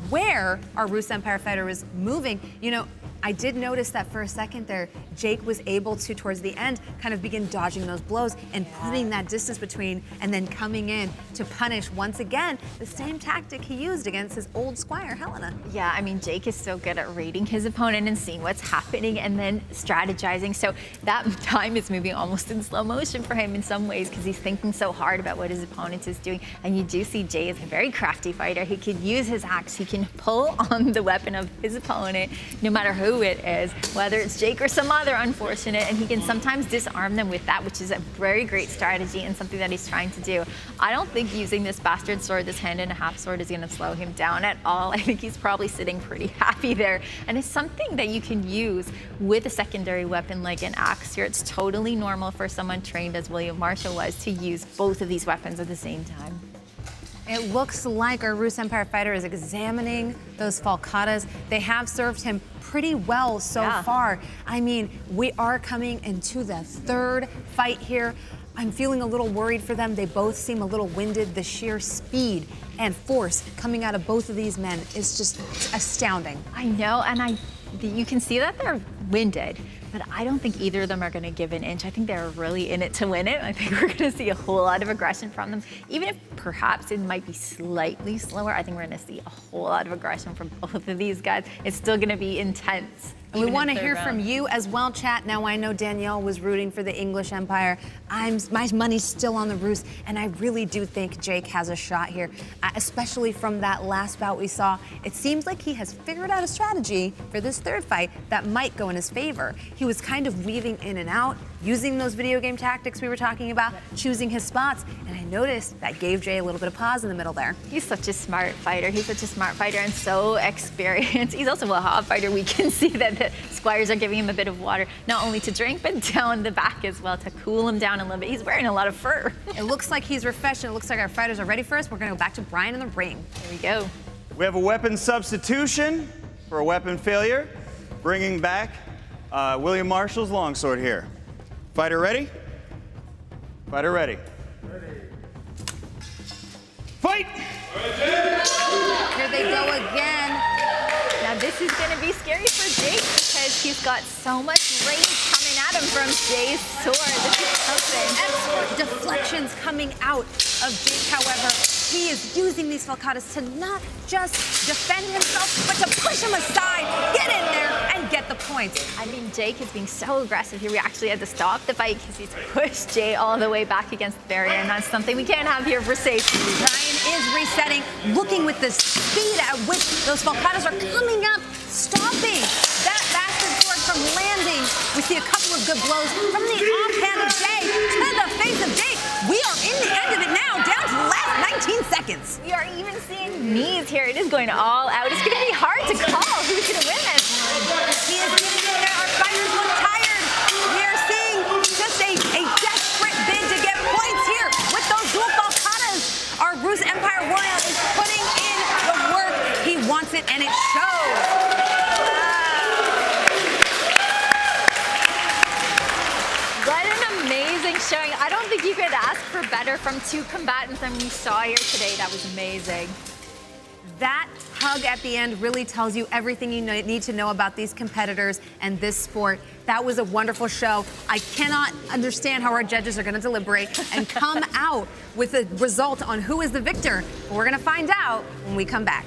where our Rus Empire fighter was moving. You know, I did notice that for a second there, Jake was able to, towards the end, kind of begin dodging those blows and putting that distance between and then coming in to punish, once again, the same tactic he used against his old squire, Helena. Yeah, I mean, Jake is so good at reading his opponent and seeing what's happening and then strategizing. So that time is moving almost in slow motion for him in some ways because he's thinking so hard about what his opponent is doing. And you do see Jay is a very crafty fighter. He can use his axe. He can pull on the weapon of his opponent, no matter who it is, whether it's Jake or some other unfortunate, and he can sometimes disarm them with that, which is a very great strategy and something that he's trying to do. I don't think using this bastard sword, this hand-and-a-half sword, is going to slow him down at all. I think he's probably sitting pretty happy there, and it's something that you can use with a secondary weapon like an axe here. It's totally normal for someone trained as William Marshall was to use both of these weapons at the same time. It looks like our Rus Empire fighter is examining those falcatas. They have served him pretty well so far. I mean, we are coming into the third fight here. I'm feeling a little worried for them. They both seem a little winded. The sheer speed and force coming out of both of these men is just astounding. I know, and you can see that they're winded, but I don't think either of them are going to give an inch. I think they're really in it to win it. I think we're going to see a whole lot of aggression from them. Even if perhaps it might be slightly slower, I think we're going to see a whole lot of aggression from both of these guys. It's still going to be intense. We want to hear from you as well, chat. Now, I know Danielle was rooting for the English Empire. My money's still on the Rus, and I really do think Jake has a shot here, especially from that last bout we saw. It seems like he has figured out a strategy for this third fight that might go in his favor. He was kind of weaving in and out, using those video game tactics we were talking about, choosing his spots, and I noticed that gave Jay a little bit of pause in the middle there. He's such a smart fighter. He's such a smart fighter and so experienced. He's also a hot fighter. We can see that the squires are giving him a bit of water, not only to drink, but down the back as well to cool him down a little bit. He's wearing a lot of fur. It looks like he's refreshed, and it looks like our fighters are ready for us. We're gonna go back to Brian in the ring. Here we go. We have a weapon substitution for a weapon failure, bringing back William Marshall's longsword here. Fighter ready? Fighter ready. Fight! Here they go again. Now this is going to be scary for Jake because he's got so much range coming at him from Jay's sword. This is something. Excellent deflections coming out of Jake, however. He is using these falcatas to not just defend himself, but to push him aside, get in there, and get the points. I mean, Jake is being so aggressive here. We actually had to stop the fight because he's pushed Jay all the way back against the barrier, and that's something we can't have here for safety. Brian is resetting, looking with the speed at which those falcatas are coming up, stopping that bastard sword from landing. We see a couple of good blows from the offhand of Jay to the face of Jake. We are in the end of it now, down to the last 19 seconds. We are even seeing knees here. It is going all out. It's going to be hard to call who's going to win this one. He is getting in there. Our fighters look tired. We are seeing just a desperate bid to get points here with those dual falcatas. Our Rus Empire warrior is putting in the work. He wants it, and it shows. What an amazing showing. I don't think you could ask for better from two combatants than we saw here today. That was amazing. That hug at the end really tells you everything you need to know about these competitors and this sport. That was a wonderful show. I cannot understand how our judges are going to deliberate and come out with a result on who is the victor. But we're going to find out when we come back.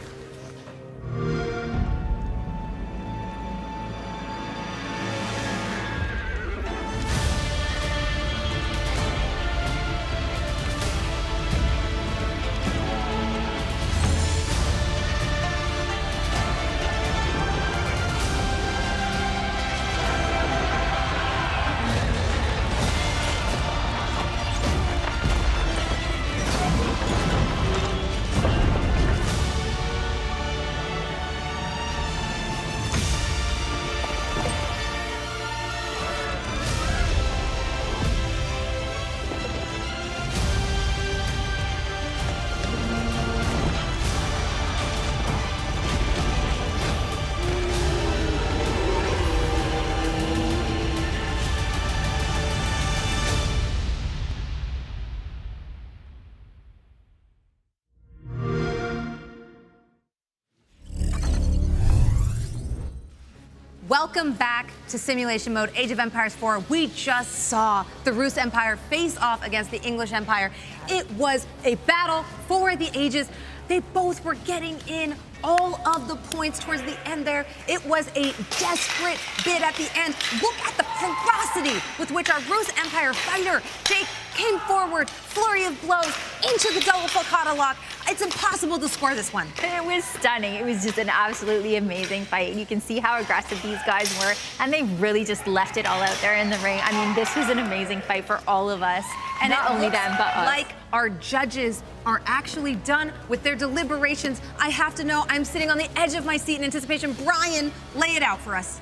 Welcome back to Simulation Mode, Age of Empires 4. We just saw the Rus Empire face off against the English Empire. It was a battle for the ages. They both were getting in all of the points towards the end there. It was a desperate bid at the end. Look at the ferocity with which our Rus Empire fighter, Jake, came forward, flurry of blows, into the double falcata lock. It's impossible to score this one. It was stunning. It was just an absolutely amazing fight. You can see how aggressive these guys were, and they really just left it all out there in the ring. I mean, this was an amazing fight for all of us. And not only them, but us. Like our judges are actually done with their deliberations. I have to know, I'm sitting on the edge of my seat in anticipation. Brian, lay it out for us.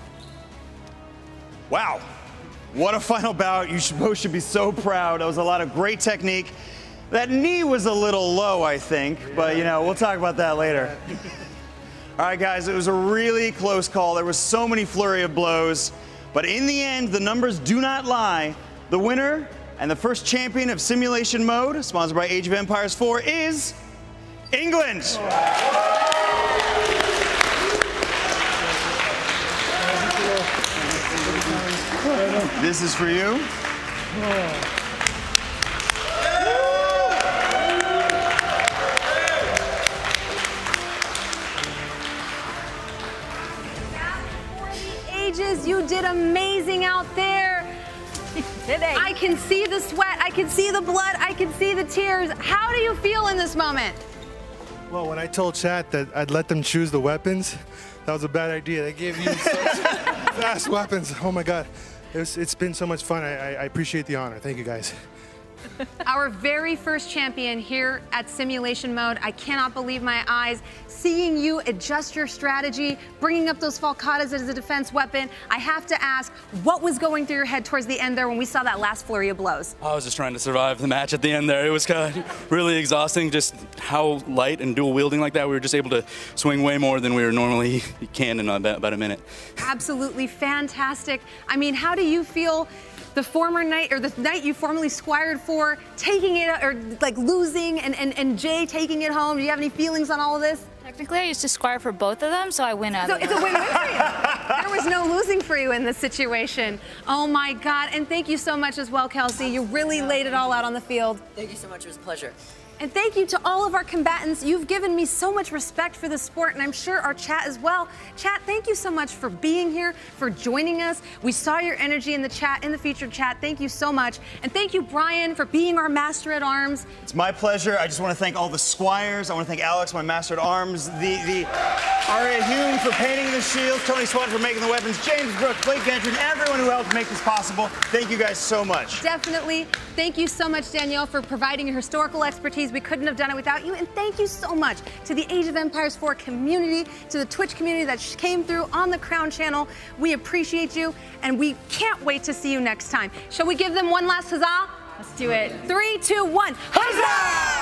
Wow. What a final bout. You both should be so proud. That was a lot of great technique. That knee was a little low, I think, but you know, we'll talk about that later. All right, guys, it was a really close call. There was so many flurry of blows, but in the end, the numbers do not lie. The winner and the first champion of Simulation Mode, sponsored by Age of Empires 4, is England. This is for you. Ages, you did amazing out there. I can see the sweat, I can see the blood, I can see the tears. How do you feel in this moment? Well, when I told chat that I'd let them choose the weapons, that was a bad idea. They gave you such fast weapons. Oh my God. It's been so much fun. I appreciate the honor. Thank you, guys. Our very first champion here at Simulation Mode. I cannot believe my eyes. Seeing you adjust your strategy, bringing up those falcatas as a defense weapon. I have to ask, what was going through your head towards the end there when we saw that last flurry of blows? I was just trying to survive the match at the end there. It was kind of really exhausting, just how light and dual wielding like that. We were just able to swing way more than we were normally can in about a minute. Absolutely fantastic. I mean, how do you feel the former night, or the night you formerly squired for, taking it, or like losing, and Jay taking it home? Do you have any feelings on all of this? Technically, I used to squire for both of them, so I win out So of it's a win-win for you. There was no losing for you in this situation. Oh my God, and thank you so much as well, Kelsey. You really laid it all out on the field. Thank you so much, it was a pleasure. And thank you to all of our combatants. You've given me so much respect for the sport, and I'm sure our chat as well. Chat, thank you so much for being here, for joining us. We saw your energy in the chat, in the featured chat. Thank you so much. And thank you, Brian, for being our Master at Arms. It's my pleasure. I just want to thank all the squires. I want to thank Alex, my Master at Arms, Aria Hume for painting the shields, Tony Swan for making the weapons, James Brooks, Blake Gentry, and everyone who helped make this possible. Thank you guys so much. Definitely. Thank you so much, Danielle, for providing your historical expertise. We couldn't have done it without you. And thank you so much to the Age of Empires 4 community, to the Twitch community that came through on the Crown channel. We appreciate you, and we can't wait to see you next time. Shall we give them one last huzzah? Let's do it. 3, 2, 1. Huzzah!